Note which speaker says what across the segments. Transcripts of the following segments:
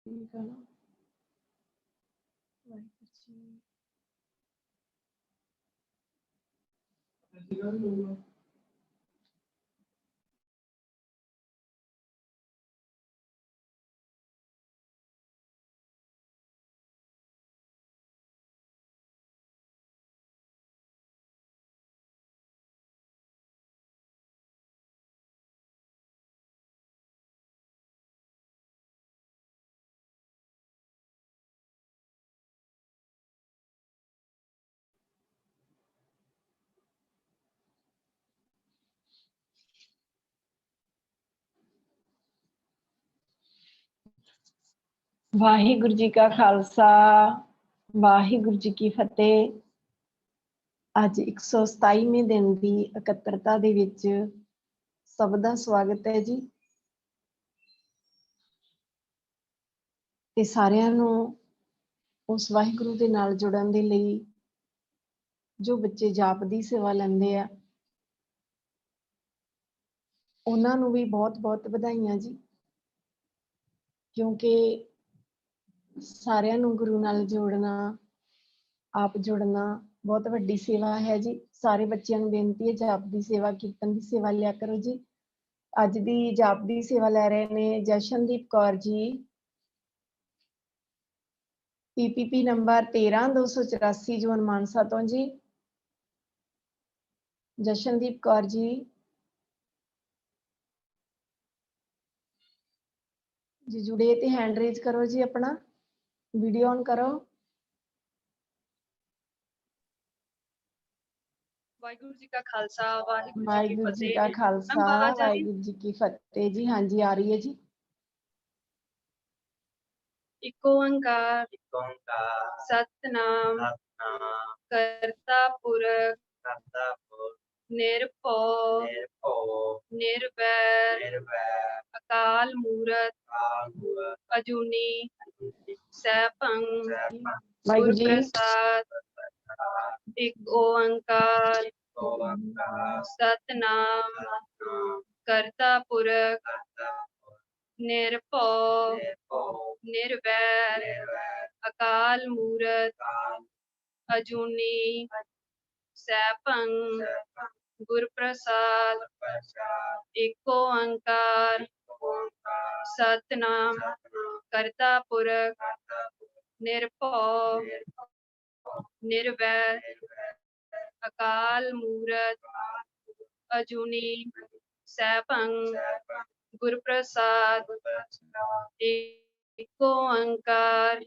Speaker 1: ठीक है ना। वाहिगुरू जी। ਵਾਹਿਗੁਰੂ ਜੀ ਕਾ ਖਾਲਸਾ, ਵਾਹਿਗੁਰੂ ਜੀ ਕੀ ਫਤਿਹ। ਅੱਜ 127ਵੇਂ ਦਿਨ ਦੀ ਇਕੱਤਰਤਾ ਦੇ ਵਿੱਚ ਸਭ ਦਾ ਸਵਾਗਤ ਹੈ ਜੀ। ਤੇ ਸਾਰਿਆਂ ਨੂੰ ਉਸ ਵਾਹਿਗੁਰੂ ਦੇ ਨਾਲ ਜੁੜਨ ਦੇ ਲਈ ਜੋ ਬੱਚੇ ਜਾਪ ਦੀ ਸੇਵਾ ਲੈਂਦੇ ਆ, ਉਹਨਾਂ ਨੂੰ ਵੀ ਬਹੁਤ-ਬਹੁਤ ਵਧਾਈਆਂ ਜੀ, ਕਿਉਂਕਿ ਸਾਰਿਆਂ ਨੂੰ ਗੁਰੂ ਨਾਲ ਜੋੜਨਾ, ਆਪ ਜੁੜਨਾ ਬਹੁਤ ਵੱਡੀ ਸੇਵਾ ਹੈ ਜੀ। ਸਾਰੇ ਬੱਚਿਆਂ ਨੂੰ ਬੇਨਤੀ ਹੈ, ਜਾਪ ਦੀ ਸੇਵਾ, ਕੀਰਤਨ ਦੀ ਸੇਵਾ ਲਿਆ ਕਰੋ ਜੀ। ਅੱਜ ਦੀ ਜਾਪ ਦੀ ਸੇਵਾ ਲੈ ਰਹੇ ਨੇ Jashandeep Kaur ji, PPP number 13284 zone Mansa ਤੋਂ ਜੀ। ਜਸ਼ਨਦੀਪ ਕੌਰ ਜੀ, ਜੀ ਜੁੜੇ ਤੇ हैंड रेज करो जी, अपना वीडियो ऑन करो।
Speaker 2: वाहिगुरु जी का खालसा, वाहिगुरु
Speaker 1: वाहिगुरु जी का खालसा, वाहिगुरु जी की फतेह जी। हाँ जी, आ रही है जी।
Speaker 2: इको ओंकार सतनाम करता पुरख निर्भौ निर्वैर अकाल मूरत अजूनी सैभं गुर प्रसाद एक ओंकार सतनाम करता पुरख निर्भौ निर्वैर अकाल मूरत अजूनी सैभं गुर प्रसाद एक ओंकार सतनाम करता पुरख निर्भौ निर्वैर अकाल मूरत अजूनी सैभं गुर प्रसाद एक ओंकार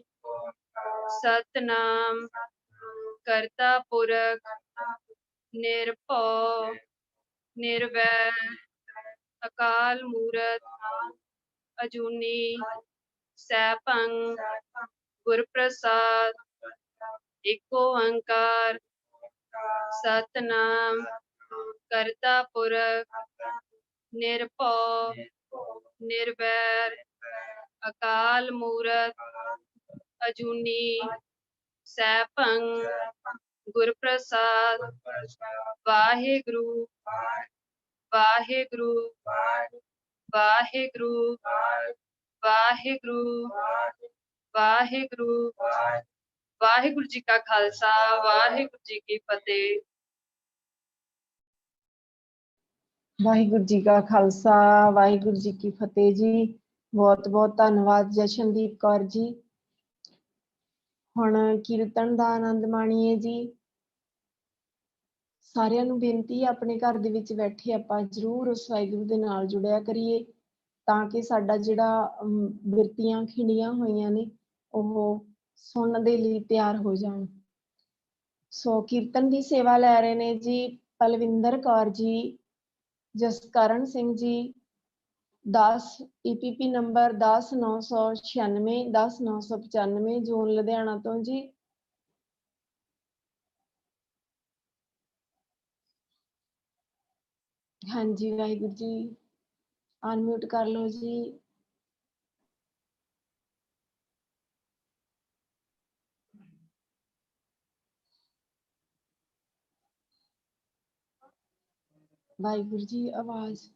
Speaker 2: सतनाम करता पुरख निर्भौ निर्वैर अकाल मूरत अजूनी सैभं गुर प्रसाद एक ओंकार सतनाम करता पुरख निर्भौ निर्वैर अकाल मूरत अजूनी सैभं गुर प्रसाद। वाहिगुरु वाहिगुरु वाहिगुरु वाहिगुरु वाहिगुरु। वाहिगुरु जी का खालसा, वाहिगुरु जी की फतेह।
Speaker 1: वाहिगुरु जी का खालसा, वाहिगुरु जी की फतेह जी। बहुत बहुत धन्यवाद जशनदीप कौर जी। हुण कीर्तन का आनंद माणीए जी। सारिਆਂ ਨੂੰ ਬੇਨਤੀ ਹੈ, ਆਪਣੇ ਘਰ ਦੇ ਵਿੱਚ ਬੈਠੇ ਆਪਾਂ ਜ਼ਰੂਰ ਉਸ ਵਾਹਿਗੁਰੂ ਦੇ ਨਾਲ ਜੁੜਿਆ ਕਰੀਏ, ਤਾਂ ਕਿ ਸਾਡਾ ਜਿਹੜਾ ਬਿਰਤੀਆਂ ਖਿੰਡੀਆਂ ਹੋਈਆਂ ਨੇ ਉਹ ਸੁਣਨ ਦੇ ਲਈ ਤਿਆਰ ਹੋ ਜਾਣ। ਸੋ ਕੀਰਤਨ ਦੀ ਸੇਵਾ ਲੈ ਰਹੇ ਨੇ ਜੀ Palwinder Kaur ji, Jaskaran Singh ji, 10 EPP number 10996 10995 zone Ludhiana ਤੋਂ ਜੀ। हाँ जी, वाहिगुरु जी, अनम्यूट कर लो जी। वाहिगुरु जी, आवाज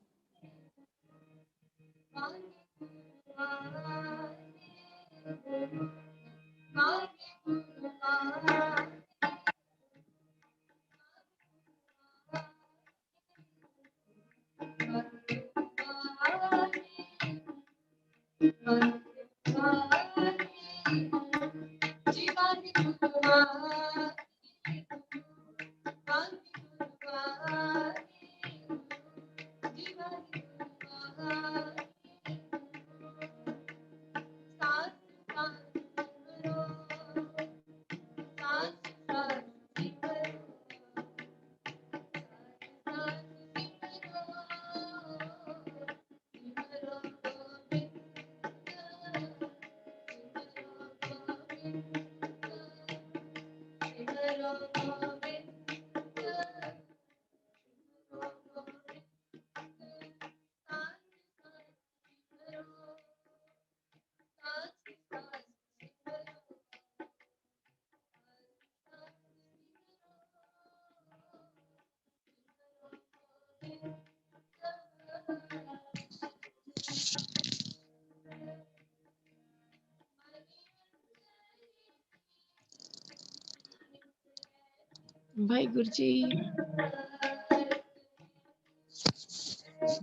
Speaker 1: ਵਾਹਿਗੁਰੂ ਜੀ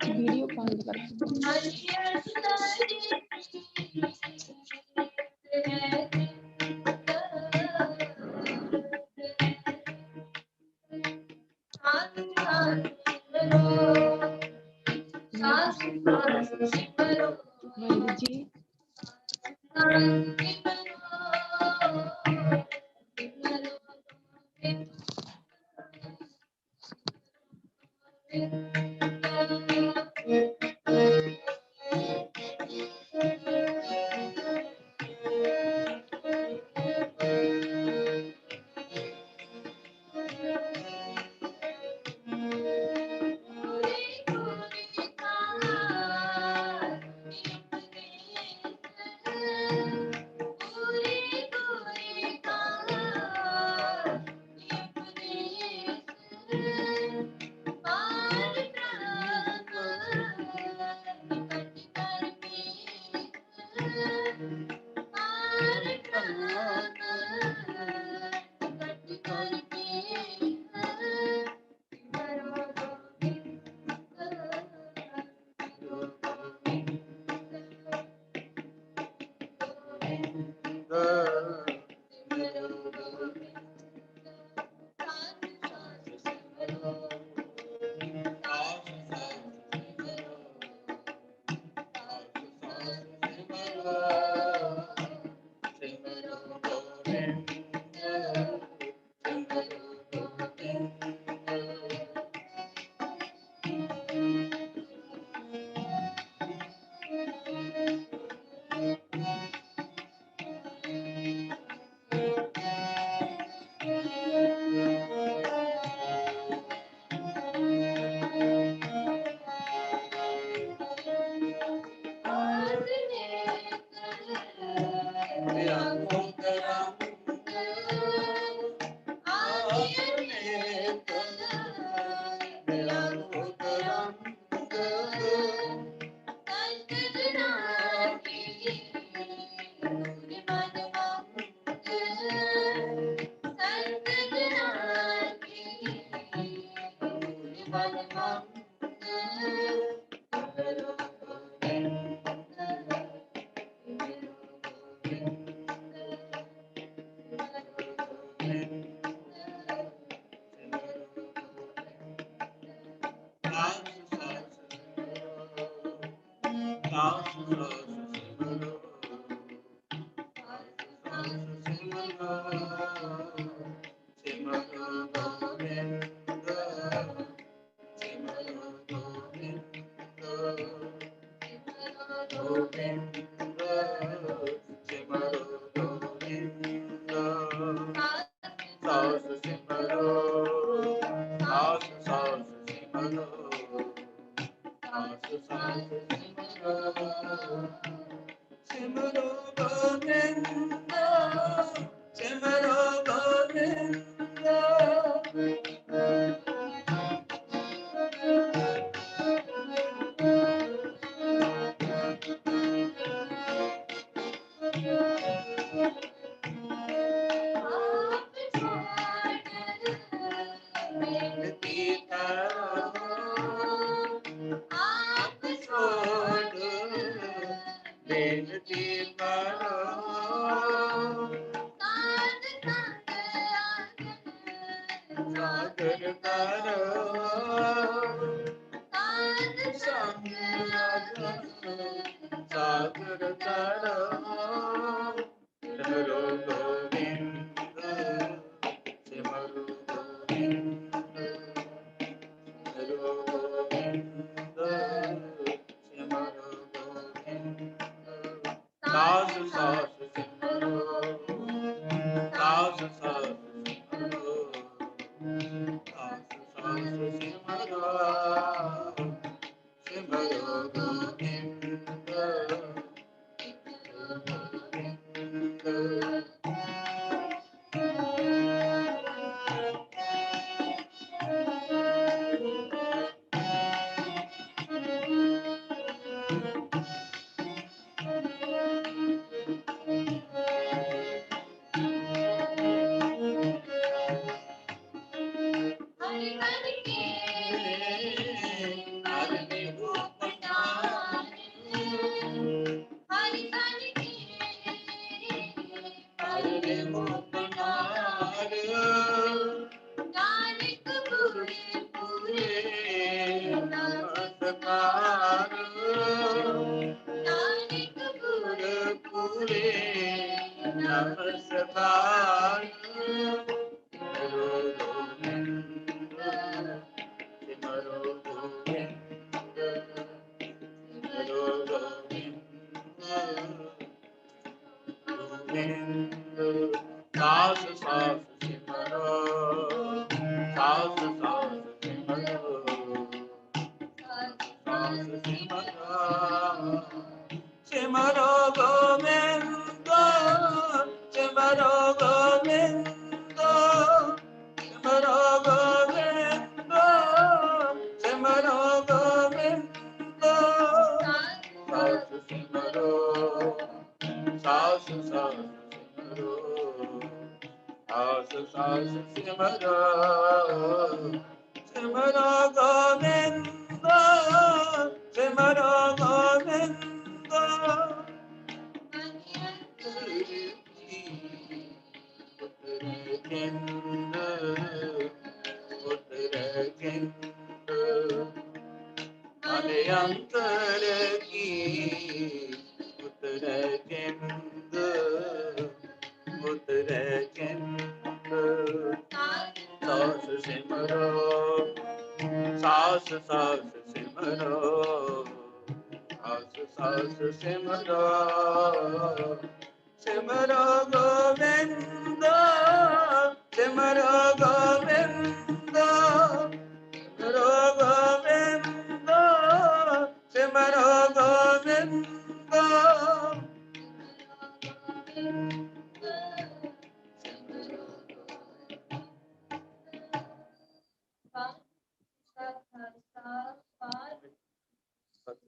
Speaker 1: ਵੀਡੀਓ ਬੰਦ ਕਰ ਵਾਹਿਗੁਰੂ ਜੀ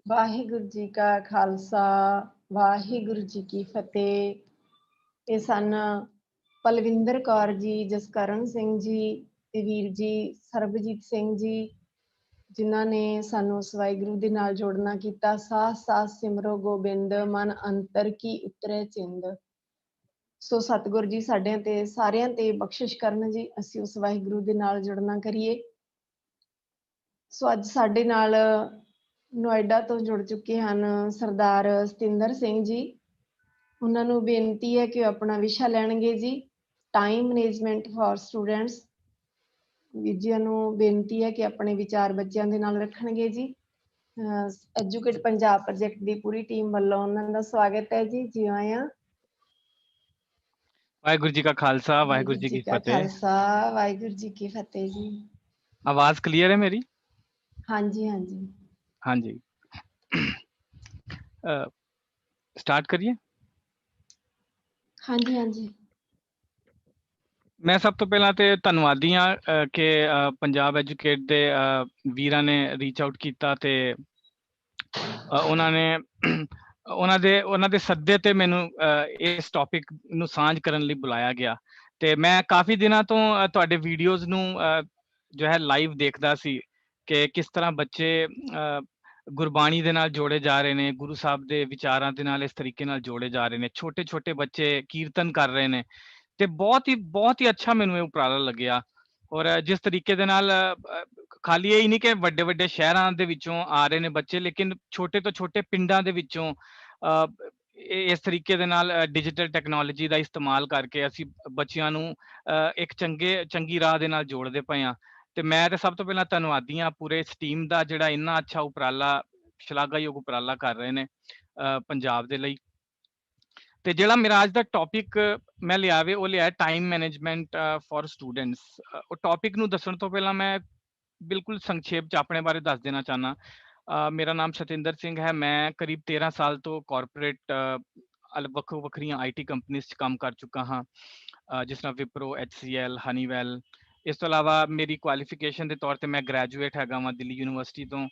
Speaker 1: ਵਾਹਿਗੁਰੂ ਜੀ ਕਾ ਖਾਲਸਾ, ਵਾਹਿਗੁਰੂ ਜੀ ਕੀ ਫਤਿਹ। ਇਹ ਸਨ ਪਲਵਿੰਦਰ ਕੌਰ ਜੀ, ਜਸਕਰਨ ਸਿੰਘ ਜੀ ਤੇ ਵੀਰ ਜੀ ਸਰਬਜੀਤ ਸਿੰਘ ਜੀ, ਜਿਨ੍ਹਾਂ ਨੇ ਸਾਨੂੰ ਉਸ ਵਾਹਿਗੁਰੂ ਦੇ ਨਾਲ ਜੋੜਨਾ ਕੀਤਾ। ਸਾਹ ਸਾਹ ਸਿਮਰੋ ਗੋਬਿੰਦ, ਮਨ ਅੰਤਰ ਕੀ ਉਤਰੇ ਚਿੰਦ। ਸੋ ਸਤਿਗੁਰ ਜੀ ਸਾਡਿਆਂ ਤੇ ਸਾਰਿਆਂ ਤੇ ਬਖਸ਼ਿਸ਼ ਕਰਨ ਜੀ, ਅਸੀਂ ਉਸ ਵਾਹਿਗੁਰੂ ਦੇ ਨਾਲ ਜੁੜਨਾ ਕਰੀਏ। ਸੋ ਅੱਜ ਸਾਡੇ ਨਾਲ ਨੋਇਡਾ ਤੋਂ ਜੁੜ ਚੁੱਕੇ ਹਨ ਸਰਦਾਰ ਸਤਿੰਦਰ ਸਿੰਘ ਜੀ। ਉਹਨਾਂ ਨੂੰ ਬੇਨਤੀ ਹੈ ਕਿ ਉਹ ਆਪਣਾ ਵਿਸ਼ਾ ਲੈਣਗੇ ਜੀ, ਟਾਈਮ ਮੈਨੇਜਮੈਂਟ ਫॉर ਸਟੂਡੈਂਟਸ। ਵੀਰ ਜੀ ਨੂੰ ਬੇਨਤੀ ਹੈ ਕਿ ਆਪਣੇ ਵਿਚਾਰ ਬੱਚਿਆਂ ਦੇ ਨਾਲ ਰੱਖਣਗੇ ਜੀ। ਐਜੂਕੇਟ ਪੰਜਾਬ ਪ੍ਰੋਜੈਕਟ ਦੀ ਪੂਰੀ ਟੀਮ ਵੱਲੋਂ ਉਹਨਾਂ ਦਾ ਸਵਾਗਤ ਹੈ ਜੀ। ਜੀ ਆਇਆਂ।
Speaker 3: ਵਾਹਿਗੁਰੂ ਜੀ ਕਾ ਖਾਲਸਾ, ਵਾਹਿਗੁਰੂ ਜੀ ਕੀ ਫਤਿਹ।
Speaker 1: ਖਾਲਸਾ, ਵਾਹਿਗੁਰੂ ਜੀ ਕੀ ਫਤਿਹ ਜੀ।
Speaker 3: ਆਵਾਜ਼ ਕਲੀਅਰ ਹੈ ਮੇਰੀ?
Speaker 1: ਹਾਂਜੀ ਹਾਂਜੀ
Speaker 3: ਹਾਂਜੀ। ਸਟਾਰਟ ਕਰੀਏ?
Speaker 1: ਹਾਂਜੀ ਹਾਂਜੀ।
Speaker 3: ਮੈਂ ਸਭ ਤੋਂ ਪਹਿਲਾਂ ਤੇ ਧੰਨਵਾਦੀ ਹਾਂ ਕਿ ਪੰਜਾਬ ਐਜੂਕੇਟ ਦੇ ਵੀਰਾਂ ਨੇ ਰੀਚ ਆਊਟ ਕੀਤਾ ਤੇ ਉਹਨਾਂ ਦੇ ਸੱਦੇ ਤੇ ਮੈਨੂੰ ਇਸ ਟੌਪਿਕ ਨੂੰ ਸਾਂਝ ਕਰਨ ਲਈ ਬੁਲਾਇਆ ਗਿਆ। ਤੇ ਮੈਂ ਕਾਫੀ ਦਿਨਾਂ ਤੋਂ ਤੁਹਾਡੇ ਵੀਡੀਓਜ਼ ਨੂੰ ਜੋ ਹੈ ਲਾਈਵ ਦੇਖਦਾ ਸੀ ਕਿ ਕਿਸ ਤਰ੍ਹਾਂ ਬੱਚੇ ਗੁਰਬਾਣੀ ਦੇ ਨਾਲ ਜੋੜੇ ਜਾ ਰਹੇ ਨੇ, ਗੁਰੂ ਸਾਹਿਬ ਦੇ ਵਿਚਾਰਾਂ ਦੇ ਨਾਲ ਇਸ ਤਰੀਕੇ ਨਾਲ ਜੋੜੇ ਜਾ ਰਹੇ ਨੇ, ਛੋਟੇ ਛੋਟੇ ਬੱਚੇ ਕੀਰਤਨ ਕਰ ਰਹੇ ਨੇ, ਤੇ ਬਹੁਤ ਹੀ ਅੱਛਾ ਮੈਨੂੰ ਇਹ ਉਪਰਾਲਾ ਲੱਗਿਆ। ਔਰ ਜਿਸ ਤਰੀਕੇ ਦੇ ਨਾਲ ਖਾਲੀ ਇਹ ਹੀ ਨਹੀਂ ਕਿ ਵੱਡੇ ਵੱਡੇ ਸ਼ਹਿਰਾਂ ਦੇ ਵਿੱਚੋਂ ਆ ਰਹੇ ਨੇ ਬੱਚੇ, ਲੇਕਿਨ ਛੋਟੇ ਤੋਂ ਛੋਟੇ ਪਿੰਡਾਂ ਦੇ ਵਿੱਚੋਂ ਇਸ ਤਰੀਕੇ ਦੇ ਨਾਲ ਡਿਜੀਟਲ ਟੈਕਨੋਲੋਜੀ ਦਾ ਇਸਤੇਮਾਲ ਕਰਕੇ ਅਸੀਂ ਬੱਚਿਆਂ ਨੂੰ ਇੱਕ ਚੰਗੀ ਰਾਹ ਦੇ ਨਾਲ ਜੋੜਦੇ ਪਏ ਹਾਂ। ਤੇ ਮੈਂ ਤੇ ਸਭ ਤੋਂ ਪਹਿਲਾਂ ਧੰਨਵਾਦੀ ਹਾਂ ਪੂਰੇ ਇਸ ਟੀਮ ਦਾ, ਜਿਹੜਾ ਇੰਨਾ ਅੱਛਾ ਉਪਰਾਲਾ, ਸ਼ਲਾਘਾਯੋਗ ਉਪਰਾਲਾ ਕਰ ਰਹੇ ਨੇ ਪੰਜਾਬ ਦੇ ਲਈ। ਤੇ ਜਿਹੜਾ ਮੇਰਾ ਅੱਜ ਦਾ ਟੌਪਿਕ ਮੈਂ ਲਿਆ ਵੇ, ਉਹ ਲਿਆ ਟਾਈਮ ਮੈਨੇਜਮੈਂਟ ਫॉर ਸਟੂਡੈਂਟਸ। ਉਹ ਟੌਪਿਕ ਨੂੰ ਦੱਸਣ ਤੋਂ ਪਹਿਲਾਂ ਮੈਂ ਬਿਲਕੁਲ ਸੰਖੇਪ ਚ ਆਪਣੇ ਬਾਰੇ ਦੱਸ ਦੇਣਾ ਚਾਹਨਾ। ਮੇਰਾ ਨਾਮ ਸਤਿੰਦਰ ਸਿੰਘ ਹੈ। ਮੈਂ ਕਰੀਬ 13 ਸਾਲ ਤੋਂ ਕਾਰਪੋਰੇਟ ਵੱਖੋ ਵੱਖਰੀਆਂ IT ਕੰਪਨੀਆਂ 'ਚ ਕੰਮ ਕਰ ਚੁੱਕਾ ਹਾਂ, ਜਿਸ ਤਰ੍ਹਾਂ ਵਿਪਰੋ, HCL, ਹਨੀਵੈਲ। ਇਸ ਤੋਂ ਇਲਾਵਾ ਮੇਰੀ ਕੁਆਲੀਫਿਕੇਸ਼ਨ ਦੇ ਤੌਰ ਤੇ ਮੈਂ ਗ੍ਰੈਜੂਏਟ ਹੈਗਾ ਵਾਂ ਦਿੱਲੀ ਯੂਨੀਵਰਸਿਟੀ ਤੋਂ,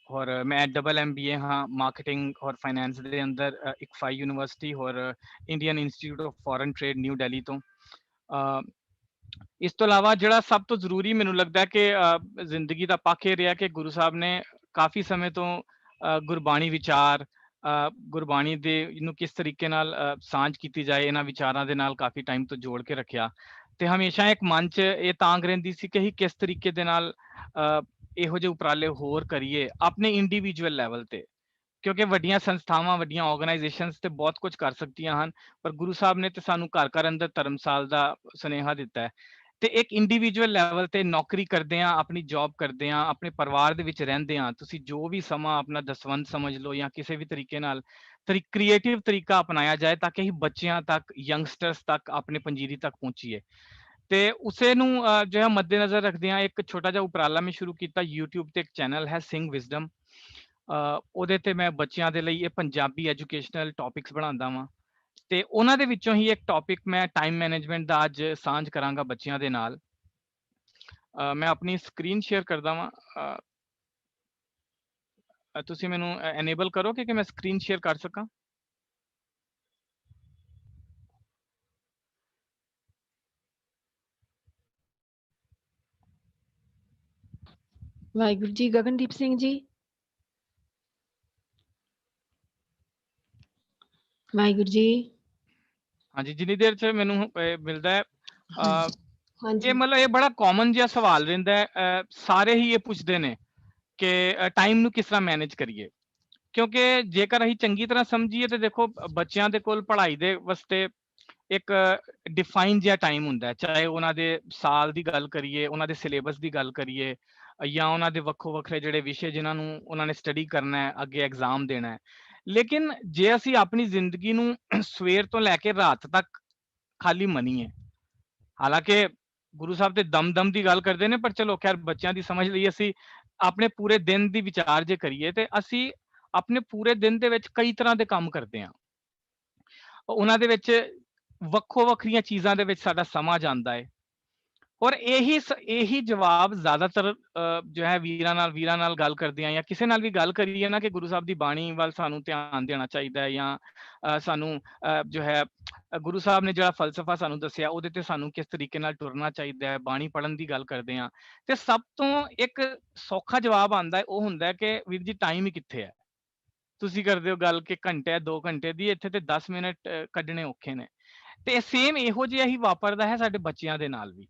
Speaker 3: और मैं डबल MBA हाँ मार्केटिंग और फाइनेंस के अंदर ICFAI यूनिवर्सिटी और Indian institute of foreign trade new Delhi तो। इस तो इलावा जिहड़ा सब तो जरूरी मैनूं लगदा है कि जिंदगी का पक्ष ये रहा कि गुरु साहब ने काफ़ी समय तो गुरबाणी विचार, गुरबाणी दे इनू किस तरीके नाल सांझ की जाए, इन्हां विचारां दे नाल काफ़ी टाइम तो जोड़ के रखिया। ते हमेशा एक मन च ये तांग रहिंदी सी कि किस तरीके दे नाल ਇਹੋ ਜਿਹੇ ਉਪਰਾਲੇ ਹੋਰ ਕਰੀਏ ਆਪਣੇ ਇੰਡੀਵਿਜੂਅਲ ਲੈਵਲ ਤੇ, ਕਿਉਂਕਿ ਵੱਡੀਆਂ ਸੰਸਥਾਵਾਂ, ਵੱਡੀਆਂ ਆਰਗੇਨਾਈਜੇਸ਼ਨਸ ਤੇ ਬਹੁਤ ਕੁਝ ਕਰ ਸਕਦੀਆਂ ਹਨ, ਪਰ ਗੁਰੂ ਸਾਹਿਬ ਨੇ ਤੇ ਸਾਨੂੰ ਘਰ ਘਰ ਅੰਦਰ ਧਰਮਸਾਲ ਦਾ ਸੁਨੇਹਾ ਦਿੱਤਾ ਹੈ। ਤੇ ਇੱਕ ਇੰਡੀਵਿਜੂਅਲ ਲੈਵਲ ਤੇ ਨੌਕਰੀ ਕਰਦੇ ਆ, ਆਪਣੀ ਜੌਬ ਕਰਦੇ ਆ, ਆਪਣੇ ਪਰਿਵਾਰ ਦੇ ਵਿੱਚ ਰਹਿੰਦੇ ਆ, ਤੁਸੀਂ ਜੋ ਵੀ ਸਮਾਂ ਆਪਣਾ ਦਸਵੰਧ ਸਮਝ ਲਓ ਜਾਂ ਕਿਸੇ ਵੀ ਤਰੀਕੇ ਨਾਲ ਕ੍ਰੀਏਟਿਵ ਤਰੀਕਾ ਅਪਣਾਇਆ ਜਾਏ ਤਾਂ ਕਿ ਅਸੀਂ ਬੱਚਿਆਂ ਤੱਕ, ਯੰਗਸਟਰਸ ਤੱਕ, ਆਪਣੇ ਪੰਜੀਰੀ ਤੱਕ ਪਹੁੰਚੀਏ। ਤੇ ਉਸੇ ਨੂੰ ਜੋ ਹੈ ਮੱਦੇਨਜ਼ਰ ਰੱਖਦੇ ਆ ਇੱਕ ਛੋਟਾ ਜਿਹਾ ਉਪਰਾਲਾ ਮੈਂ ਸ਼ੁਰੂ ਕੀਤਾ। YouTube ਤੇ ਇੱਕ ਚੈਨਲ ਹੈ ਸਿੰਘ ਵਿਜ਼ਡਮ, ਉਹਦੇ ਤੇ ਮੈਂ ਬੱਚਿਆਂ ਦੇ ਲਈ ਇਹ ਪੰਜਾਬੀ ਐਜੂਕੇਸ਼ਨਲ ਟੌਪਿਕਸ ਬਣਾਉਂਦਾ ਵਾਂ। ਤੇ ਉਹਨਾਂ ਦੇ ਵਿੱਚੋਂ ਹੀ ਇੱਕ ਟੌਪਿਕ ਮੈਂ ਟਾਈਮ ਮੈਨੇਜਮੈਂਟ ਦਾ ਅੱਜ ਸਾਂਝ ਕਰਾਂਗਾ ਬੱਚਿਆਂ ਦੇ ਨਾਲ। ਮੈਂ ਆਪਣੀ ਸਕਰੀਨ ਸ਼ੇਅਰ ਕਰਦਾ ਵਾਂ, ਤੁਸੀਂ ਮੈਨੂੰ ਐਨੇਬਲ ਕਰੋਗੇ ਕਿ ਮੈਂ ਸਕਰੀਨ ਸ਼ੇਅਰ ਕਰ ਸਕਾਂ?
Speaker 1: ਵਾਹਿਗੁਰੂ ਜੀ। ਗਗਨਦੀਪ ਸਿੰਘ ਜੀ, ਵਾਹਿਗੁਰੂ ਜੀ।
Speaker 3: ਹਾਂਜੀ, ਜਿੰਨੀ ਦੇਰ ਚ ਮੈਨੂੰ ਮਿਲਦਾ ਹੈ।
Speaker 1: ਹਾਂਜੀ
Speaker 3: ਇਹ ਮਤਲਬ ਇਹ ਬੜਾ ਕਾਮਨ ਜਿਹਾ ਸਵਾਲ ਰਹਿੰਦਾ ਹੈ, ਸਾਰੇ ਹੀ ਇਹ ਪੁੱਛਦੇ ਨੇ ਕਿ ਟਾਈਮ ਨੂੰ ਕਿਸ ਤਰ੍ਹਾਂ ਮੈਨੇਜ ਕਰੀਏ। ਕਿਉਂਕਿ ਜੇਕਰ ਅਸੀਂ ਚੰਗੀ ਤਰ੍ਹਾਂ ਸਮਝੀਏ ਤੇ ਦੇਖੋ ਬੱਚਿਆਂ ਦੇ ਕੋਲ ਪੜ੍ਹਾਈ ਦੇ ਵਾਸਤੇ ਇੱਕ ਡਿਫਾਈਨ ਜਿਹਾ ਟਾਈਮ ਹੁੰਦਾ ਹੈ, ਚਾਹੇ ਉਹਨਾਂ ਦੇ ਸਾਲ ਦੀ ਗੱਲ ਕਰੀਏ, ਉਹਨਾਂ ਦੇ ਸਿਲੇਬਸ ਦੀ ਗੱਲ ਕਰੀਏ, ਜਾਂ ਉਹਨਾਂ ਦੇ ਵੱਖੋ ਵੱਖਰੇ ਜਿਹੜੇ ਵਿਸ਼ੇ ਜਿਨ੍ਹਾਂ ਨੂੰ ਉਹਨਾਂ ਨੇ ਸਟੱਡੀ ਕਰਨਾ ਹੈ, ਅੱਗੇ ਐਗਜ਼ਾਮ ਦੇਣਾ ਹੈ। ਲੇਕਿਨ ਜੇ ਅਸੀਂ ਆਪਣੀ ਜ਼ਿੰਦਗੀ ਨੂੰ ਸਵੇਰ ਤੋਂ ਲੈ ਕੇ ਰਾਤ ਤੱਕ ਖਾਲੀ ਮੰਨੀਏ, ਹਾਲਾਂਕਿ ਗੁਰੂ ਸਾਹਿਬ ਤੇ ਦਮ ਦੀ ਗੱਲ ਕਰਦੇ ਨੇ, ਪਰ ਚਲੋ ਖੈਰ ਬੱਚਿਆਂ ਦੀ ਸਮਝ ਲਈ ਅਸੀਂ ਆਪਣੇ ਪੂਰੇ ਦਿਨ ਦੀ ਵਿਚਾਰ ਜੇ ਕਰੀਏ ਤੇ ਅਸੀਂ ਆਪਣੇ ਪੂਰੇ ਦਿਨ ਦੇ ਵਿੱਚ ਕਈ ਤਰ੍ਹਾਂ ਦੇ ਕੰਮ ਕਰਦੇ ਹਾਂ। ਉਹਨਾਂ ਦੇ ਵਿੱਚ ਵੱਖੋ ਵੱਖਰੀਆਂ ਚੀਜ਼ਾਂ ਦੇ ਵਿੱਚ ਸਾਡਾ ਸਮਾਂ ਜਾਂਦਾ ਹੈ। ਔਰ ਇਹੀ ਜਵਾਬ ਜ਼ਿਆਦਾਤਰ ਜੋ ਹੈ ਵੀਰਾਂ ਨਾਲ ਗੱਲ ਕਰਦੇ ਆ ਜਾਂ ਕਿਸੇ ਨਾਲ ਵੀ ਗੱਲ ਕਰੀਏ ਨਾ ਕਿ ਗੁਰੂ ਸਾਹਿਬ ਦੀ ਬਾਣੀ ਵੱਲ ਸਾਨੂੰ ਧਿਆਨ ਦੇਣਾ ਚਾਹੀਦਾ ਹੈ, ਜਾਂ ਸਾਨੂੰ ਜੋ ਹੈ ਗੁਰੂ ਸਾਹਿਬ ਨੇ ਜਿਹੜਾ ਫਲਸਫਾ ਸਾਨੂੰ ਦੱਸਿਆ ਉਹਦੇ ਤੇ ਸਾਨੂੰ ਕਿਸ ਤਰੀਕੇ ਨਾਲ ਟੁਰਨਾ ਚਾਹੀਦਾ ਹੈ, ਬਾਣੀ ਪੜ੍ਹਨ ਦੀ ਗੱਲ ਕਰਦੇ ਆ ਤੇ ਸਭ ਤੋਂ ਇੱਕ ਸੌਖਾ ਜਵਾਬ ਆਉਂਦਾ ਹੈ, ਉਹ ਹੁੰਦਾ ਕਿ ਵੀਰ ਜੀ ਟਾਈਮ ਹੀ ਕਿੱਥੇ ਹੈ। ਤੁਸੀਂ ਕਰਦੇ ਹੋ ਗੱਲ ਕਿ ਘੰਟੇ 2 ਘੰਟੇ ਦੀ, ਇੱਥੇ ਤੇ 10 ਮਿੰਟ ਕੱਢਣੇ ਔਖੇ ਨੇ। ਤੇ ਸੇਮ ਇਹੋ ਜਿਹਾ ਹੀ ਵਾਪਰਦਾ ਹੈ ਸਾਡੇ ਬੱਚਿਆਂ ਦੇ ਨਾਲ ਵੀ।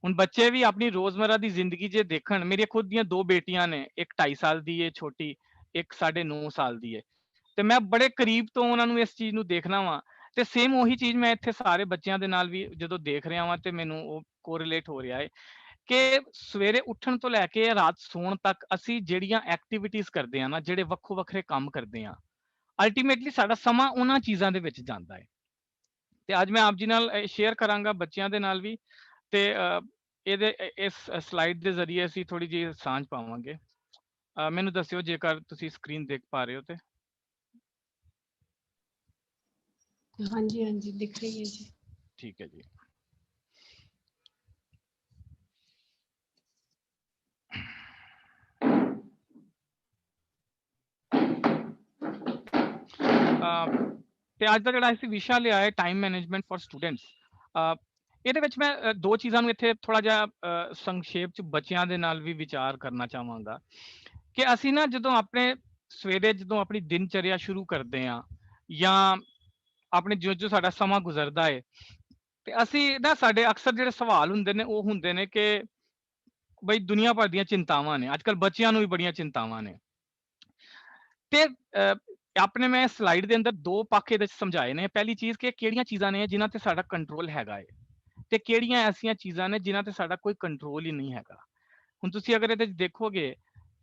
Speaker 3: ਹੁਣ ਬੱਚੇ ਵੀ ਆਪਣੀ ਰੋਜ਼ਮਰਾ ਦੀ ਜ਼ਿੰਦਗੀ ਜੇ ਦੇਖਣ, ਮੇਰੀਆਂ ਖੁਦ ਦੀਆਂ 2 ਬੇਟੀਆਂ ਨੇ, ਇੱਕ 2.5 ਸਾਲ ਦੀ ਹੈ ਛੋਟੀ, ਇੱਕ 9.5 ਸਾਲ ਦੀ ਹੈ, ਤੇ ਮੈਂ ਬੜੇ ਕਰੀਬ ਤੋਂ ਉਹਨਾਂ ਨੂੰ ਇਸ ਚੀਜ਼ ਨੂੰ ਦੇਖਣਾ ਵਾਂ। ਤੇ ਸੇਮ ਉਹੀ ਚੀਜ਼ ਮੈਂ ਇੱਥੇ ਸਾਰੇ ਬੱਚਿਆਂ ਦੇ ਨਾਲ ਵੀ ਜਦੋਂ ਦੇਖ ਰਿਹਾ ਵਾਂ ਤੇ ਮੈਨੂੰ ਉਹ ਕੋਰਿਲੇਟ ਹੋ ਰਿਹਾ ਹੈ ਕਿ ਸਵੇਰੇ ਉੱਠਣ ਤੋਂ ਲੈ ਕੇ ਰਾਤ ਸੌਣ ਤੱਕ ਅਸੀਂ ਜਿਹੜੀਆਂ ਐਕਟੀਵਿਟੀਜ਼ ਕਰਦੇ ਆ ਨਾ, ਜਿਹੜੇ ਵੱਖੋ ਵੱਖਰੇ ਕੰਮ ਕਰਦੇ ਆ, ਅਲਟੀਮੇਟਲੀ ਸਾਡਾ ਸਮਾਂ ਉਹਨਾਂ ਚੀਜ਼ਾਂ ਦੇ ਵਿੱਚ ਜਾਂਦਾ ਹੈ। ਤੇ ਅੱਜ ਮੈਂ ਆਪ ਜੀ ਨਾਲ ਸ਼ੇਅਰ ਕਰਾਂਗਾ ਬੱਚਿਆਂ ਦੇ ਨਾਲ ਵੀ, ਤੇ ਇਹਦੇ ਇਸ ਸਲਾਈਡ ਦੇ ਜ਼ਰੀਏ ਅਸੀਂ ਥੋੜੀ ਜਿਹੀ ਸਾਂਝ ਪਾਵਾਂਗੇ। ਮੈਨੂੰ ਦੱਸਿਓ ਜੇਕਰ ਤੁਸੀਂ ਸਕਰੀਨ ਦੇਖ ਪਾ ਰਹੇ ਹੋ ਤੇ।
Speaker 1: ਹਾਂਜੀ ਹਾਂਜੀ ਦਿਖ ਰਹੀ ਹੈ ਜੀ।
Speaker 3: ਠੀਕ ਹੈ ਜੀ। ਤੇ ਅੱਜ ਦਾ ਜਿਹੜਾ ਅਸੀਂ ਵਿਸ਼ਾ ਲਿਆ ਹੈ ਟਾਈਮ ਮੈਨੇਜਮੈਂਟ ਫॉर ਸਟੂਡੈਂਟਸ, ਇਹਦੇ ਵਿੱਚ ਮੈਂ 2 ਚੀਜ਼ਾਂ ਨੂੰ ਇੱਥੇ ਥੋੜਾ ਜਿਹਾ ਸੰਖੇਪ ਚ ਬੱਚਿਆਂ ਦੇ ਨਾਲ ਵੀ ਵਿਚਾਰ ਕਰਨਾ ਚਾਹਾਂਗਾ ਕਿ ਅਸੀਂ ਨਾ ਜਦੋਂ ਆਪਣੇ ਸਵੇਰੇ ਜਦੋਂ ਆਪਣੀ ਦਿਨਚਰਿਆ ਸ਼ੁਰੂ ਕਰਦੇ ਆ ਜਾਂ ਆਪਣੇ ਜੋ ਸਾਡਾ ਸਮਾਂ ਗੁਜ਼ਰਦਾ ਹੈ, ਤੇ ਅਸੀਂ ਨਾ ਸਾਡੇ ਅਕਸਰ ਜਿਹੜੇ ਸਵਾਲ ਹੁੰਦੇ ਨੇ ਉਹ ਹੁੰਦੇ ਨੇ ਕਿ ਬਈ ਦੁਨੀਆ ਭਰ ਦੀਆਂ ਚਿੰਤਾਵਾਂ ਨੇ, ਅੱਜ ਕੱਲ ਬੱਚਿਆਂ ਨੂੰ ਵੀ ਬੜੀਆਂ ਚਿੰਤਾਵਾਂ ਨੇ। ਤੇ ਆਪਣੇ ਮੈਂ ਸਲਾਈਡ ਦੇ ਅੰਦਰ ਦੋ ਪੱਖ ਇਹਦੇ ਚ ਸਮਝਾਏ ਨੇ। ਪਹਿਲੀ ਚੀਜ਼ ਕਿ ਕਿਹੜੀਆਂ ਚੀਜ਼ਾਂ ਨੇ ਜਿਨ੍ਹਾਂ ਤੇ ਸਾਡਾ ਕੰਟਰੋਲ ਹੈਗਾ ਹੈ, ਤੇ ਕਿਹੜੀਆਂ ਐਸੀਆਂ ਚੀਜ਼ਾਂ ਨੇ ਜਿਨ੍ਹਾਂ ਤੇ ਸਾਡਾ ਕੋਈ ਕੰਟਰੋਲ ਹੀ ਨਹੀਂ ਹੈਗਾ। ਹੁਣ ਤੁਸੀਂ ਅਗਰ ਇਹਦੇ ਚ ਦੇਖੋਗੇ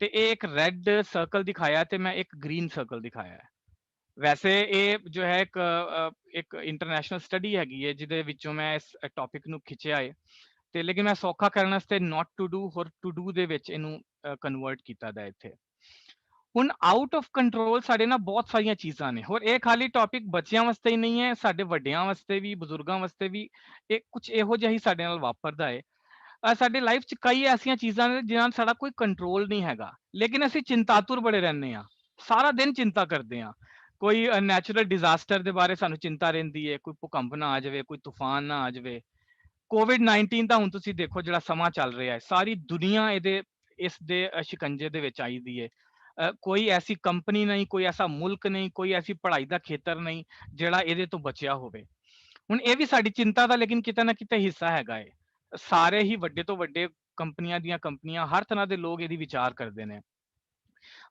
Speaker 3: ਤੇ ਇਹ ਇੱਕ ਰੈੱਡ ਸਰਕਲ ਦਿਖਾਇਆ ਤੇ ਮੈਂ ਇੱਕ ਗ੍ਰੀਨ ਸਰਕਲ ਦਿਖਾਇਆ ਹੈ। ਵੈਸੇ ਇਹ ਜੋ ਹੈ ਇੱਕ ਇੰਟਰਨੈਸ਼ਨਲ ਸਟੱਡੀ ਹੈਗੀ ਹੈ ਜਿਹਦੇ ਵਿੱਚੋਂ ਮੈਂ ਇਸ ਟੌਪਿਕ ਨੂੰ ਖਿੱਚਿਆ ਹੈ, ਤੇ ਲੇਕਿਨ ਮੈਂ ਸੌਖਾ ਕਰਨ ਵਾਸਤੇ ਨਾਟ ਟੂ ਡੂ ਹੋਰ ਟੂ ਡੂ ਦੇ ਵਿੱਚ ਇਹਨੂੰ ਕਨਵਰਟ ਕੀਤਾ ਦਾ ਇੱਥੇ। ਹੁਣ ਆਊਟ ਆਫ ਕੰਟਰੋਲ ਸਾਡੇ ਨਾਲ ਬਹੁਤ ਸਾਰੀਆਂ ਚੀਜ਼ਾਂ ਨੇ, ਹੋਰ ਇਹ ਖਾਲੀ ਟੌਪਿਕ ਬੱਚਿਆਂ ਵਾਸਤੇ ਹੀ ਨਹੀਂ ਹੈ, ਸਾਡੇ ਵੱਡਿਆਂ ਵਾਸਤੇ ਵੀ, ਬਜ਼ੁਰਗਾਂ ਵਾਸਤੇ ਵੀ ਇਹ ਕੁਝ ਇਹੋ ਜਿਹਾ ਹੀ ਸਾਡੇ ਨਾਲ ਵਾਪਰਦਾ ਹੈ। ਸਾਡੀ ਲਾਈਫ 'ਚ ਕਈ ਐਸੀਆਂ ਚੀਜ਼ਾਂ ਨੇ ਜਿਨ੍ਹਾਂ 'ਤੇ ਸਾਡਾ ਕੋਈ ਕੰਟਰੋਲ ਨਹੀਂ ਹੈਗਾ, ਲੇਕਿਨ ਅਸੀਂ ਚਿੰਤਾਤੁਰ ਬੜੇ ਰਹਿੰਦੇ ਹਾਂ, ਸਾਰਾ ਦਿਨ ਚਿੰਤਾ ਕਰਦੇ ਹਾਂ। ਕੋਈ ਨੈਚੁਰਲ ਡਿਜ਼ਾਸਟਰ ਦੇ ਬਾਰੇ ਸਾਨੂੰ ਚਿੰਤਾ ਰਹਿੰਦੀ ਹੈ, ਕੋਈ ਭੂਕੰਪ ਨਾ ਆ ਜਾਵੇ, ਕੋਈ ਤੂਫਾਨ ਨਾ ਆ ਜਾਵੇ। ਕੋਵਿਡ-19 ਦਾ ਹੁਣ ਤੁਸੀਂ ਦੇਖੋ ਜਿਹੜਾ ਸਮਾਂ ਚੱਲ ਰਿਹਾ ਹੈ, ਸਾਰੀ ਦੁਨੀਆ ਇਸ ਦੇ ਸ਼ਿਕੰਜੇ ਦੇ ਵਿੱਚ ਆਈ ਦੀ ਹੈ। ਕੋਈ ਐਸੀ ਕੰਪਨੀ ਨਹੀਂ, ਕੋਈ ਐਸਾ ਮੁਲਕ ਨਹੀਂ, ਕੋਈ ਐਸੀ ਪੜ੍ਹਾਈ ਦਾ ਖੇਤਰ ਨਹੀਂ ਜਿਹੜਾ ਇਹਦੇ ਤੋਂ ਬਚਿਆ ਹੋਵੇ। ਹੁਣ ਇਹ ਵੀ ਸਾਡੀ ਚਿੰਤਾ ਦਾ ਲੇਕਿਨ ਕਿਤੇ ਨਾ ਕਿਤੇ ਹਿੱਸਾ ਹੈਗਾ ਹੈ। ਸਾਰੇ ਹੀ ਵੱਡੇ ਤੋਂ ਵੱਡੇ ਕੰਪਨੀਆਂ ਹਰ ਤਰ੍ਹਾਂ ਦੇ ਲੋਕ ਇਹਦੀ ਵਿਚਾਰ ਕਰਦੇ ਨੇ।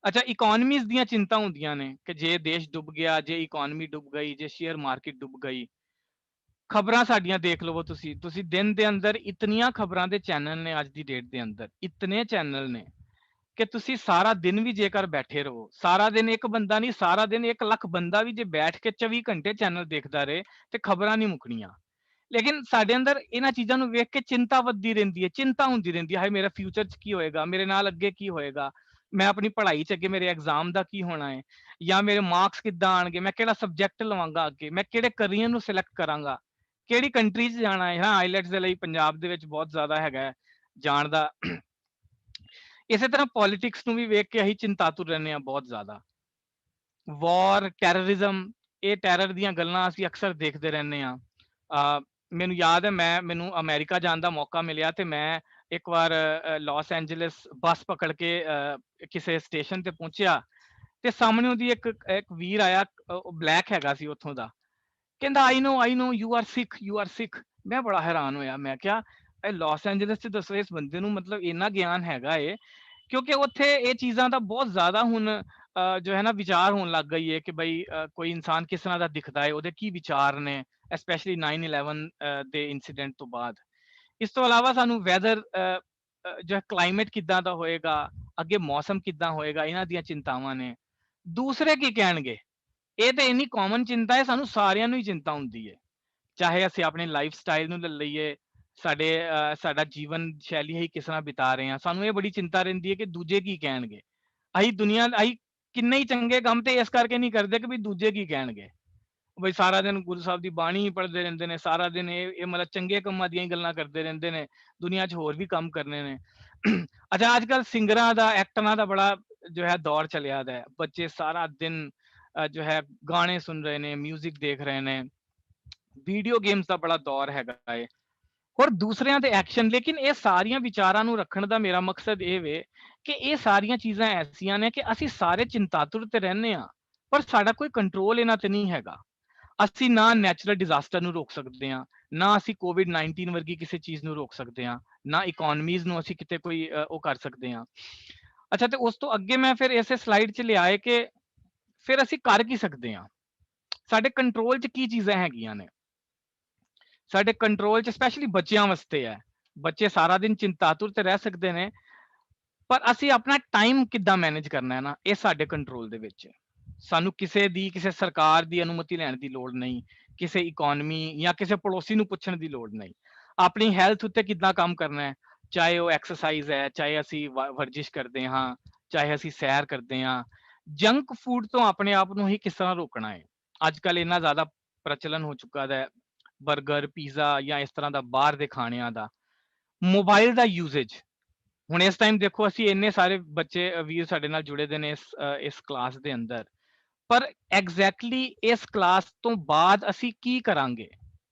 Speaker 3: ਅੱਛਾ, ਇਕਨੋਮੀਜ਼ ਦੀਆਂ ਚਿੰਤਾ ਹੁੰਦੀਆਂ ਨੇ ਕਿ ਜੇ ਦੇਸ਼ ਡੁੱਬ ਗਿਆ, ਜੇ ਇਕਨੋਮੀ ਡੁੱਬ ਗਈ, ਜੇ ਸ਼ੇਅਰ ਮਾਰਕੀਟ ਡੁੱਬ ਗਈ। ਖਬਰਾਂ ਸਾਡੀਆਂ ਦੇਖ ਲਵੋ ਤੁਸੀਂ ਦਿਨ ਦੇ ਅੰਦਰ ਇਤਨੀਆਂ ਖਬਰਾਂ ਦੇ ਚੈਨਲ ਨੇ, ਅੱਜ ਦੀ ਡੇਟ ਦੇ ਅੰਦਰ ਇਤਨੇ ਚੈਨਲ ਨੇ ਕਿ ਤੁਸੀਂ ਸਾਰਾ ਦਿਨ ਵੀ ਜੇਕਰ ਬੈਠੇ ਰਹੋ, ਸਾਰਾ ਦਿਨ ਇੱਕ ਬੰਦਾ ਨਹੀਂ, ਸਾਰਾ ਦਿਨ 1 ਲੱਖ ਬੰਦਾ ਵੀ ਜੇ ਬੈਠ ਕੇ 24 ਘੰਟੇ ਚੈਨਲ ਦੇਖਦਾ ਰਹੇ ਤੇ ਖਬਰਾਂ ਨਹੀਂ ਮੁੱਕਣੀਆਂ। ਲੇਕਿਨ ਸਾਡੇ ਅੰਦਰ ਇਹਨਾਂ ਚੀਜ਼ਾਂ ਨੂੰ ਵੇਖ ਕੇ ਚਿੰਤਾ ਵੱਧਦੀ ਰਹਿੰਦੀ ਹੈ, ਚਿੰਤਾ ਹੁੰਦੀ ਰਹਿੰਦੀ ਹੈ, ਹਾਏ ਮੇਰਾ ਫਿਊਚਰ 'ਚ ਕੀ ਹੋਏਗਾ, ਮੇਰੇ ਨਾਲ ਅੱਗੇ ਕੀ ਹੋਏਗਾ, ਮੈਂ ਆਪਣੀ ਪੜ੍ਹਾਈ 'ਚ ਅੱਗੇ ਮੇਰੇ ਐਗਜ਼ਾਮ ਦਾ ਕੀ ਹੋਣਾ ਹੈ, ਜਾਂ ਮੇਰੇ ਮਾਰਕਸ ਕਿੱਦਾਂ ਆਣਗੇ, ਮੈਂ ਕਿਹੜਾ ਸਬਜੈਕਟ ਲਵਾਂਗਾ ਅੱਗੇ, ਮੈਂ ਕਿਹੜੇ ਕਰੀਅਰ ਨੂੰ ਸਿਲੈਕਟ ਕਰਾਂਗਾ, ਕਿਹੜੀ ਕੰਟਰੀ 'ਚ ਜਾਣਾ ਹੈ। ਹਾਂ, ਆਈਲੈਟਸ ਦੇ ਲਈ ਪੰਜਾਬ ਦੇ ਵਿੱਚ ਬਹੁਤ ਜ਼ਿਆਦਾ ਹੈਗਾ ਜਾਣ ਦਾ। ਇਸੇ ਤਰ੍ਹਾਂ ਪੋਲਿਟਿਕਸ ਨੂੰ ਵੀ ਵੇਖ ਕੇ ਅਸੀਂ ਚਿੰਤਾਤੁਰ ਰਹਿੰਦੇ ਹਾਂ ਬਹੁਤ ਜ਼ਿਆਦਾ। ਵਾਰ, ਟੈਰਰਿਜ਼ਮ, ਇਹ ਟੈਰਰ ਦੀਆਂ ਗੱਲਾਂ ਅਸੀਂ ਅਕਸਰ ਦੇਖਦੇ ਰਹਿੰਦੇ ਹਾਂ। ਮੈਨੂੰ ਯਾਦ ਹੈ ਮੈਨੂੰ ਅਮਰੀਕਾ ਜਾਣ ਦਾ ਮੌਕਾ ਮਿਲਿਆ ਤੇ ਮੈਂ ਇੱਕ ਵਾਰ ਲਾਸ ਐਂਜਲਸ ਬੱਸ ਪਕੜ ਕੇ ਕਿਸੇ ਸਟੇਸ਼ਨ ਤੇ ਪਹੁੰਚਿਆ ਤੇ ਸਾਹਮਣੇ ਉਹਦੀ ਇੱਕ ਵੀਰ ਆਇਆ, ਉਹ ਬਲੈਕ ਹੈਗਾ ਸੀ ਉੱਥੋਂ ਦਾ, ਕਹਿੰਦਾ ਆਈ ਨੋ ਯੂ ਆਰ ਸਿੱਖ। ਮੈਂ ਬੜਾ ਹੈਰਾਨ ਹੋਇਆ, ਮੈਂ ਕਿਹਾ ਇਹ ਲਾਸ ਐਂਜਲਸ 'ਚ ਦੱਸੋ ਇਸ ਬੰਦੇ ਨੂੰ ਮਤਲਬ ਇੰਨਾ ਗਿਆਨ ਹੈਗਾ ਏ, ਕਿਉਂਕਿ ਉੱਥੇ ਇਹ ਚੀਜ਼ਾਂ ਦਾ ਬਹੁਤ ਜ਼ਿਆਦਾ ਹੁਣ ਜੋ ਹੈ ਨਾ ਵਿਚਾਰ ਹੋਣ ਲੱਗ ਗਈ ਹੈ ਕਿ ਬਈ ਕੋਈ ਇਨਸਾਨ ਕਿਸ ਤਰ੍ਹਾਂ ਦਾ ਦਿਖਦਾ ਹੈ, ਉਹਦੇ ਕੀ ਵਿਚਾਰ ਨੇ, ਸਪੈਸ਼ਲੀ 9/11 ਦੇ ਇਨਸੀਡੈਂਟ ਤੋਂ ਬਾਅਦ। ਇਸ ਤੋਂ ਇਲਾਵਾ ਸਾਨੂੰ ਵੈਦਰ ਜੋ ਕਲਾਈਮੇਟ ਕਿੱਦਾਂ ਦਾ ਹੋਏਗਾ, ਅੱਗੇ ਮੌਸਮ ਕਿੱਦਾਂ ਹੋਏਗਾ, ਇਹਨਾਂ ਦੀਆਂ ਚਿੰਤਾਵਾਂ ਨੇ। ਦੂਸਰੇ ਕੀ ਕਹਿਣਗੇ, ਇਹ ਤਾਂ ਇੰਨੀ ਕਾਮਨ ਚਿੰਤਾ ਹੈ, ਸਾਨੂੰ ਸਾਰਿਆਂ ਨੂੰ ਹੀ ਚਿੰਤਾ ਹੁੰਦੀ ਹੈ, ਚਾਹੇ ਅਸੀਂ ਆਪਣੇ ਲਾਈਫ ਸਟਾਈਲ ਨੂੰ ਲੈ ਲਈਏ, ਸਾਡਾ ਜੀਵਨ ਸ਼ੈਲੀ ਅਸੀਂ ਕਿਸ ਤਰ੍ਹਾਂ ਬਿਤਾ ਰਹੇ ਹਾਂ, ਸਾਨੂੰ ਇਹ ਬੜੀ ਚਿੰਤਾ ਰਹਿੰਦੀ ਹੈ ਕਿ ਦੂਜੇ ਕੀ ਕਹਿਣਗੇ। ਅਸੀਂ ਕਿੰਨੇ ਹੀ ਚੰਗੇ ਕੰਮ ਤੇ ਇਸ ਕਰਕੇ ਨਹੀਂ ਕਰਦੇ ਕਿ ਵੀ ਦੂਜੇ ਕੀ ਕਹਿਣਗੇ। ਬਈ ਸਾਰਾ ਦਿਨ ਗੁਰੂ ਸਾਹਿਬ ਦੀ ਬਾਣੀ ਹੀ ਪੜ੍ਹਦੇ ਰਹਿੰਦੇ ਨੇ, ਸਾਰਾ ਦਿਨ ਇਹ ਮਤਲਬ ਚੰਗੇ ਕੰਮਾਂ ਦੀਆਂ ਹੀ ਗੱਲਾਂ ਕਰਦੇ ਰਹਿੰਦੇ ਨੇ, ਦੁਨੀਆ 'ਚ ਹੋਰ ਵੀ ਕੰਮ ਕਰਨੇ ਨੇ। ਅੱਛਾ, ਅੱਜ ਕੱਲ੍ਹ ਸਿੰਗਰਾਂ ਦਾ, ਐਕਟਰਾਂ ਦਾ ਬੜਾ ਜੋ ਹੈ ਦੌਰ ਚੱਲਿਆ ਦਾ ਹੈ। ਬੱਚੇ ਸਾਰਾ ਦਿਨ ਜੋ ਹੈ ਗਾਣੇ ਸੁਣ ਰਹੇ ਨੇ, ਮਿਊਜ਼ਿਕ ਦੇਖ ਰਹੇ ਨੇ, ਵੀਡੀਓ ਗੇਮਸ ਦਾ ਬੜਾ ਦੌਰ ਹੈਗਾ ਹੈ, ਹੋਰ ਦੂਸਰਿਆਂ ਦੇ ਐਕਸ਼ਨ। ਲੇਕਿਨ ਇਹ ਸਾਰੀਆਂ ਵਿਚਾਰਾਂ ਨੂੰ ਰੱਖਣ ਦਾ ਮੇਰਾ ਮਕਸਦ ਇਹ ਵੇ ਕਿ ਇਹ ਸਾਰੀਆਂ ਚੀਜ਼ਾਂ ਐਸੀਆਂ ਨੇ ਕਿ ਅਸੀਂ ਸਾਰੇ ਚਿੰਤਾਤੁਰ ਤੇ ਰਹਿੰਦੇ ਹਾਂ, ਪਰ ਸਾਡਾ ਕੋਈ ਕੰਟਰੋਲ ਇਹਨਾਂ ਤੇ ਨਹੀਂ ਹੈਗਾ। ਅਸੀਂ ਨਾ ਨੈਚੁਰਲ ਡਿਜ਼ਾਸਟਰ ਨੂੰ ਰੋਕ ਸਕਦੇ ਹਾਂ, ਨਾ ਅਸੀਂ ਕੋਵਿਡ-19 ਵਰਗੀ ਕਿਸੇ ਚੀਜ਼ ਨੂੰ ਰੋਕ ਸਕਦੇ ਹਾਂ, ਨਾ ਇਕਨੋਮੀਜ਼ ਨੂੰ ਅਸੀਂ ਕਿਤੇ ਕੋਈ ਉਹ ਕਰ ਸਕਦੇ ਹਾਂ। ਅੱਛਾ, ਤੇ ਉਸ ਤੋਂ ਅੱਗੇ ਮੈਂ ਫਿਰ ਇਸੇ ਸਲਾਈਡ 'ਚ ਲਿਆਏ ਕਿ ਫਿਰ ਅਸੀਂ ਕਰ ਕੀ ਸਕਦੇ ਹਾਂ, ਸਾਡੇ ਕੰਟਰੋਲ 'ਚ ਕੀ ਚੀਜ਼ਾਂ ਹੈਗੀਆਂ ਨੇ। ਸਾਡੇ ਕੰਟਰੋਲ 'ਚ ਸਪੈਸ਼ਲੀ ਬੱਚਿਆਂ ਵਾਸਤੇ ਹੈ। ਬੱਚੇ ਸਾਰਾ ਦਿਨ ਚਿੰਤਾਤੁਰ ਤੇ ਰਹਿ ਸਕਦੇ ਨੇ, ਪਰ ਅਸੀਂ ਆਪਣਾ ਟਾਈਮ ਕਿੱਦਾਂ ਮੈਨੇਜ ਕਰਨਾ ਹੈ ਨਾ, ਇਹ ਸਾਡੇ ਕੰਟਰੋਲ ਦੇ ਵਿੱਚ ਹੈ। ਸਾਨੂੰ ਕਿਸੇ ਸਰਕਾਰ ਦੀ ਅਨੁਮਤੀ ਲੈਣ ਦੀ ਲੋੜ ਨਹੀਂ, ਕਿਸੇ ਇਕਨੋਮੀ ਜਾਂ ਕਿਸੇ ਪੜੋਸੀ ਨੂੰ ਪੁੱਛਣ ਦੀ ਲੋੜ ਨਹੀਂ। ਆਪਣੀ ਹੈਲਥ ਉੱਤੇ ਕਿੱਦਾਂ ਕੰਮ ਕਰਨਾ ਹੈ, ਚਾਹੇ ਉਹ ਐਕਸਰਸਾਈਜ਼ ਹੈ, ਚਾਹੇ ਅਸੀਂ ਵਰਜਿਸ਼ ਕਰਦੇ ਹਾਂ, ਚਾਹੇ ਅਸੀਂ ਸੈਰ ਕਰਦੇ ਹਾਂ। ਜੰਕ ਫੂਡ ਤੋਂ ਆਪਣੇ ਆਪ ਨੂੰ ਹੀ ਕਿਸ ਤਰ੍ਹਾਂ ਰੋਕਣਾ ਹੈ। ਅੱਜ ਕੱਲ੍ਹ ਇੰਨਾ ਜ਼ਿਆਦਾ ਪ੍ਰਚਲਨ ਹੋ ਚੁੱਕਾ ਹੈ ਬਰਗਰ, ਪੀਜ਼ਾ ਜਾਂ ਇਸ ਤਰ੍ਹਾਂ ਦਾ ਬਾਹਰ ਦੇ ਖਾਣਿਆਂ ਦਾ। ਮੋਬਾਈਲ ਦਾ ਯੂਜ਼ੇਜ, ਹੁਣ ਇਸ ਟਾਈਮ ਦੇਖੋ ਅਸੀਂ ਇੰਨੇ ਸਾਰੇ ਬੱਚੇ ਵੀਰ ਸਾਡੇ ਨਾਲ ਜੁੜੇ ਦੇ ਨੇ ਇਸ ਕਲਾਸ ਦੇ ਅੰਦਰ, ਪਰ ਐਗਜ਼ੈਕਟਲੀ ਇਸ ਕਲਾਸ ਤੋਂ ਬਾਅਦ ਅਸੀਂ ਕੀ ਕਰਾਂਗੇ,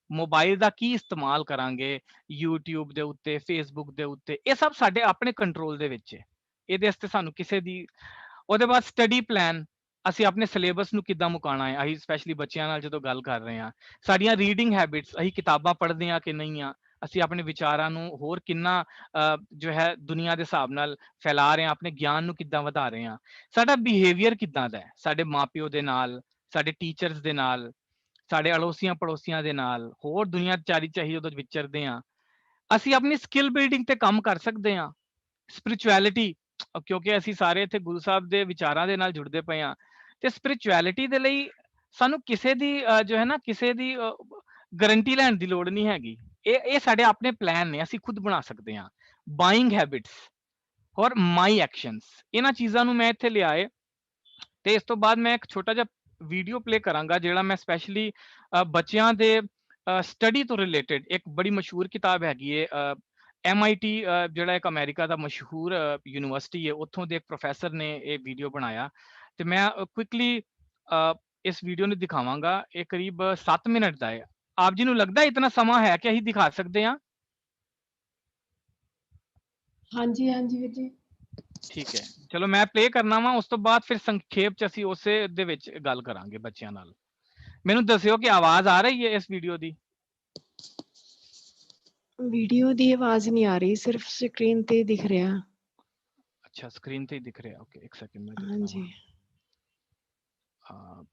Speaker 3: ਮੋਬਾਈਲ ਦਾ ਕੀ ਇਸਤੇਮਾਲ ਕਰਾਂਗੇ, YouTube ਦੇ ਉੱਤੇ, Facebook ਦੇ ਉੱਤੇ, ਇਹ ਸਭ ਸਾਡੇ ਆਪਣੇ ਕੰਟਰੋਲ ਦੇ ਵਿੱਚ ਹੈ। ਇਹਦੇ ਵਾਸਤੇ ਸਾਨੂੰ ਕਿਸੇ ਦੀ ਉਹਦੇ ਬਾਅਦ ਸਟੱਡੀ ਪਲਾਨ, ਅਸੀਂ ਆਪਣੇ ਸਿਲੇਬਸ ਨੂੰ ਕਿੱਦਾਂ ਮੁਕਾਉਣਾ ਹੈ। ਅਸੀਂ ਸਪੈਸ਼ਲੀ ਬੱਚਿਆਂ ਨਾਲ ਜਦੋਂ ਗੱਲ ਕਰ ਰਹੇ ਹਾਂ, ਸਾਡੀਆਂ ਰੀਡਿੰਗ ਹੈਬਿਟਸ, ਅਸੀਂ ਕਿਤਾਬਾਂ ਪੜ੍ਹਦੇ ਹਾਂ ਕਿ ਨਹੀਂ ਆ, ਅਸੀਂ ਆਪਣੇ ਵਿਚਾਰਾਂ ਨੂੰ ਹੋਰ ਕਿੰਨਾ ਜੋ ਹੈ ਦੁਨੀਆ ਦੇ ਹਿਸਾਬ ਨਾਲ ਫੈਲਾ ਰਹੇ ਹਾਂ, ਆਪਣੇ ਗਿਆਨ ਨੂੰ ਕਿੱਦਾਂ ਵਧਾ ਰਹੇ ਹਾਂ, ਸਾਡਾ ਬਿਹੇਵੀਅਰ ਕਿੱਦਾਂ ਦਾ ਹੈ ਸਾਡੇ ਮਾਪਿਓ ਦੇ ਨਾਲ, ਸਾਡੇ ਟੀਚਰਸ ਦੇ ਨਾਲ, ਸਾਡੇ ਅੜੋਸੀਆਂ ਪੜੋਸੀਆਂ ਦੇ ਨਾਲ, ਹੋਰ ਦੁਨੀਆਦਾਰੀ ਚ ਅਸੀਂ ਉਦੋਂ ਵਿਚਰਦੇ ਹਾਂ। ਅਸੀਂ ਆਪਣੀ ਸਕਿੱਲ ਬਿਲਡਿੰਗ ਤੇ ਕੰਮ ਕਰ ਸਕਦੇ ਹਾਂ। ਸਪਿਰਿਚੁਅਲਿਟੀ, ਕਿਉਂਕਿ ਅਸੀਂ ਸਾਰੇ ਇੱਥੇ ਗੁਰੂ ਸਾਹਿਬ ਦੇ ਵਿਚਾਰਾਂ ਦੇ ਨਾਲ ਜੁੜਦੇ ਪਏ ਹਾਂ, ਤੇ ਸਪਿਰਿਚੁਅਲਿਟੀ ਦੇ ਲਈ ਸਾਨੂੰ ਕਿਸੇ ਦੀ ਜੋ ਹੈ ਨਾ ਕਿਸੇ ਦੀ ਗਾਰੰਟੀ ਲੈਣ ਦੀ ਲੋੜ ਨਹੀਂ ਹੈਗੀ। ਇਹ ਸਾਡੇ ਆਪਣੇ ਪਲਾਨ ਨੇ, ਅਸੀਂ ਖੁਦ ਬਣਾ ਸਕਦੇ ਹਾਂ। ਬਾਇੰਗ ਹੈਬਿਟਸ ਔਰ ਮਾਈ ਐਕਸ਼ਨਸ, ਇਹਨਾਂ ਚੀਜ਼ਾਂ ਨੂੰ ਮੈਂ ਇੱਥੇ ਲਿਆਏ। ਤੇ ਇਸ ਤੋਂ ਬਾਅਦ ਮੈਂ ਇੱਕ ਛੋਟਾ ਜਿਹਾ ਵੀਡੀਓ ਪਲੇ ਕਰਾਂਗਾ ਜਿਹੜਾ ਮੈਂ ਸਪੈਸ਼ਲੀ ਬੱਚਿਆਂ ਦੇ ਸਟੱਡੀ ਤੋਂ ਰਿਲੇਟਡ, ਇੱਕ ਬੜੀ ਮਸ਼ਹੂਰ ਕਿਤਾਬ ਹੈਗੀ ਹੈ MIT, ਜਿਹੜਾ ਇੱਕ ਅਮਰੀਕਾ ਦਾ ਮਸ਼ਹੂਰ ਯੂਨੀਵਰਸਿਟੀ ਹੈ, ਉੱਥੋਂ ਦੇ ਇੱਕ ਪ੍ਰੋਫੈਸਰ ਨੇ ਇਹ ਵੀਡੀਓ ਬਣਾਇਆ, ਤੇ ਮੈਂ ਕੁਇਕਲੀ ਇਸ ਵੀਡੀਓ ਨੂੰ ਦਿਖਾਵਾਂਗਾ। ਇਹ ਕਰੀਬ 7 ਮਿੰਟ ਦਾ ਹੈ। ਆਪ ਜੀ ਨੂੰ ਲੱਗਦਾ ਇਤਨਾ ਸਮਾਂ ਹੈ ਕਿ ਅਸੀਂ ਦਿਖਾ ਸਕਦੇ ਹਾਂ?
Speaker 1: ਹਾਂਜੀ ਹਾਂਜੀ ਵੀਰ ਜੀ।
Speaker 3: ਠੀਕ ਹੈ, ਚਲੋ ਮੈਂ ਪਲੇ ਕਰਨਾ ਵਾ, ਉਸ ਤੋਂ ਬਾਅਦ ਫਿਰ ਸੰਖੇਪ ਚ ਅਸੀਂ ਉਸੇ ਦੇ ਵਿੱਚ ਗੱਲ ਕਰਾਂਗੇ ਬੱਚਿਆਂ ਨਾਲ। ਮੈਨੂੰ ਦੱਸਿਓ ਕਿ ਆਵਾਜ਼ ਆ ਰਹੀ ਹੈ ਇਸ ਵੀਡੀਓ ਦੀ?
Speaker 1: ਵੀਡੀਓ ਦੀ ਆਵਾਜ਼ ਨਹੀਂ ਆ ਰਹੀ, ਸਿਰਫ ਸਕਰੀਨ ਤੇ ਦਿਖ ਰਿਹਾ।
Speaker 3: ਅੱਛਾ, ਸਕਰੀਨ ਤੇ ਹੀ ਦਿਖ ਰਿਹਾ। ਓਕੇ, ਇੱਕ ਸੈਕਿੰਡ ਮੈਂ ਦੇਖਦਾ
Speaker 1: ਹਾਂਜੀ।
Speaker 3: ਹਾਂ।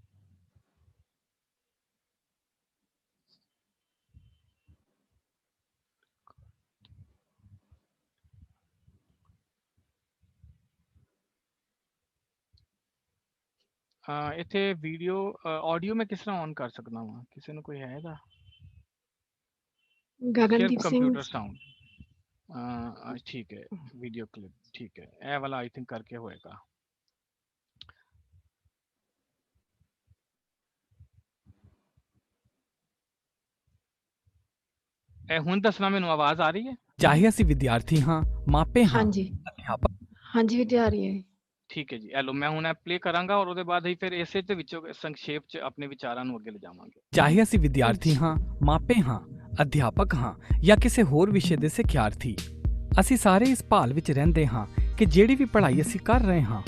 Speaker 3: ਇੱਥੇ ਵੀਡੀਓ ਆਡੀਓ ਮੈਂ ਕਿਸ ਤਰ੍ਹਾਂ ਔਨ ਕਰ ਸਕਦਾ ਹਾਂ? ਕਿਸੇ ਨੂੰ ਕੋਈ ਹੈ ਇਹਦਾ?
Speaker 1: ਗਗਨਦੀਪ ਸਿੰਘ।
Speaker 3: ਕੰਪਿਊਟਰ ਸਾਊਂਡ, ਠੀਕ ਹੈ, ਵੀਡੀਓ ਕਲਿੱਪ, ਠੀਕ ਹੈ, ਇਹ ਵਾਲਾ ਆਈ ਥਿੰਕ ਕਰਕੇ ਹੋਏਗਾ। ਇਹ ਹੁਣ ਦੱਸਣਾ ਮੈਨੂੰ ਆਵਾਜ਼ ਆ ਰਹੀ ਹੈ?
Speaker 4: ਚਾਹੇ ਅਸੀਂ ਵਿਦਿਆਰਥੀ ਹਾਂ, ਮਾਪੇ ਹਾਂ,
Speaker 1: ਹਾਂਜੀ
Speaker 4: ਅਧਿਆਪਕ।
Speaker 1: ਹਾਂਜੀ ਵਿਦਿਆਰਥੀ ਹੈ।
Speaker 3: ਠੀਕ ਹੈ ਜੀ, ਐਲੋ ਮੈਂ ਹੁਣ ਪਲੇ ਕਰਾਂਗਾ ਔਰ ਉਹਦੇ ਬਾਅਦ ਹੀ ਫਿਰ ਇਸੇ ਦੇ ਵਿੱਚੋਂ ਸੰਖੇਪ ਚ ਆਪਣੇ ਵਿਚਾਰਾਂ ਨੂੰ ਅੱਗੇ ਲਿਜਾਵਾਂਗੇ।
Speaker 4: ਚਾਹੇ ਅਸੀਂ ਵਿਦਿਆਰਥੀ ਹਾਂ, ਮਾਪੇ ਹਾਂ, ਅਧਿਆਪਕ ਹਾਂ ਜਾਂ ਕਿਸੇ ਹੋਰ ਵਿਸ਼ੇ ਦੇ ਸਿੱਖਿਆਰਥੀ, ਅਸੀਂ ਸਾਰੇ ਇਸ ਭਾਲ ਵਿੱਚ ਰਹਿੰਦੇ ਹਾਂ ਕਿ ਜਿਹੜੀ ਵੀ ਪੜ੍ਹਾਈ ਅਸੀਂ ਕਰ ਰਹੇ ਹਾਂ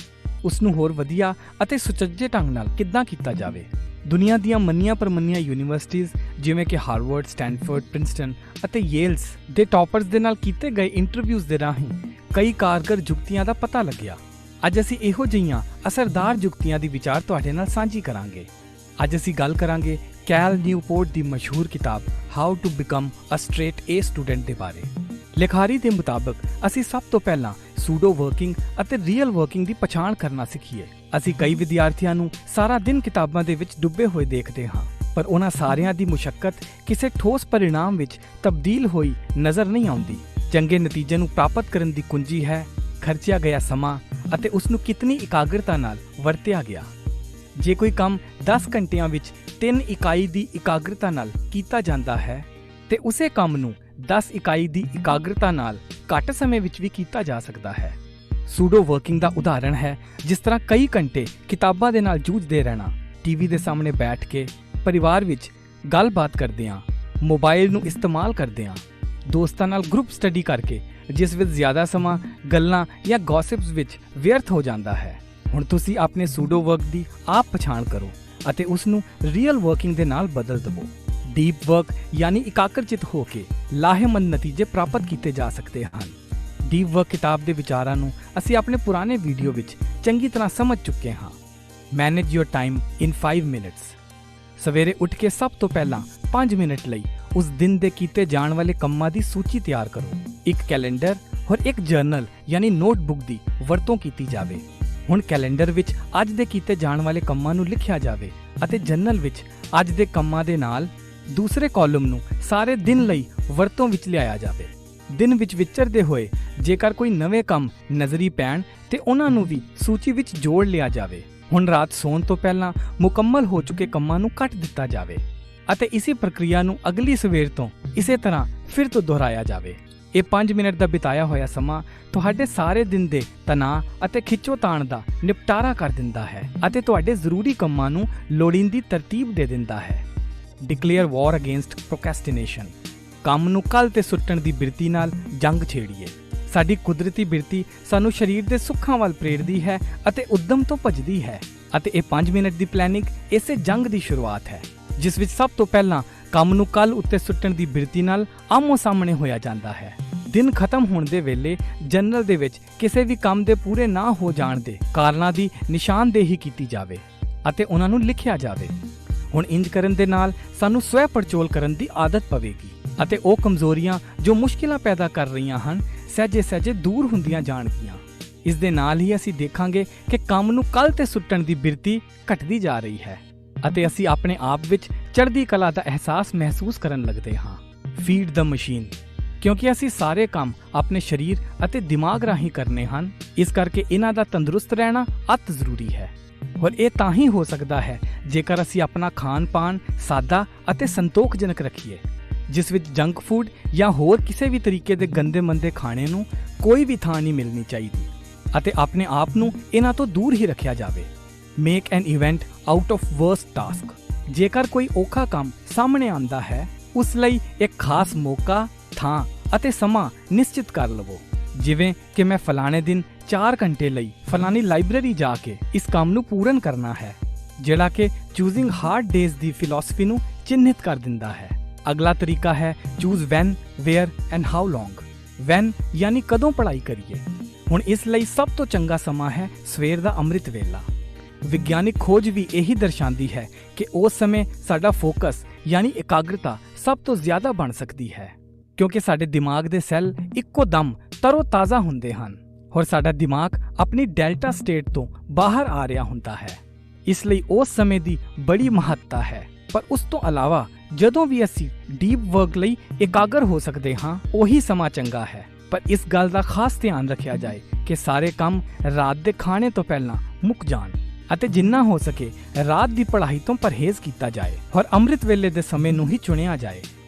Speaker 4: ਉਸ ਨੂੰ ਹੋਰ ਵਧੀਆ ਅਤੇ ਸੁਚੱਜੇ ਢੰਗ ਨਾਲ ਕਿੱਦਾਂ ਕੀਤਾ ਜਾਵੇ। ਦੁਨੀਆ ਦੀਆਂ ਮੰਨੀਆਂ ਪ੍ਰਮੰਨੀਆਂ ਯੂਨੀਵਰਸਿਟੀਜ਼ ਜਿਵੇਂ ਕਿ ਹਾਰਵਰਡ, ਸਟੈਨਫੋਰਡ, ਪ੍ਰਿੰਸਟਨ ਅਤੇ ਯੇਲਸ ਦੇ ਟੌਪਰਸ ਦੇ ਨਾਲ ਕੀਤੇ ਗਏ ਇੰਟਰਵਿਊਜ਼ ਦੇ ਰਾਹੀਂ ਕਈ ਕਾਰਗਰ ਜੁਗਤੀਆਂ ਦਾ ਪਤਾ ਲੱਗਿਆ। ਅੱਜ ਅਸੀਂ ਇਹੋ ਜਿਹੀਆਂ ਅਸਰਦਾਰ ਜੁਗਤੀਆਂ ਦੀ ਵਿਚਾਰ ਤੁਹਾਡੇ ਨਾਲ ਸਾਂਝੀ ਕਰਾਂਗੇ। ਅੱਜ ਅਸੀਂ ਗੱਲ ਕਰਾਂਗੇ ਕੈਲ ਨਿਊਪੋਰਟ ਦੀ ਮਸ਼ਹੂਰ ਕਿਤਾਬ how to become a straight A student ਦੇ ਬਾਰੇ। ਲਿਖਾਰੀ ਦੇ ਮੁਤਾਬਕ ਅਸੀਂ ਸਭ ਤੋਂ ਪਹਿਲਾਂ ਸੂਡੋ ਵਰਕਿੰਗ ਅਤੇ ਰੀਅਲ ਵਰਕਿੰਗ ਦੀ ਪਛਾਣ ਕਰਨਾ ਸਿੱਖੀਏ। ਅਸੀਂ ਕਈ ਵਿਦਿਆਰਥੀਆਂ ਨੂੰ ਸਾਰਾ ਦਿਨ ਕਿਤਾਬਾਂ ਦੇ ਵਿੱਚ ਡੁੱਬੇ ਹੋਏ ਦੇਖਦੇ ਹਾਂ, ਪਰ ਉਹਨਾਂ ਸਾਰਿਆਂ ਦੀ ਮੁਸ਼ੱਕਤ ਕਿਸੇ ਠੋਸ ਪਰਿਣਾਮ ਵਿੱਚ ਤਬਦੀਲ ਹੋਈ ਨਜ਼ਰ ਨਹੀਂ ਆਉਂਦੀ। ਚੰਗੇ ਨਤੀਜੇ ਨੂੰ ਪ੍ਰਾਪਤ ਕਰਨ ਦੀ ਕੁੰਜੀ ਹੈ ਖਰਚਿਆ ਗਿਆ ਸਮਾਂ ਅਤੇ ਉਸ ਨੂੰ ਕਿਤਨੀ ਇਕਾਗਰਤਾ ਨਾਲ ਵਰਤਿਆ ਗਿਆ। ਜੇ ਕੋਈ ਕੰਮ 10 ਘੰਟਿਆਂ ਵਿੱਚ 3 ਇਕਾਈ ਦੀ ਇਕਾਗਰਤਾ ਨਾਲ ਕੀਤਾ ਜਾਂਦਾ ਹੈ ਤੇ ਉਸੇ ਕੰਮ ਨੂੰ 10 ਇਕਾਈ ਦੀ ਇਕਾਗਰਤਾ ਨਾਲ ਘੱਟ ਸਮੇਂ ਵਿੱਚ ਵੀ ਕੀਤਾ ਜਾ ਸਕਦਾ ਹੈ। ਸੂਡੋ ਵਰਕਿੰਗ ਦਾ ਉਦਾਹਰਣ ਹੈ ਜਿਸ ਤਰ੍ਹਾਂ ਕਈ ਘੰਟੇ ਕਿਤਾਬਾਂ ਦੇ ਨਾਲ ਜੂਝਦੇ ਰਹਿਣਾ, ਟੀਵੀ ਦੇ ਸਾਹਮਣੇ ਬੈਠ ਕੇ ਪਰਿਵਾਰ ਵਿੱਚ ਗੱਲਬਾਤ ਕਰਦਿਆਂ, ਮੋਬਾਈਲ ਨੂੰ ਇਸਤੇਮਾਲ ਕਰਦਿਆਂ, ਦੋਸਤਾਂ ਨਾਲ ਗਰੁੱਪ ਸਟੱਡੀ ਕਰਕੇ ਜਿਸ ਵਿੱਚ ਜ਼ਿਆਦਾ ਸਮਾਂ ਗੱਲਾਂ ਜਾਂ ਗੌਸਿਪਸ ਵਿੱਚ ਵਿਅਰਥ ਹੋ ਜਾਂਦਾ ਹੈ। ਹੁਣ ਤੁਸੀਂ ਆਪਣੇ ਸੂਡੋ ਵਰਕ ਦੀ ਆਪ ਪਛਾਣ ਕਰੋ ਅਤੇ ਉਸ ਨੂੰ ਰੀਅਲ ਵਰਕਿੰਗ ਦੇ ਨਾਲ ਬਦਲ ਦਵੋ। ਡੀਪ ਵਰਕ ਯਾਨੀ ਇਕਾਗਰਚਿਤ ਹੋ ਕੇ ਲਾਹੇਮੰਦ ਨਤੀਜੇ ਪ੍ਰਾਪਤ ਕੀਤੇ ਜਾ ਸਕਦੇ ਹਨ। ਡੀਪ ਵਰਕ ਕਿਤਾਬ ਦੇ ਵਿਚਾਰਾਂ ਨੂੰ ਅਸੀਂ ਆਪਣੇ ਪੁਰਾਣੇ ਵੀਡੀਓ ਵਿੱਚ ਚੰਗੀ ਤਰ੍ਹਾਂ ਸਮਝ ਚੁੱਕੇ ਹਾਂ। Manage your time in 5 minutes. ਸਵੇਰੇ ਉੱਠ ਕੇ ਸਭ ਤੋਂ ਪਹਿਲਾਂ 5 ਮਿੰਟ ਲਈ ਉਸ ਦਿਨ ਦੇ ਕੀਤੇ ਜਾਣ ਵਾਲੇ ਕੰਮਾਂ ਦੀ ਸੂਚੀ ਤਿਆਰ ਕਰੋ। ਇੱਕ ਕੈਲੰਡਰ ਔਰ ਇੱਕ ਜਰਨਲ ਯਾਨੀ ਨੋਟਬੁੱਕ ਦੀ ਵਰਤੋਂ ਕੀਤੀ ਜਾਵੇ। ਹੁਣ ਕੈਲੰਡਰ ਵਿੱਚ ਅੱਜ ਦੇ ਕੀਤੇ ਜਾਣ ਵਾਲੇ ਕੰਮਾਂ ਨੂੰ ਲਿਖਿਆ ਜਾਵੇ ਅਤੇ ਜਰਨਲ ਵਿੱਚ ਅੱਜ ਦੇ ਕੰਮਾਂ ਦੇ ਨਾਲ ਦੂਸਰੇ ਕਾਲਮ ਨੂੰ ਸਾਰੇ ਦਿਨ ਲਈ ਵਰਤੋਂ ਵਿੱਚ ਲਿਆਇਆ ਜਾਵੇ। ਦਿਨ ਵਿੱਚ ਵਿਚਰਦੇ ਹੋਏ ਜੇਕਰ ਕੋਈ ਨਵੇਂ ਕੰਮ ਨਜ਼ਰੀ ਪੈਣ ਤੇ ਉਹਨਾਂ ਨੂੰ ਵੀ ਸੂਚੀ ਵਿੱਚ ਜੋੜ ਲਿਆ ਜਾਵੇ। ਹੁਣ ਰਾਤ ਸੌਣ ਤੋਂ ਪਹਿਲਾਂ ਮੁਕੰਮਲ ਹੋ ਚੁੱਕੇ ਕੰਮਾਂ ਨੂੰ ਕੱਟ ਦਿੱਤਾ ਜਾਵੇ ਅਤੇ ਇਸੇ ਪ੍ਰਕਿਰਿਆ ਨੂੰ ਅਗਲੀ ਸਵੇਰ ਤੋਂ ਇਸੇ ਤਰ੍ਹਾਂ ਫਿਰ ਤੋਂ ਦੁਹਰਾਇਆ ਜਾਵੇ। ਇਹ 5 ਮਿੰਟ ਦਾ ਬਿਤਾਇਆ ਹੋਇਆ ਸਮਾਂ ਤੁਹਾਡੇ ਸਾਰੇ ਦਿਨ ਦੇ ਤਣਾਅ ਅਤੇ ਖਿੱਚੋਤਾਣ ਦਾ ਨਿਪਟਾਰਾ ਕਰ ਦਿੰਦਾ ਹੈ ਅਤੇ ਤੁਹਾਡੇ ਜ਼ਰੂਰੀ ਕੰਮਾਂ ਨੂੰ ਲੋੜੀਂਦੀ ਤਰਤੀਬ ਦੇ ਦਿੰਦਾ ਹੈ। ਡਿਕਲੇਅਰ ਵਾਰ ਅਗੇਂਸਟ ਪ੍ਰੋਕੈਸਟੀਨੇਸ਼ਨ। ਕੰਮ ਨੂੰ ਕੱਲ੍ਹ ਤੇ ਸੁੱਟਣ ਦੀ ਬਿਰਤੀ ਨਾਲ ਜੰਗ ਛੇੜੀਏ। ਸਾਡੀ ਕੁਦਰਤੀ ਬਿਰਤੀ ਸਾਨੂੰ ਸਰੀਰ ਦੇ ਸੁੱਖਾਂ ਵੱਲ ਪ੍ਰੇਰਦੀ ਹੈ ਅਤੇ ਉਦਮ ਤੋਂ ਭੱਜਦੀ ਹੈ ਅਤੇ ਇਹ 5 ਮਿੰਟ ਦੀ ਪਲੈਨਿੰਗ ਇਸੇ ਜੰਗ ਦੀ ਸ਼ੁਰੂਆਤ ਹੈ ਜਿਸ ਵਿੱਚ ਸਭ ਤੋਂ ਪਹਿਲਾਂ ਕੰਮ ਨੂੰ ਕੱਲ ਉੱਤੇ ਸੁੱਟਣ ਦੀ ਬਿਰਤੀ ਨਾਲ ਆਮੋ ਸਾਹਮਣੇ ਹੋਇਆ ਜਾਂਦਾ ਹੈ। ਦਿਨ ਖਤਮ ਹੋਣ ਦੇ ਵੇਲੇ ਜਨਰਲ ਦੇ ਵਿੱਚ ਕਿਸੇ ਵੀ ਕੰਮ ਦੇ ਪੂਰੇ ਨਾ ਹੋ ਜਾਣ ਦੇ ਕਾਰਨਾਂ ਦੀ ਨਿਸ਼ਾਨਦੇਹੀ ਕੀਤੀ ਜਾਵੇ ਅਤੇ ਉਹਨਾਂ ਨੂੰ ਲਿਖਿਆ ਜਾਵੇ। ਹੁਣ ਇੰਜ ਕਰਨ ਦੇ ਨਾਲ ਸਾਨੂੰ ਸਵੈ ਪੜਚੋਲ ਕਰਨ ਦੀ ਆਦਤ ਪਵੇਗੀ ਅਤੇ ਉਹ ਕਮਜ਼ੋਰੀਆਂ ਜੋ ਮੁਸ਼ਕਿਲਾਂ ਪੈਦਾ ਕਰ ਰਹੀਆਂ ਹਨ ਸਹਿਜੇ ਦੂਰ ਹੁੰਦੀਆਂ ਜਾਣਗੀਆਂ। ਇਸ ਦੇ ਨਾਲ ਹੀ ਅਸੀਂ ਦੇਖਾਂਗੇ ਕਿ ਕੰਮ ਨੂੰ ਕੱਲ ਤੇ ਸੁੱਟਣ ਦੀ ਬਿਰਤੀ ਘਟਦੀ ਜਾ ਰਹੀ ਹੈ ਅਤੇ ਅਸੀਂ ਆਪਣੇ ਆਪ ਵਿੱਚ ਚੜ੍ਹਦੀ ਕਲਾ ਦਾ ਅਹਿਸਾਸ ਮਹਿਸੂਸ ਕਰਨ ਲੱਗਦੇ ਹਾਂ। ਫੀਡ ਦ ਮਸ਼ੀਨ, ਕਿਉਂਕਿ ਅਸੀਂ ਸਾਰੇ ਕੰਮ ਆਪਣੇ ਸਰੀਰ ਅਤੇ ਦਿਮਾਗ ਰਾਹੀਂ ਕਰਨੇ ਹਨ, ਇਸ ਕਰਕੇ ਇਹਨਾਂ ਦਾ ਤੰਦਰੁਸਤ ਰਹਿਣਾ ਅਤ ਜ਼ਰੂਰੀ ਹੈ। ਔਰ ਇਹ ਤਾਂ ਹੀ ਹੋ ਸਕਦਾ ਹੈ ਜੇਕਰ ਅਸੀਂ ਆਪਣਾ ਖਾਣ-ਪਾਨ ਸਾਦਾ ਅਤੇ ਸੰਤੋਖਜਨਕ ਰੱਖੀਏ, ਜਿਸ ਵਿੱਚ ਜੰਕ ਫੂਡ ਜਾਂ ਹੋਰ ਕਿਸੇ ਵੀ ਤਰੀਕੇ ਦੇ ਗੰਦੇ ਮੰਦੇ ਖਾਣੇ ਨੂੰ ਕੋਈ ਵੀ ਥਾਂ ਨਹੀਂ ਮਿਲਣੀ ਚਾਹੀਦੀ ਅਤੇ ਆਪਣੇ ਆਪ ਨੂੰ ਇਹਨਾਂ ਤੋਂ ਦੂਰ ਹੀ ਰੱਖਿਆ ਜਾਵੇ। Make N event out of worst task. ਜੇਕਰ ਕੋਈ ਔਖਾ ਕੰਮ ਸਾਹਮਣੇ ਆਉਂਦਾ ਹੈ ਉਸ ਲਈ ਇੱਕ ਖਾਸ ਮੌਕਾ, ਥਾਂ ਅਤੇ ਸਮਾਂ ਨਿਸ਼ਚਿਤ ਕਰ ਲਵੋ, ਜਿਵੇਂ ਕਿ ਮੈਂ ਫਲਾਣੇ ਦਿਨ 4 ਘੰਟੇ ਲਈ ਫਲਾਣੀ ਲਾਇਬ੍ਰੇਰੀ ਜਾ ਕੇ ਇਸ ਕੰਮ ਨੂੰ ਪੂਰਨ ਕਰਨਾ ਹੈ, ਜਿਹੜਾ ਕਿ ਚੂਜ਼ਿੰਗ ਹਾਰਡ ਡੇਜ਼ ਦੀ ਫਿਲਾਸਫੀ ਨੂੰ ਚਿੰਨ੍ਹਿਤ ਕਰ ਦਿੰਦਾ ਹੈ। ਅਗਲਾ ਤਰੀਕਾ ਹੈ choose when, where and how long. When ਯਾਨੀ ਕਦੋਂ ਪੜ੍ਹਾਈ ਕਰੀਏ। ਹੁਣ ਇਸ ਲਈ ਸਭ ਤੋਂ ਚੰਗਾ ਸਮਾਂ ਹੈ ਸਵੇਰ ਦਾ ਅੰਮ੍ਰਿਤ ਵੇਲਾ। ਵਿਗਿਆਨਿਕ ਖੋਜ ਵੀ ਇਹੀ ਦਰਸਾਉਂਦੀ ਹੈ ਕਿ ਉਸ ਸਮੇਂ ਸਾਡਾ ਫੋਕਸ ਯਾਨੀ ਇਕਾਗਰਤਾ ਸਭ ਤੋਂ ਜ਼ਿਆਦਾ ਬਣ ਸਕਦੀ ਹੈ, ਕਿਉਂਕਿ ਸਾਡੇ ਦਿਮਾਗ ਦੇ ਸੈੱਲ ਇੱਕੋ ਦਮ ਤਰੋ ਤਾਜ਼ਾ ਹੁੰਦੇ ਹਨ ਔਰ ਸਾਡਾ ਦਿਮਾਗ ਆਪਣੀ ਡੈਲਟਾ ਸਟੇਟ ਤੋਂ ਬਾਹਰ ਆ ਰਿਹਾ ਹੁੰਦਾ ਹੈ। ਇਸ ਲਈ ਉਸ ਸਮੇਂ ਦੀ ਬੜੀ ਮਹੱਤਤਾ ਹੈ। ਪਰ ਉਸ ਤੋਂ ਇਲਾਵਾ ਜਦੋਂ ਵੀ ਅਸੀਂ ਡੀਪ ਵਰਕ ਲਈ ਇਕਾਗਰ ਹੋ ਸਕਦੇ ਹਾਂ ਉਹੀ ਸਮਾਂ ਚੰਗਾ ਹੈ। ਪਰ ਇਸ ਗੱਲ ਦਾ ਖਾਸ ਧਿਆਨ ਰੱਖਿਆ ਜਾਏ ਕਿ ਸਾਰੇ ਕੰਮ ਰਾਤ ਦੇ ਖਾਣੇ ਤੋਂ ਪਹਿਲਾਂ ਮੁੱਕ ਜਾਣ ਅਤੇ ਜਿੰਨਾ ਹੋ ਸਕੇ ਰਾਤ ਦੀ ਪੜ੍ਹਾਈ ਤੋਂ ਪਰਹੇਜ਼ ਕੀਤਾ ਜਾਏ ਔਰ ਅੰਮ੍ਰਿਤ ਵੇਲੇ ਦੇ ਸਮੇਂ ਨੂੰ ਹੀ ਚੁਣਿਆ ਜਾਏ।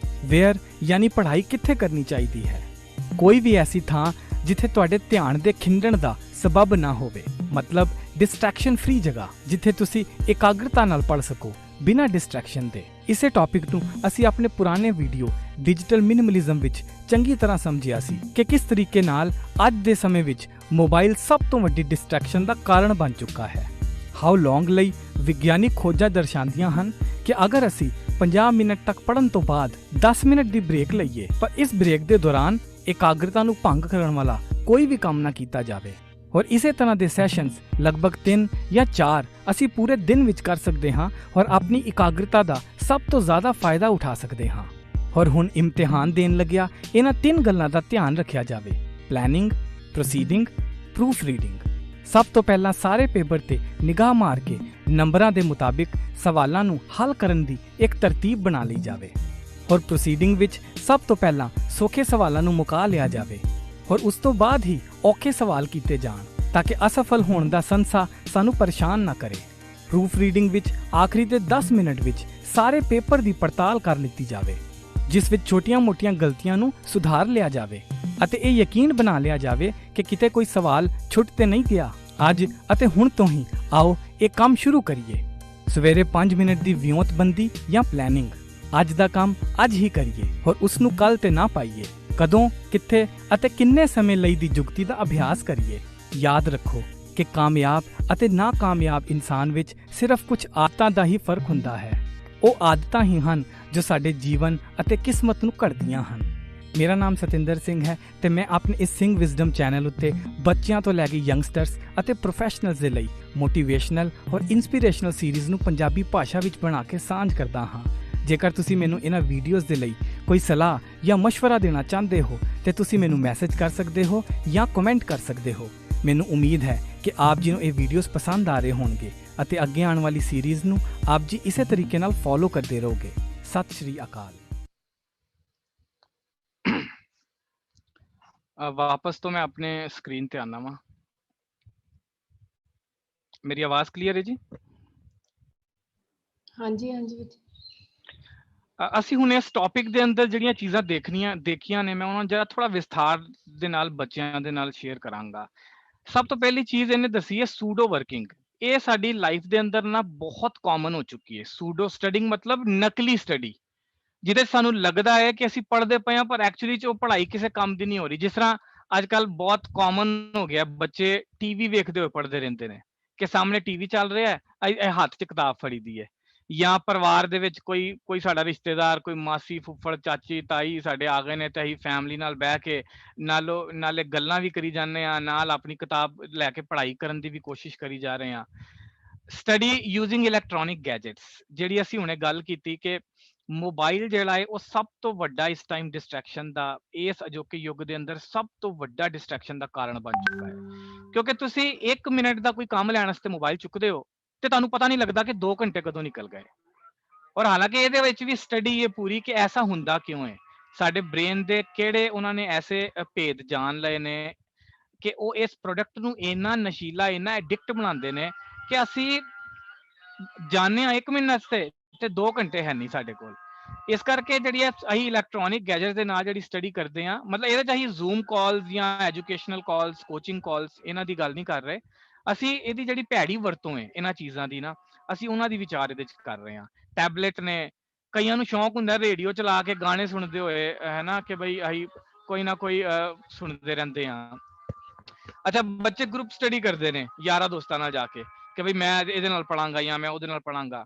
Speaker 4: ਵੇਅਰ ਯਾਨੀ ਪੜ੍ਹਾਈ ਕਿੱਥੇ ਕਰਨੀ ਚਾਹੀਦੀ ਹੈ। ਕੋਈ ਵੀ ਐਸੀ ਥਾਂ ਜਿੱਥੇ ਤੁਹਾਡੇ ਧਿਆਨ ਦੇ ਖਿੰਡਣ ਦਾ ਸਬਬ ਨਾ ਹੋਵੇ, ਮਤਲਬ ਡਿਸਟਰੈਕਸ਼ਨ ਫ੍ਰੀ ਜਗ੍ਹਾ ਜਿੱਥੇ ਤੁਸੀਂ ਇਕਾਗਰਤਾ ਨਾਲ ਪੜ੍ਹ ਸਕੋ ਬਿਨਾਂ ਡਿਸਟਰੈਕਸ਼ਨ ਦੇ। ਇਸੇ ਟੌਪਿਕ ਨੂੰ ਅਸੀਂ ਆਪਣੇ ਪੁਰਾਣੇ ਵੀਡੀਓ ਡਿਜੀਟਲ ਮਿਨੀਮਲਿਜ਼ਮ ਵਿੱਚ ਚੰਗੀ ਤਰ੍ਹਾਂ ਸਮਝਿਆ ਸੀ ਕਿ ਕਿਸ ਤਰੀਕੇ ਨਾਲ ਅੱਜ ਦੇ ਸਮੇਂ ਵਿੱਚ ਮੋਬਾਈਲ ਸਭ ਤੋਂ ਵੱਡੀ ਡਿਸਟਰੈਕਸ਼ਨ ਦਾ ਕਾਰਨ ਬਣ ਚੁੱਕਾ ਹੈ। ਹਾਊ ਲੌਂਗ ਲਈ ਵਿਗਿਆਨਿਕ ਖੋਜਾਂ ਦਰਸਾਉਂਦੀਆਂ ਹਨ ਕਿ ਅਗਰ ਅਸੀਂ 50 ਮਿੰਟ ਤੱਕ ਪੜ੍ਹਨ ਤੋਂ ਬਾਅਦ 10 ਮਿੰਟ ਦੀ ਬ੍ਰੇਕ ਲਈਏ, ਪਰ ਇਸ ਬ੍ਰੇਕ ਦੇ ਦੌਰਾਨ ਇਕਾਗਰਤਾ ਨੂੰ ਭੰਗ ਕਰਨ ਵਾਲਾ ਕੋਈ ਵੀ ਕੰਮ ਨਾ ਕੀਤਾ ਜਾਵੇ। ਔਰ ਇਸੇ ਤਰ੍ਹਾਂ ਦੇ ਸੈਸ਼ਨਸ ਲਗਭਗ 3 ਜਾਂ 4 ਅਸੀਂ ਪੂਰੇ ਦਿਨ ਵਿੱਚ ਕਰ ਸਕਦੇ ਹਾਂ ਔਰ ਆਪਣੀ ਇਕਾਗਰਤਾ ਦਾ ਸਭ ਤੋਂ ਜ਼ਿਆਦਾ ਫਾਇਦਾ ਉਠਾ ਸਕਦੇ ਹਾਂ। ਔਰ ਹੁਣ ਇਮਤਿਹਾਨ ਦੇਣ ਲੱਗਿਆ ਇਹਨਾਂ 3 ਗੱਲਾਂ ਦਾ ਧਿਆਨ ਰੱਖਿਆ ਜਾਵੇ: ਪਲੈਨਿੰਗ, ਪ੍ਰੋਸੀਡਿੰਗ, ਪ੍ਰੂਫ ਰੀਡਿੰਗ। ਸਭ ਤੋਂ ਪਹਿਲਾਂ ਸਾਰੇ ਪੇਪਰ ਤੇ ਨਿਗਾਹ ਮਾਰ ਕੇ ਨੰਬਰਾਂ ਦੇ ਮੁਤਾਬਿਕ ਸਵਾਲਾਂ ਨੂੰ ਹੱਲ ਕਰਨ ਦੀ ਇੱਕ ਤਰਤੀਬ ਬਣਾ ਲਈ ਜਾਵੇ। ਔਰ ਪ੍ਰੋਸੀਡਿੰਗ ਵਿੱਚ ਸਭ ਤੋਂ ਪਹਿਲਾਂ ਸੌਖੇ ਸਵਾਲਾਂ ਨੂੰ ਮੁਕਾ ਲਿਆ ਜਾਵੇ ਔਰ ਉਸ ਤੋਂ ਬਾਅਦ ਹੀ ਔਖੇ ਸਵਾਲ ਕੀਤੇ ਜਾਣ ਤਾਂ ਕਿ ਅਸਫਲ ਹੋਣ ਦਾ ਸੰਸਾ ਸਾਨੂੰ ਪਰੇਸ਼ਾਨ ਨਾ ਕਰੇ। ਪ੍ਰੂਫ ਰੀਡਿੰਗ ਵਿੱਚ ਆਖਰੀ ਦੇ 10 ਮਿੰਟ ਵਿੱਚ ਸਾਰੇ ਪੇਪਰ ਦੀ ਪੜਤਾਲ ਕਰ ਲਿੱਤੀ ਜਾਵੇ, ਜਿਸ ਵਿੱਚ ਛੋਟੀਆਂ-ਮੋਟੀਆਂ ਗਲਤੀਆਂ ਨੂੰ ਸੁਧਾਰ ਲਿਆ ਜਾਵੇ ਅਤੇ ਇਹ ਯਕੀਨ ਬਣਾ ਲਿਆ ਜਾਵੇ ਕਿ ਕਿਤੇ ਕੋਈ ਸਵਾਲ ਛੁੱਟ ਤੇ ਨਹੀਂ ਗਿਆ। ਅੱਜ ਅਤੇ ਹੁਣ ਤੋਂ ਹੀ ਆਓ ਇਹ ਕੰਮ ਸ਼ੁਰੂ ਕਰੀਏ। ਸਵੇਰੇ 5 ਮਿੰਟ ਦੀ ਵਿਉਂਤਬੰਦੀ ਜਾਂ ਪਲੈਨਿੰਗ। ਅੱਜ ਦਾ ਕੰਮ ਅੱਜ ਹੀ ਕਰੀਏ ਔਰ ਉਸ ਨੂੰ ਕੱਲ ਤੇ ਨਾ ਪਾਈਏ। ਕਦੋਂ, ਕਿੱਥੇ ਅਤੇ ਕਿੰਨੇ ਸਮੇਂ ਲਈ ਦੀ ਜੁਗਤੀ ਦਾ ਅਭਿਆਸ ਕਰੀਏ। ਯਾਦ ਰੱਖੋ ਕਿ ਕਾਮਯਾਬ ਅਤੇ ਨਾਕਾਮਯਾਬ ਇਨਸਾਨ ਵਿੱਚ ਸਿਰਫ ਕੁਝ ਆਦਤਾਂ ਦਾ ਹੀ ਫਰਕ ਹੁੰਦਾ ਹੈ। ਉਹ ਆਦਤਾਂ ਹੀ ਹਨ ਜੋ ਸਾਡੇ ਜੀਵਨ ਅਤੇ ਕਿਸਮਤ ਨੂੰ ਘੜਦੀਆਂ ਹਨ। ਮੇਰਾ ਨਾਮ ਸਤਿੰਦਰ ਸਿੰਘ ਹੈ ਤੇ ਮੈਂ ਆਪਣੇ ਇਸ ਸਿੰਘ ਵਿਜ਼ਡਮ ਚੈਨਲ ਉੱਤੇ ਬੱਚਿਆਂ ਤੋਂ ਲੈ ਕੇ ਯੰਗਸਟਰਸ ਅਤੇ ਪ੍ਰੋਫੈਸ਼ਨਲਸ ਦੇ ਲਈ ਮੋਟੀਵੇਸ਼ਨਲ ਔਰ ਇਨਸਪੀਰੇਸ਼ਨਲ ਸੀਰੀਜ਼ ਨੂੰ ਪੰਜਾਬੀ ਭਾਸ਼ਾ ਵਿੱਚ ਬਣਾ ਕੇ ਸਾਂਝ ਕਰਦਾ ਹਾਂ। ਜੇਕਰ ਤੁਸੀਂ ਮੈਨੂੰ ਇਹਨਾਂ ਵੀਡੀਓਜ਼ ਦੇ ਲਈ ਕੋਈ ਸਲਾਹ ਜਾਂ ਮਸ਼ਵਰਾ ਦੇਣਾ ਚਾਹੁੰਦੇ ਹੋ ਤੇ ਤੁਸੀਂ ਮੈਨੂੰ ਮੈਸੇਜ ਕਰ ਸਕਦੇ ਹੋ ਜਾਂ ਕਮੈਂਟ ਕਰ ਸਕਦੇ ਹੋ। ਮੈਨੂੰ ਉਮੀਦ ਹੈ ਕਿ ਆਪ ਜੀ ਨੂੰ ਇਹ ਵੀਡੀਓਜ਼ ਪਸੰਦ ਆ ਰਹੇ ਹੋਣਗੇ ਅਤੇ ਅੱਗੇ ਆਉਣ ਵਾਲੀ ਸੀਰੀਜ਼ ਨੂੰ ਆਪ ਜੀ ਇਸੇ ਤਰੀਕੇ ਨਾਲ ਫੋਲੋ ਕਰਦੇ ਰਹੋਗੇ। ਸਤਿ ਸ਼੍ਰੀ ਅਕਾਲ।
Speaker 3: ਵਾਪਸ ਤੋਂ ਮੈਂ ਆਪਣੇ ਸਕਰੀਨ ਤੇ ਆਨਾ ਵਾਂ। ਮੇਰੀ ਆਵਾਜ਼ ਕਲੀਅਰ ਹੈ ਜੀ?
Speaker 1: ਹਾਂਜੀ ਹਾਂਜੀ।
Speaker 3: ਅਸੀਂ ਹੁਣ ਇਸ ਟੌਪਿਕ ਦੇ ਅੰਦਰ ਜਿਹੜੀਆਂ ਚੀਜ਼ਾਂ ਦੇਖੀਆਂ ਨੇ, ਮੈਂ ਉਹਨਾਂ ਨੂੰ ਜਿਹੜਾ ਥੋੜਾ ਵਿਸਥਾਰ ਦੇ ਨਾਲ ਬੱਚਿਆਂ ਦੇ ਨਾਲ ਸ਼ੇਅਰ ਕਰਾਂਗਾ। ਸਭ ਤੋਂ ਪਹਿਲੀ ਚੀਜ਼ ਇਹਨੇ ਦੱਸੀ ਹੈ ਸੂਡੋ ਵਰਕਿੰਗ। ਇਹ ਸਾਡੀ ਲਾਈਫ ਦੇ ਅੰਦਰ ਨਾ ਬਹੁਤ ਕਾਮਨ ਹੋ ਚੁੱਕੀ ਹੈ। ਸੂਡੋ ਸਟੱਡਿੰਗ ਮਤਲਬ ਨਕਲੀ ਸਟੱਡੀ, ਜਿਹਦੇ ਸਾਨੂੰ ਲੱਗਦਾ ਹੈ ਕਿ ਅਸੀਂ ਪੜ੍ਹਦੇ ਪਏ ਹਾਂ ਪਰ ਐਕਚੁਅਲੀ 'ਚ ਉਹ ਪੜ੍ਹਾਈ ਕਿਸੇ ਕੰਮ ਦੀ ਨਹੀਂ ਹੋ ਰਹੀ। ਜਿਸ ਤਰ੍ਹਾਂ ਅੱਜ ਕੱਲ ਬਹੁਤ ਕਾਮਨ ਹੋ ਗਿਆ, ਬੱਚੇ ਟੀਵੀ ਵੇਖਦੇ ਹੋਏ ਪੜ੍ਹਦੇ ਰਹਿੰਦੇ ਨੇ ਕਿ ਸਾਹਮਣੇ ਟੀਵੀ ਚੱਲ ਰਿਹਾ ਹੈ, ਇਹ ਹੱਥ 'ਚ ਕਿਤਾਬ ਫੜੀ ਦੀ ਹੈ। ਜਾਂ ਪਰਿਵਾਰ ਦੇ ਵਿੱਚ ਕੋਈ ਸਾਡਾ ਰਿਸ਼ਤੇਦਾਰ, ਕੋਈ ਮਾਸੀ, ਫੁੱਫੜ, ਚਾਚੀ, ਤਾਈ ਸਾਡੇ ਆ ਗਏ ਨੇ ਤੇ ਅਸੀਂ ਫੈਮਿਲੀ ਨਾਲ ਬਹਿ ਕੇ ਨਾਲੇ ਗੱਲਾਂ ਵੀ ਕਰੀ ਜਾਂਦੇ ਹਾਂ, ਨਾਲ ਆਪਣੀ ਕਿਤਾਬ ਲੈ ਕੇ ਪੜ੍ਹਾਈ ਕਰਨ ਦੀ ਵੀ ਕੋਸ਼ਿਸ਼ ਕਰੀ ਜਾ ਰਹੇ ਹਾਂ। ਸਟੱਡੀ ਯੂਜ਼ਿੰਗ ਇਲੈਕਟ੍ਰੋਨਿਕ ਗੈਜਟਸ, ਜਿਹੜੀ ਅਸੀਂ ਹੁਣੇ ਗੱਲ ਕੀਤੀ ਕਿ ਮੋਬਾਈਲ ਜਿਹੜਾ ਹੈ ਉਹ ਸਭ ਤੋਂ ਵੱਡਾ ਇਸ ਟਾਈਮ ਡਿਸਟਰੈਕਸ਼ਨ ਦਾ, ਇਸ ਅਜੋਕੇ ਯੁੱਗ ਦੇ ਅੰਦਰ ਸਭ ਤੋਂ ਵੱਡਾ ਡਿਸਟਰੈਕਸ਼ਨ ਦਾ ਕਾਰਨ ਬਣ ਚੁੱਕਾ ਹੈ। ਕਿਉਂਕਿ ਤੁਸੀਂ 1 ਮਿੰਟ ਦਾ ਕੋਈ ਕੰਮ ਲੈਣ ਵਾਸਤੇ ਮੋਬਾਈਲ ਚੁੱਕਦੇ ਹੋ ਤੇ ਤੁਹਾਨੂੰ ਪਤਾ ਨਹੀਂ ਲੱਗਦਾ ਕਿ 2 ਘੰਟੇ ਕਦੋਂ ਨਿਕਲ ਗਏ। ਔਰ ਹਾਲਾਂਕਿ ਇਹਦੇ ਵਿੱਚ ਵੀ ਸਟੱਡੀ ਇਹ ਪੂਰੀ ਕਿ ਐਸਾ ਹੁੰਦਾ ਕਿਉਂ ਹੈ, ਸਾਡੇ ਬ੍ਰੇਨ ਦੇ ਕਿਹੜੇ ਉਹਨਾਂ ਨੇ ਐਸੇ ਭੇਦ ਜਾਣ ਲਏ ਨੇ ਕਿ ਉਹ ਇਸ ਪ੍ਰੋਡਕਟ ਨੂੰ ਇੰਨਾ ਨਸ਼ੀਲਾ, ਇੰਨਾ ਐਡਿਕਟ ਬਣਾਉਂਦੇ ਨੇ ਕਿ ਅਸੀਂ ਜਾਣਦੇ ਹਾਂ 1 ਮਿੰਟ ਵਾਸਤੇ ਤੇ 2 ਘੰਟੇ ਹੈ ਨਹੀਂ ਸਾਡੇ ਕੋਲ। ਇਸ ਕਰਕੇ ਜਿਹੜੀ ਅਸੀਂ ਇਲੈਕਟ੍ਰੋਨਿਕ ਗੈਜਟ ਦੇ ਨਾਲ ਜਿਹੜੀ ਸਟੱਡੀ ਕਰਦੇ ਹਾਂ, ਮਤਲਬ ਇਹਦੇ 'ਚ ਅਸੀਂ ਜ਼ੂਮ ਕਾਲਸ ਜਾਂ ਐਜੂਕੇਸ਼ਨਲ ਕਾਲਸ, ਕੋਚਿੰਗ ਕਾਲਸ ਇਹਨਾਂ ਦੀ ਗੱਲ ਨਹੀਂ ਕਰ ਰਹੇ। ਅਸੀਂ ਇਹਦੀ ਜਿਹੜੀ ਭੈੜੀ ਵਰਤੋਂ ਹੈ ਇਹਨਾਂ ਚੀਜ਼ਾਂ ਦੀ ਨਾ, ਅਸੀਂ ਉਹਨਾਂ ਦੀ ਵਿਚਾਰ ਇਹਦੇ 'ਚ ਕਰ ਰਹੇ ਹਾਂ। ਟੈਬਲੇਟ ਨੇ, ਕਈਆਂ ਨੂੰ ਸ਼ੌਂਕ ਹੁੰਦਾ ਰੇਡੀਓ ਚਲਾ ਕੇ ਗਾਣੇ ਸੁਣਦੇ ਹੋਏ, ਹੈ ਨਾ, ਕਿ ਬਈ ਅਸੀਂ ਕੋਈ ਨਾ ਕੋਈ ਸੁਣਦੇ ਰਹਿੰਦੇ ਹਾਂ। ਅੱਛਾ, ਬੱਚੇ ਗਰੁੱਪ ਸਟੱਡੀ ਕਰਦੇ ਨੇ ਯਾਰਾਂ ਦੋਸਤਾਂ ਨਾਲ ਜਾ ਕੇ ਕਿ ਬਈ ਮੈਂ ਇਹਦੇ ਨਾਲ ਪੜਾਂਗਾ ਜਾਂ ਮੈਂ ਉਹਦੇ ਨਾਲ ਪੜਾਂਗਾ।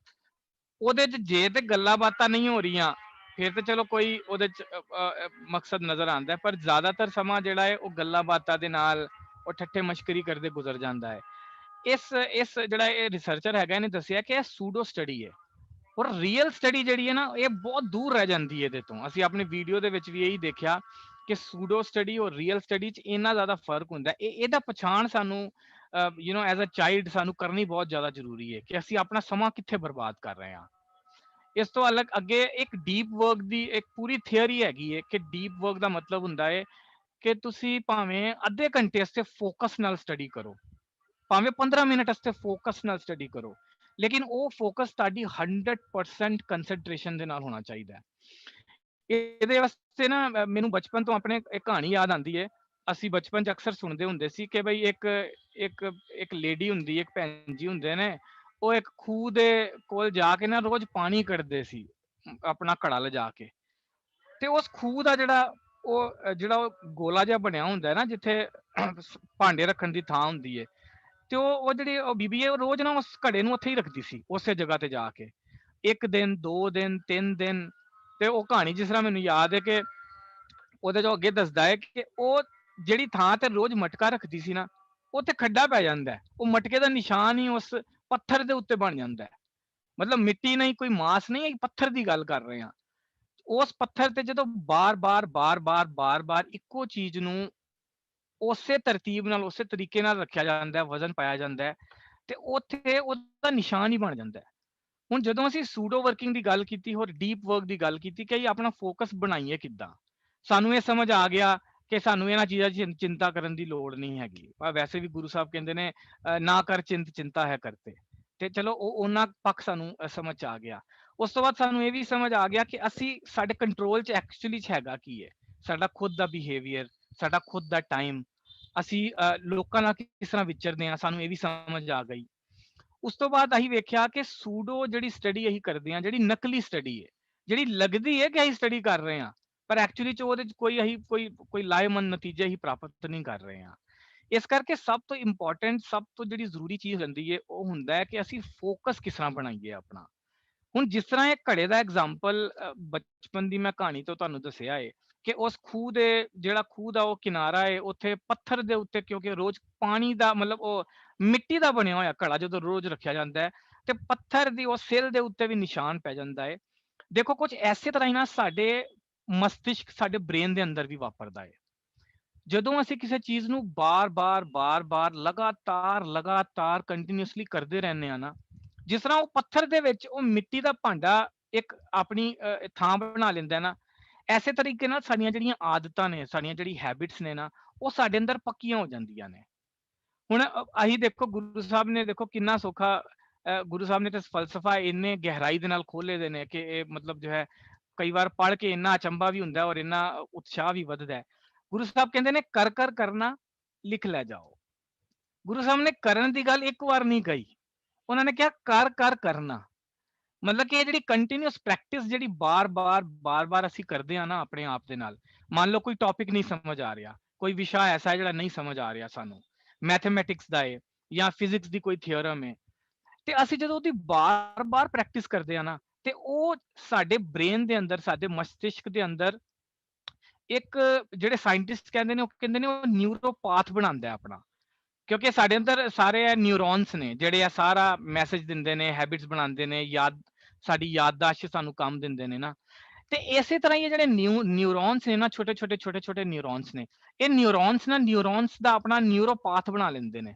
Speaker 3: ਉਹਦੇ 'ਚ ਜੇ ਤੇ ਗੱਲਾਂ ਬਾਤਾਂ ਨਹੀਂ ਹੋ ਰਹੀਆਂ ਫਿਰ ਤੇ ਚਲੋ ਕੋਈ ਉਹਦੇ 'ਚ ਮਕਸਦ ਨਜ਼ਰ ਆਉਂਦਾ, ਪਰ ਜ਼ਿਆਦਾਤਰ ਸਮਾਂ ਜਿਹੜਾ ਹੈ ਉਹ ਗੱਲਾਂ ਬਾਤਾਂ ਦੇ ਨਾਲ, ਉਹ ਠੱਠੇ ਮਸ਼ਕਰੀ ਕਰਦੇ ਗੁਜ਼ਰ ਜਾਂਦਾ ਹੈ। ਇਸ ਜਿਹੜਾ ਇਹ ਰਿਸਰਚਰ ਹੈਗਾ ਇਹਨੇ ਦੱਸਿਆ ਕਿ ਇਹ ਸੂਡੋ ਸਟੱਡੀ ਹੈ, ਔਰ ਰੀਅਲ ਸਟੱਡੀ ਜਿਹੜੀ ਹੈ ਨਾ ਇਹ ਬਹੁਤ ਦੂਰ ਰਹਿ ਜਾਂਦੀ ਹੈ ਇਹਦੇ ਤੋਂ। ਅਸੀਂ ਆਪਣੀ ਵੀਡੀਓ ਦੇ ਵਿੱਚ ਵੀ ਇਹੀ ਦੇਖਿਆ ਕਿ ਸੂਡੋ ਸਟੱਡੀ ਔਰ ਰੀਅਲ ਸਟੱਡੀ 'ਚ ਇੰਨਾ ਜ਼ਿਆਦਾ ਫਰਕ ਹੁੰਦਾ। ਇਹਦਾ ਪਛਾਣ ਸਾਨੂੰ ਐਜ਼ ਅ ਚਾਈਲਡ ਸਾਨੂੰ ਕਰਨੀ ਬਹੁਤ ਜ਼ਿਆਦਾ ਜ਼ਰੂਰੀ ਹੈ ਕਿ ਅਸੀਂ ਆਪਣਾ ਸਮਾਂ ਕਿੱਥੇ ਬਰਬਾਦ ਕਰ ਰਹੇ ਹਾਂ। ਇਸ ਤੋਂ ਅਲੱਗ ਅੱਗੇ ਇੱਕ ਡੀਪ ਵਰਕ ਦੀ ਇੱਕ ਪੂਰੀ ਥਿਉਰੀ ਹੈਗੀ ਹੈ ਕਿ ਡੀਪ ਵਰਕ ਦਾ ਮਤਲਬ ਹੁੰਦਾ ਹੈ ਕਿ ਤੁਸੀਂ ਭਾਵੇਂ ਅੱਧੇ ਘੰਟੇ ਵਾਸਤੇ ਫੋਕਸ ਨਾਲ ਸਟੱਡੀ ਕਰੋ, ਭਾਵੇਂ 15 ਮਿੰਟ ਵਾਸਤੇ ਫੋਕਸ ਨਾਲ ਸਟੱਡੀ ਕਰੋ, ਲੇਕਿਨ ਉਹ ਫੋਕਸ ਤੁਹਾਡੀ 100% ਕੰਸੈਂਟਰੇਸ਼ਨ ਦੇ ਨਾਲ ਹੋਣਾ ਚਾਹੀਦਾ ਹੈ। ਇਹਦੇ ਵਾਸਤੇ ਨਾ ਮੈਨੂੰ ਬਚਪਨ ਤੋਂ ਆਪਣੇ ਇੱਕ ਕਹਾਣੀ ਯਾਦ ਆਉਂਦੀ ਹੈ। ਅਸੀਂ ਬਚਪਨ 'ਚ ਅਕਸਰ ਸੁਣਦੇ ਹੁੰਦੇ ਸੀ ਕਿ ਬਈ ਇੱਕ ਲੇਡੀ ਹੁੰਦੀ, ਇੱਕ ਭੈਣ ਜੀ ਹੁੰਦੇ ਨੇ, ਉਹ ਇੱਕ ਖੂਹ ਦੇ ਕੋਲ ਜਾ ਕੇ ਨਾ ਰੋਜ਼ ਪਾਣੀ ਕੱਢਦੇ ਸੀ ਆਪਣਾ ਘੜਾ ਲਿਜਾ ਕੇ। ਤੇ ਉਸ ਖੂਹ ਦਾ ਜਿਹੜਾ ਉਹ ਗੋਲਾ ਜਿਹਾ ਬਣਿਆ ਹੁੰਦਾ ਨਾ, ਜਿੱਥੇ ਭਾਂਡੇ ਰੱਖਣ ਦੀ ਥਾਂ ਹੁੰਦੀ ਹੈ, ਤੇ ਉਹ ਜਿਹੜੀ ਉਹ ਬੀਬੀ ਹੈ ਉਹ ਰੋਜ਼ ਨਾ ਉਸ ਘੜੇ ਨੂੰ ਉੱਥੇ ਹੀ ਰੱਖਦੀ ਸੀ, ਉਸੇ ਜਗ੍ਹਾ ਤੇ ਜਾ ਕੇ। 1 ਦਿਨ, 2 ਦਿਨ, 3 ਦਿਨ, ਤੇ ਉਹ ਕਹਾਣੀ ਜਿਸ ਤਰ੍ਹਾਂ ਮੈਨੂੰ ਯਾਦ ਹੈ ਕਿ ਉਹਦੇ ਚੋਂ ਅੱਗੇ ਦੱਸਦਾ ਹੈ ਕਿ ਉਹ ਜਿਹੜੀ ਥਾਂ ਤੇ ਰੋਜ਼ ਮਟਕਾ ਰੱਖਦੀ ਸੀ ਨਾ, ਉੱਥੇ ਖੱਡਾ ਪੈ ਜਾਂਦਾ ਹੈ। ਉਹ ਮਟਕੇ ਦਾ ਨਿਸ਼ਾਨ ਹੀ ਉਸ ਪੱਥਰ ਦੇ ਉੱਤੇ ਬਣ ਜਾਂਦਾ ਹੈ। ਮਤਲਬ ਮਿੱਟੀ ਨਹੀਂ, ਕੋਈ ਮਾਸ ਨਹੀਂ, ਇੱਕ ਪੱਥਰ ਦੀ ਗੱਲ ਕਰ ਰਹੇ ਹਾਂ। ਉਸ ਪੱਥਰ ਤੇ ਜਦੋਂ ਬਾਰ-ਬਾਰ ਇੱਕੋ ਚੀਜ਼ ਨੂੰ ਉਸੇ ਤਰਤੀਬ ਨਾਲ, ਉਸੇ ਤਰੀਕੇ ਨਾਲ ਰੱਖਿਆ ਜਾਂਦਾ ਹੈ, ਵਜ਼ਨ ਪਾਇਆ ਜਾਂਦਾ ਹੈ, ਤੇ ਉੱਥੇ ਉਹਦਾ ਨਿਸ਼ਾਨ ਹੀ ਬਣ ਜਾਂਦਾ ਹੈ। ਹੁਣ ਜਦੋਂ ਅਸੀਂ ਸੂਡੋ ਵਰਕਿੰਗ ਦੀ ਗੱਲ ਕੀਤੀ, ਹੋਰ ਡੀਪ ਵਰਕ ਦੀ ਗੱਲ ਕੀਤੀ ਕਿ ਆਪਣਾ ਫੋਕਸ ਬਣਾਈਏ ਕਿੱਦਾਂ, ਸਾਨੂੰ ਇਹ ਸਮਝ ਆ ਗਿਆ ਕਿ ਸਾਨੂੰ ਇਹਨਾਂ ਚੀਜ਼ਾਂ ਦੀ ਚਿੰਤਾ ਕਰਨ ਦੀ ਲੋੜ ਨਹੀਂ ਹੈਗੀ। ਵੈਸੇ ਵੀ ਗੁਰੂ ਸਾਹਿਬ ਕਹਿੰਦੇ ਨੇ ਨਾ ਕਰ ਚਿੰਤਾ ਹੈ ਕਰਤੇ, ਤੇ ਚਲੋ ਉਹਨਾਂ ਪੱਖ ਸਾਨੂੰ ਸਮਝ ਆ ਗਿਆ। ਉਸ ਤੋਂ ਬਾਅਦ ਸਾਨੂੰ ਇਹ ਵੀ ਸਮਝ ਆ ਗਿਆ ਕਿ ਅਸੀਂ ਸਾਡੇ ਕੰਟਰੋਲ 'ਚ ਐਕਚੁਅਲੀ 'ਚ ਹੈਗਾ ਕੀ ਹੈ, ਸਾਡਾ ਖੁਦ ਦਾ ਬਿਹੇਵੀਅਰ, ਸਾਡਾ ਖੁਦ ਦਾ ਟਾਈਮ, ਅਸੀਂ ਲੋਕਾਂ ਨਾਲ ਕਿਸ ਤਰ੍ਹਾਂ ਵਿਚਰਦੇ ਹਾਂ, ਸਾਨੂੰ ਇਹ ਵੀ ਸਮਝ ਆ ਗਈ। ਉਸ ਤੋਂ ਬਾਅਦ ਅਸੀਂ ਵੇਖਿਆ ਕਿ ਸੂਡੋ ਜਿਹੜੀ ਸਟੱਡੀ ਅਸੀਂ ਕਰਦੇ ਹਾਂ, ਜਿਹੜੀ ਨਕਲੀ ਸਟੱਡੀ ਹੈ, ਜਿਹੜੀ ਲੱਗਦੀ ਹੈ ਕਿ ਅਸੀਂ ਸਟੱਡੀ ਕਰ ਰਹੇ ਹਾਂ, ਪਰ ਐਕਚੁਅਲੀ 'ਚ ਉਹਦੇ 'ਚ ਕੋਈ ਲਾਹੇਮੰਦ ਨਤੀਜੇ ਹੀ ਪ੍ਰਾਪਤ ਨਹੀਂ ਕਰ ਰਹੇ ਹਾਂ। ਇਸ ਕਰਕੇ ਸਭ ਤੋਂ ਇੰਪੋਰਟੈਂਟ, ਸਭ ਤੋਂ ਜਿਹੜੀ ਜ਼ਰੂਰੀ ਚੀਜ਼ ਹੁੰਦੀ ਹੈ ਉਹ ਹੁੰਦਾ ਹੈ ਕਿ ਅਸੀਂ ਫੋਕਸ ਕਿਸ ਤਰ੍ਹਾਂ ਬਣਾਈਏ ਆਪਣਾ। ਹੁਣ ਜਿਸ ਤਰ੍ਹਾਂ ਇਹ ਘੜੇ ਦਾ ਐਗਜ਼ਾਮਪਲ ਬਚਪਨ ਦੀ ਮੈਂ ਕਹਾਣੀ ਤੋਂ ਤੁਹਾਨੂੰ ਦੱਸਿਆ ਹੈ ਕਿ ਉਸ ਖੂਹ ਦਾ ਉਹ ਕਿਨਾਰਾ ਹੈ, ਉੱਥੇ ਪੱਥਰ ਦੇ ਉੱਤੇ, ਕਿਉਂਕਿ ਰੋਜ਼ ਪਾਣੀ ਦਾ ਮਤਲਬ ਉਹ ਮਿੱਟੀ ਦਾ ਬਣਿਆ ਹੋਇਆ ਘੜਾ ਜਦੋਂ ਰੋਜ਼ ਰੱਖਿਆ ਜਾਂਦਾ ਹੈ, ਤੇ ਪੱਥਰ ਦੀ ਉਹ ਸਿਲ ਦੇ ਉੱਤੇ ਵੀ ਨਿਸ਼ਾਨ ਪੈ ਜਾਂਦਾ ਹੈ। ਦੇਖੋ, ਕੁਝ ਐਸੇ ਤਰ੍ਹਾਂ ਹੀ ਨਾ ਸਾਡੇ ਮਸਤਿਸ਼ਕ, ਸਾਡੇ ਬ੍ਰੇਨ ਦੇ ਅੰਦਰ ਵੀ ਵਾਪਰਦਾ ਹੈ। ਜਦੋਂ ਅਸੀਂ ਕਿਸੇ ਚੀਜ਼ ਨੂੰ ਬਾਰ-ਬਾਰ ਲਗਾਤਾਰ ਕੰਟੀਨਿਊਸਲੀ ਕਰਦੇ ਰਹਿੰਦੇ ਆ ਨਾ, ਜਿਸ ਤਰ੍ਹਾਂ ਉਹ ਪੱਥਰ ਦੇ ਵਿੱਚ ਉਹ ਮਿੱਟੀ ਦਾ ਭਾਂਡਾ ਇੱਕ ਆਪਣੀ ਥਾਂ ਬਣਾ ਲੈਂਦਾ ਨਾ, ਐਸੇ ਤਰੀਕੇ ਨਾਲ ਸਾਡੀਆਂ ਜਿਹੜੀਆਂ ਆਦਤਾਂ ਨੇ, ਸਾਡੀਆਂ ਜਿਹੜੀ ਹੈਬਿਟਸ ਨੇ ਨਾ, ਉਹ ਸਾਡੇ ਅੰਦਰ ਪੱਕੀਆਂ ਹੋ ਜਾਂਦੀਆਂ ਨੇ। ਹੁਣ ਅਸੀਂ ਦੇਖੋ, ਗੁਰੂ ਸਾਹਿਬ ਨੇ ਦੇਖੋ ਕਿੰਨਾ ਸੌਖਾ, ਗੁਰੂ ਸਾਹਿਬ ਨੇ ਤਾਂ ਫਲਸਫਾ ਇੰਨੇ ਗਹਿਰਾਈ ਦੇ ਨਾਲ ਖੋਲੇ ਦੇ ਨੇ ਕਿ ਇਹ ਮਤਲਬ ਜੋ ਹੈ ਕਈ ਵਾਰ ਪੜ੍ਹ ਕੇ ਇੰਨਾ ਅਚੰਭਾ ਵੀ ਹੁੰਦਾ ਔਰ ਇੰਨਾ ਉਤਸ਼ਾਹ ਵੀ ਵੱਧਦਾ ਹੈ। ਗੁਰੂ ਸਾਹਿਬ ਕਹਿੰਦੇ ਨੇ ਕਰ ਕਰਨਾ, ਲਿਖ ਲੈ ਜਾਓ। ਗੁਰੂ ਸਾਹਿਬ ਨੇ ਕਰਨ ਦੀ ਗੱਲ ਇੱਕ ਵਾਰ ਨਹੀਂ ਕਹੀ, ਉਹਨਾਂ ਨੇ ਕਿਹਾ ਕਰ ਕਰਨਾ। ਮਤਲਬ ਕਿ ਇਹ ਜਿਹੜੀ ਕੰਟੀਨਿਊਸ ਪ੍ਰੈਕਟਿਸ ਜਿਹੜੀ ਬਾਰ-ਬਾਰ ਅਸੀਂ ਕਰਦੇ ਆ ਨਾ ਆਪਣੇ ਆਪ ਦੇ ਨਾਲ, ਮੰਨ ਲਓ ਕੋਈ ਟੌਪਿਕ ਨਹੀਂ ਸਮਝ ਆ ਰਿਹਾ, ਕੋਈ ਵਿਸ਼ਾ ਐਸਾ ਹੈ ਜਿਹੜਾ ਨਹੀਂ ਸਮਝ ਆ ਰਿਹਾ ਸਾਨੂੰ, ਮੈਥਮੈਟਿਕਸ ਦਾ ਹੈ ਜਾਂ ਫਿਜ਼ਿਕਸ ਦੀ ਕੋਈ ਥਿਓਰਮ ਹੈ, ਤੇ ਅਸੀਂ ਜਦੋਂ ਉਹਦੀ ਬਾਰ-ਬਾਰ ਪ੍ਰੈਕਟਿਸ ਕਰਦੇ ਆ ਨਾ, ਤੇ ਉਹ ਸਾਡੇ ਬ੍ਰੇਨ ਦੇ ਅੰਦਰ, ਸਾਡੇ ਮਸਤਿਸ਼ਕ ਦੇ ਅੰਦਰ ਇੱਕ, ਜਿਹੜੇ ਸਾਇੰਟਿਸਟ ਕਹਿੰਦੇ ਨੇ, ਉਹ ਕਹਿੰਦੇ ਨੇ ਉਹ ਨਿਊਰੋਪਾਥ ਬਣਾਉਂਦਾ ਹੈ ਆਪਣਾ। ਕਿਉਂਕਿ ਸਾਡੇ ਅੰਦਰ ਸਾਰੇ ਇਹ ਨਿਊਰੋਨਸ ਨੇ ਜਿਹੜੇ ਆ ਸਾਰਾ ਮੈਸੇਜ ਦਿੰਦੇ ਨੇ, ਹੈਬਿਟਸ ਬਣਾਉਂਦੇ ਨੇ, ਸਾਡੀ ਯਾਦਦਾਸ਼ਤ ਸਾਨੂੰ ਕੰਮ ਦਿੰਦੇ ਨੇ ਨਾ। ਤੇ ਇਸੇ ਤਰ੍ਹਾਂ ਹੀ ਇਹ ਜਿਹੜੇ ਨਿਊਰੋਨਸ ਨੇ ਨਾ, ਛੋਟੇ ਨਿਊਰੋਨਸ ਨੇ, ਇਹ ਨਿਊਰੋਨਸ ਦਾ ਆਪਣਾ ਨਿਊਰੋਪਾਥ ਬਣਾ ਲੈਂਦੇ ਨੇ।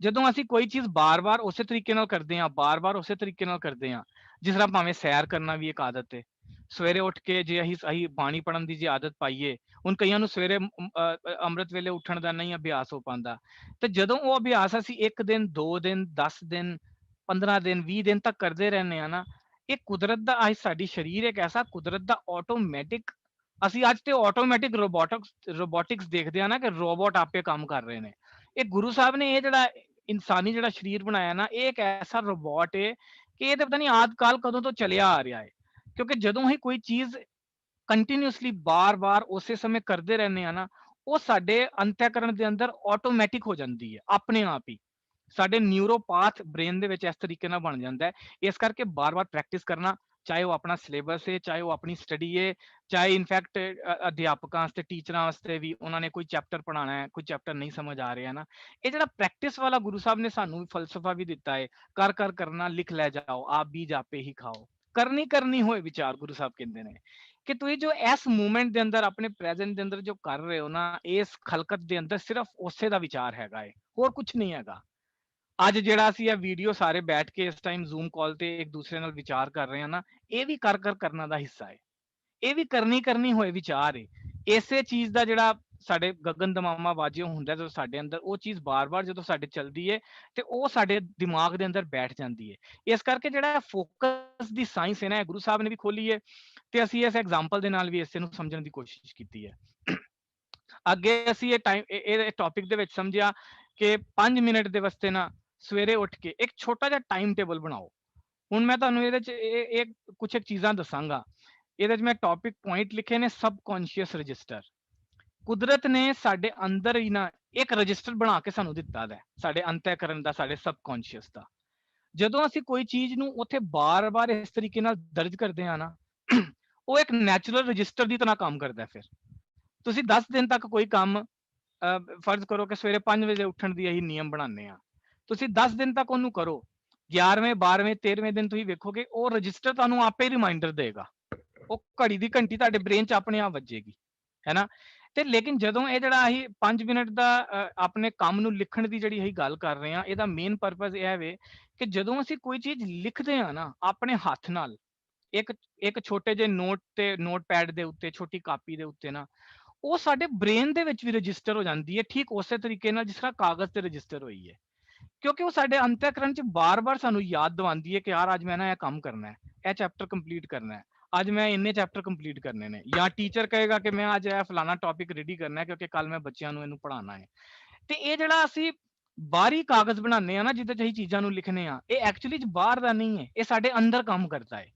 Speaker 3: ਜਦੋਂ ਅਸੀਂ ਕੋਈ ਚੀਜ਼ ਬਾਰ-ਬਾਰ ਉਸੇ ਤਰੀਕੇ ਨਾਲ ਕਰਦੇ ਹਾਂ, ਬਾਰ-ਬਾਰ ਉਸੇ ਤਰੀਕੇ ਨਾਲ ਕਰਦੇ ਹਾਂ, ਜਿਸ ਤਰ੍ਹਾਂ ਭਾਵੇਂ ਸੈਰ ਕਰਨਾ ਵੀ ਇੱਕ ਆਦਤ ਹੈ। ਸਵੇਰੇ ਉੱਠ ਕੇ ਜੇ ਅਸੀਂ ਬਾਣੀ ਪੜ੍ਹਨ ਦੀ ਜੇ ਆਦਤ ਪਾਈਏ, ਹੁਣ ਕਈਆਂ ਨੂੰ ਸਵੇਰੇ ਅੰਮ੍ਰਿਤ ਵੇਲੇ ਉੱਠਣ ਦਾ ਨਹੀਂ ਅਭਿਆਸ ਹੋ ਪਾਉਂਦਾ, ਤੇ ਜਦੋਂ ਉਹ ਅਭਿਆਸ ਅਸੀਂ 1 ਦਿਨ, 2 ਦਿਨ, 10 ਦਿਨ, 15 ਦਿਨ, 20 ਦਿਨ ਤੱਕ ਕਰਦੇ ਰਹਿੰਦੇ ਆ ਨਾ, ਇਹ ਕੁਦਰਤ ਦਾ, ਸਾਡੀ ਸਰੀਰ ਇੱਕ ਐਸਾ ਕੁਦਰਤ ਦਾ ਆਟੋਮੈਟਿਕ, ਅਸੀਂ ਅੱਜ ਤੇ ਆਟੋਮੈਟਿਕ ਰੋਬੋਟਿਕਸ ਦੇਖਦੇ ਆ ਨਾ, ਕਿ ਰੋਬੋਟ ਆਪੇ ਕੰਮ ਕਰ ਰਹੇ ਨੇ। ਇਹ ਗੁਰੂ ਸਾਹਿਬ ਨੇ ਇਹ ਜਿਹੜਾ ਇਨਸਾਨੀ ਜਿਹੜਾ ਸਰੀਰ ਬਣਾਇਆ ਨਾ, ਇਹ ਇੱਕ ਐਸਾ ਰੋਬੋਟ ਹੈ ਕਿ ਇਹ ਤਾਂ ਪਤਾ ਨਹੀਂ ਆਦਿ ਕਾਲ ਕਦੋਂ ਤੋਂ ਚੱਲਿਆ ਆ ਰਿਹਾ ਹੈ। ਕਿਉਂਕਿ ਜਦੋਂ ਹੀ ਕੋਈ ਚੀਜ਼ ਕੰਟੀਨਿਊਸਲੀ ਬਾਰ-ਬਾਰ ਉਸੇ ਸਮੇਂ ਕਰਦੇ ਰਹਿੰਦੇ ਆ ਨਾ, ਉਹ ਸਾਡੇ ਅੰਤःਕਰਨ ਦੇ ਅੰਦਰ ਆਟੋਮੈਟਿਕ ਹੋ ਜਾਂਦੀ ਹੈ ਆਪਣੇ ਆਪ ਹੀ। ਸਾਡੇ ਨਿਊਰੋਪਾਥ ਬ੍ਰੇਨ ਦੇ ਵਿੱਚ ਇਸ ਤਰੀਕੇ ਨਾਲ ਬਣ ਜਾਂਦਾ ਹੈ। ਇਸ ਕਰਕੇ ਬਾਰ-ਬਾਰ ਪ੍ਰੈਕਟਿਸ ਕਰਨਾ, ਚਾਹੇ ਉਹ ਆਪਣਾ ਸਿਲੇਬਸ ਹੈ, ਚਾਹੇ ਉਹ ਆਪਣੀ ਸਟੱਡੀ ਹੈ, ਚਾਹੇ ਇਨਫੈਕਟ ਅਧਿਆਪਕਾਂ ਵਾਸਤੇ, ਟੀਚਰਾਂ ਵਾਸਤੇ ਵੀ, ਉਹਨਾਂ ਨੇ ਕੋਈ ਚੈਪਟਰ ਪੜ੍ਹਾਉਣਾ ਹੈ, ਕੋਈ ਚੈਪਟਰ ਨਹੀਂ ਸਮਝ ਆ ਰਿਹਾ ਨਾ, ਇਹ ਜਿਹੜਾ ਪ੍ਰੈਕਟਿਸ ਵਾਲਾ ਗੁਰੂ ਸਾਹਿਬ ਨੇ ਸਾਨੂੰ ਫਲਸਫਾ ਵੀ ਦਿੱਤਾ ਹੈ, ਕਰ ਕਰਨਾ, ਲਿਖ ਲੈ ਜਾਓ, ਆਪ ਬੀਜ ਆਪੇ ਹੀ ਖਾਓ। ਕਰਨੀ ਹੋਏ ਵਿਚਾਰ, ਗੁਰੂ ਸਾਹਿਬ ਕਹਿੰਦੇ ਨੇ ਕਿ ਤੁਸੀਂ ਜੋ ਇਸ ਮੂਮੈਂਟ ਦੇ ਅੰਦਰ, ਆਪਣੇ ਪ੍ਰੈਜ਼ੈਂਟ ਦੇ ਅੰਦਰ ਜੋ ਕਰ ਰਹੇ ਹੋ ਨਾ, ਇਸ ਖਲਕਤ ਦੇ ਅੰਦਰ ਸਿਰਫ ਉਸੇ ਦਾ ਵਿਚਾਰ ਹੈਗਾ ਹੈ, ਹੋਰ ਕੁਝ ਨਹੀਂ ਹੈਗਾ। ਅੱਜ ਜਿਹੜਾ ਅਸੀਂ ਇਹ ਵੀਡੀਓ ਸਾਰੇ ਬੈਠ ਕੇ ਇਸ ਟਾਈਮ ਜ਼ੂਮ ਕਾਲ ਤੇ ਇੱਕ ਦੂਸਰੇ ਨਾਲ ਵਿਚਾਰ ਕਰ ਰਹੇ ਹਾਂ ਨਾ, ਇਹ ਵੀ ਕਰਨਾ ਦਾ ਹਿੱਸਾ ਹੈ। ਇਹ ਵੀ ਕਰਨੀ ਹੋਏ ਵਿਚਾਰ ਹੈ। ਇਸੇ ਚੀਜ਼ ਦਾ ਜਿਹੜਾ ਸਾਡੇ ਗਗਨ ਦਮਾਮਾ ਵਾਜਿਓ ਹੁੰਦਾ ਜਦੋਂ ਸਾਡੇ ਅੰਦਰ, ਉਹ ਚੀਜ਼ ਬਾਰ-ਬਾਰ ਜਦੋਂ ਸਾਡੇ ਚੱਲਦੀ ਹੈ, ਤੇ ਉਹ ਸਾਡੇ ਦਿਮਾਗ ਦੇ ਅੰਦਰ ਬੈਠ ਜਾਂਦੀ ਹੈ। ਇਸ ਕਰਕੇ ਜਿਹੜਾ ਫੋਕਸ ਦੀ ਸਾਇੰਸ ਹੈ ਨਾ, ਗੁਰੂ ਸਾਹਿਬ ਨੇ ਵੀ ਖੋਲੀ ਹੈ, ਤੇ ਅਸੀਂ ਇਸ ਐਗਜ਼ਾਮਪਲ ਦੇ ਨਾਲ ਵੀ ਇਸੇ ਨੂੰ ਸਮਝਣ ਦੀ ਕੋਸ਼ਿਸ਼ ਕੀਤੀ ਹੈ। ਅੱਗੇ ਅਸੀਂ ਇਹ ਟੌਪਿਕ ਦੇ ਵਿੱਚ ਸਮਝਿਆ ਕਿ 5 ਮਿੰਟ ਦੇ ਵਾਸਤੇ ਨਾ ਸਵੇਰੇ ਉੱਠ ਕੇ ਇੱਕ ਛੋਟਾ ਜਿਹਾ ਟਾਈਮ ਟੇਬਲ ਬਣਾਓ। ਹੁਣ ਮੈਂ ਤੁਹਾਨੂੰ ਇਹਦੇ 'ਚ ਇਹ ਕੁਛ ਇੱਕ ਚੀਜ਼ਾਂ ਦੱਸਾਂਗਾ। ਇਹਦੇ 'ਚ ਮੈਂ ਟੌਪਿਕ ਪੁਆਇੰਟ ਲਿਖੇ ਨੇ, ਸਬਕੌਂਸ਼ੀਅਸ ਰਜਿਸਟਰ। ਕੁਦਰਤ ਨੇ ਸਾਡੇ ਅੰਦਰ ਹੀ ਨਾ ਇੱਕ ਰਜਿਸਟਰ ਬਣਾ ਕੇ ਸਾਨੂੰ ਦਿੱਤਾ ਹੈ, ਸਾਡੇ ਅੰਤःਕਰਨ ਦਾ, ਸਾਡੇ ਸਬਕੌਂਸ਼ੀਅਸ ਦਾ। ਜਦੋਂ ਅਸੀਂ ਕੋਈ ਚੀਜ਼ ਨੂੰ ਉੱਥੇ ਬਾਰ-ਬਾਰ ਇਸ ਤਰੀਕੇ ਨਾਲ ਦਰਜ ਕਰਦੇ ਹਾਂ ਨਾ, ਉਹ ਇੱਕ ਨੈਚੁਰਲ ਰਜਿਸਟਰ ਦੀ ਤਰ੍ਹਾਂ ਕੰਮ ਕਰਦਾ। ਫਿਰ ਤੁਸੀਂ 10 ਦਿਨ ਤੱਕ ਕੋਈ ਕੰਮ, ਫਰਜ਼ ਕਰੋ ਕਿ ਸਵੇਰੇ 5 ਵਜੇ ਉੱਠਣ ਦੀ ਅਸੀਂ ਨਿਯਮ ਬਣਾਉਂਦੇ ਹਾਂ, ਤੁਸੀਂ 10 ਦਿਨ ਤੱਕ ਉਹਨੂੰ ਕਰੋ, 11ਵੇਂ 12ਵੇਂ 13ਵੇਂ ਦਿਨ ਤੁਸੀਂ ਵੇਖੋਗੇ ਉਹ ਰਜਿਸਟਰ ਤੁਹਾਨੂੰ ਆਪੇ ਰਿਮਾਈਂਡਰ ਦੇਗਾ, ਉਹ ਘੜੀ ਦੀ ਘੰਟੀ ਤੁਹਾਡੇ ਬ੍ਰੇਨ 'ਚ ਆਪਣੇ ਆਪ ਵੱਜੇਗੀ, ਹੈ ਨਾ। ਤੇ ਲੇਕਿਨ ਜਦੋਂ ਇਹ ਜਿਹੜਾ ਅਸੀਂ 5 ਮਿੰਟ ਦਾ ਆਪਣੇ ਕੰਮ ਨੂੰ ਲਿਖਣ ਦੀ ਜਿਹੜੀ ਅਸੀਂ ਗੱਲ ਕਰ ਰਹੇ ਹਾਂ, ਇਹਦਾ ਮੇਨ ਪਰਪਸ ਇਹ ਹੈ ਕਿ ਜਦੋਂ ਅਸੀਂ ਕੋਈ ਚੀਜ਼ ਲਿਖਦੇ ਹਾਂ ਨਾ ਆਪਣੇ ਹੱਥ ਨਾਲ, ਇੱਕ ਛੋਟੇ ਜਿਹੇ ਨੋਟਪੈਡ ਦੇ ਉੱਤੇ, ਛੋਟੀ ਕਾਪੀ ਦੇ ਉੱਤੇ ਨਾ, ਉਹ ਸਾਡੇ ਬ੍ਰੇਨ ਦੇ ਵਿੱਚ ਵੀ ਰਜਿਸਟਰ ਹੋ ਜਾਂਦੀ ਹੈ, ਠੀਕ ਉਸੇ ਤਰੀਕੇ ਨਾਲ ਜਿਸ ਤਰ੍ਹਾਂ ਕਾਗਜ਼ ਤੇ ਰਜਿਸਟਰ ਹੋਈ ਹੈ। ਕਿਉਂਕਿ ਉਹ ਸਾਡੇ ਅੰਤःਕਰਨ 'ਚ ਬਾਰ-ਬਾਰ ਸਾਨੂੰ ਯਾਦ ਦਿਵਾਉਂਦੀ ਹੈ ਕਿ ਯਾਰ ਅੱਜ ਮੈਂ ਨਾ ਇਹ ਕੰਮ ਕਰਨਾ ਹੈ, ਇਹ ਚੈਪਟਰ ਕੰਪਲੀਟ ਕਰਨਾ ਹੈ, ਅੱਜ ਮੈਂ ਇੰਨੇ ਚੈਪਟਰ ਕੰਪਲੀਟ ਕਰਨੇ ਨੇ, ਜਾਂ ਟੀਚਰ ਕਹੇਗਾ ਕਿ ਮੈਂ ਅੱਜ ਇਹ ਫਲਾਣਾ ਟੌਪਿਕ ਰੈਡੀ ਕਰਨਾ ਹੈ ਕਿਉਂਕਿ ਕੱਲ ਮੈਂ ਬੱਚਿਆਂ ਨੂੰ ਇਹਨੂੰ ਪੜ੍ਹਾਉਣਾ ਹੈ। ਤੇ ਇਹ ਜਿਹੜਾ ਅਸੀਂ ਬਾਹਰੀ ਕਾਗਜ਼ ਬਣਾਉਂਦੇ ਆ ਨਾ, ਜਿਹਦੇ 'ਚ ਅਸੀਂ ਚੀਜ਼ਾਂ ਨੂੰ ਲਿਖਣੇ ਆ, ਇਹ ਐਕਚੁਅਲੀ 'ਚ ਬਾਹਰ ਦਾ ਨਹੀਂ ਹੈ, ਇਹ ਸਾਡੇ ਅੰਦਰ ਕੰਮ ਕਰਦਾ ਹੈ।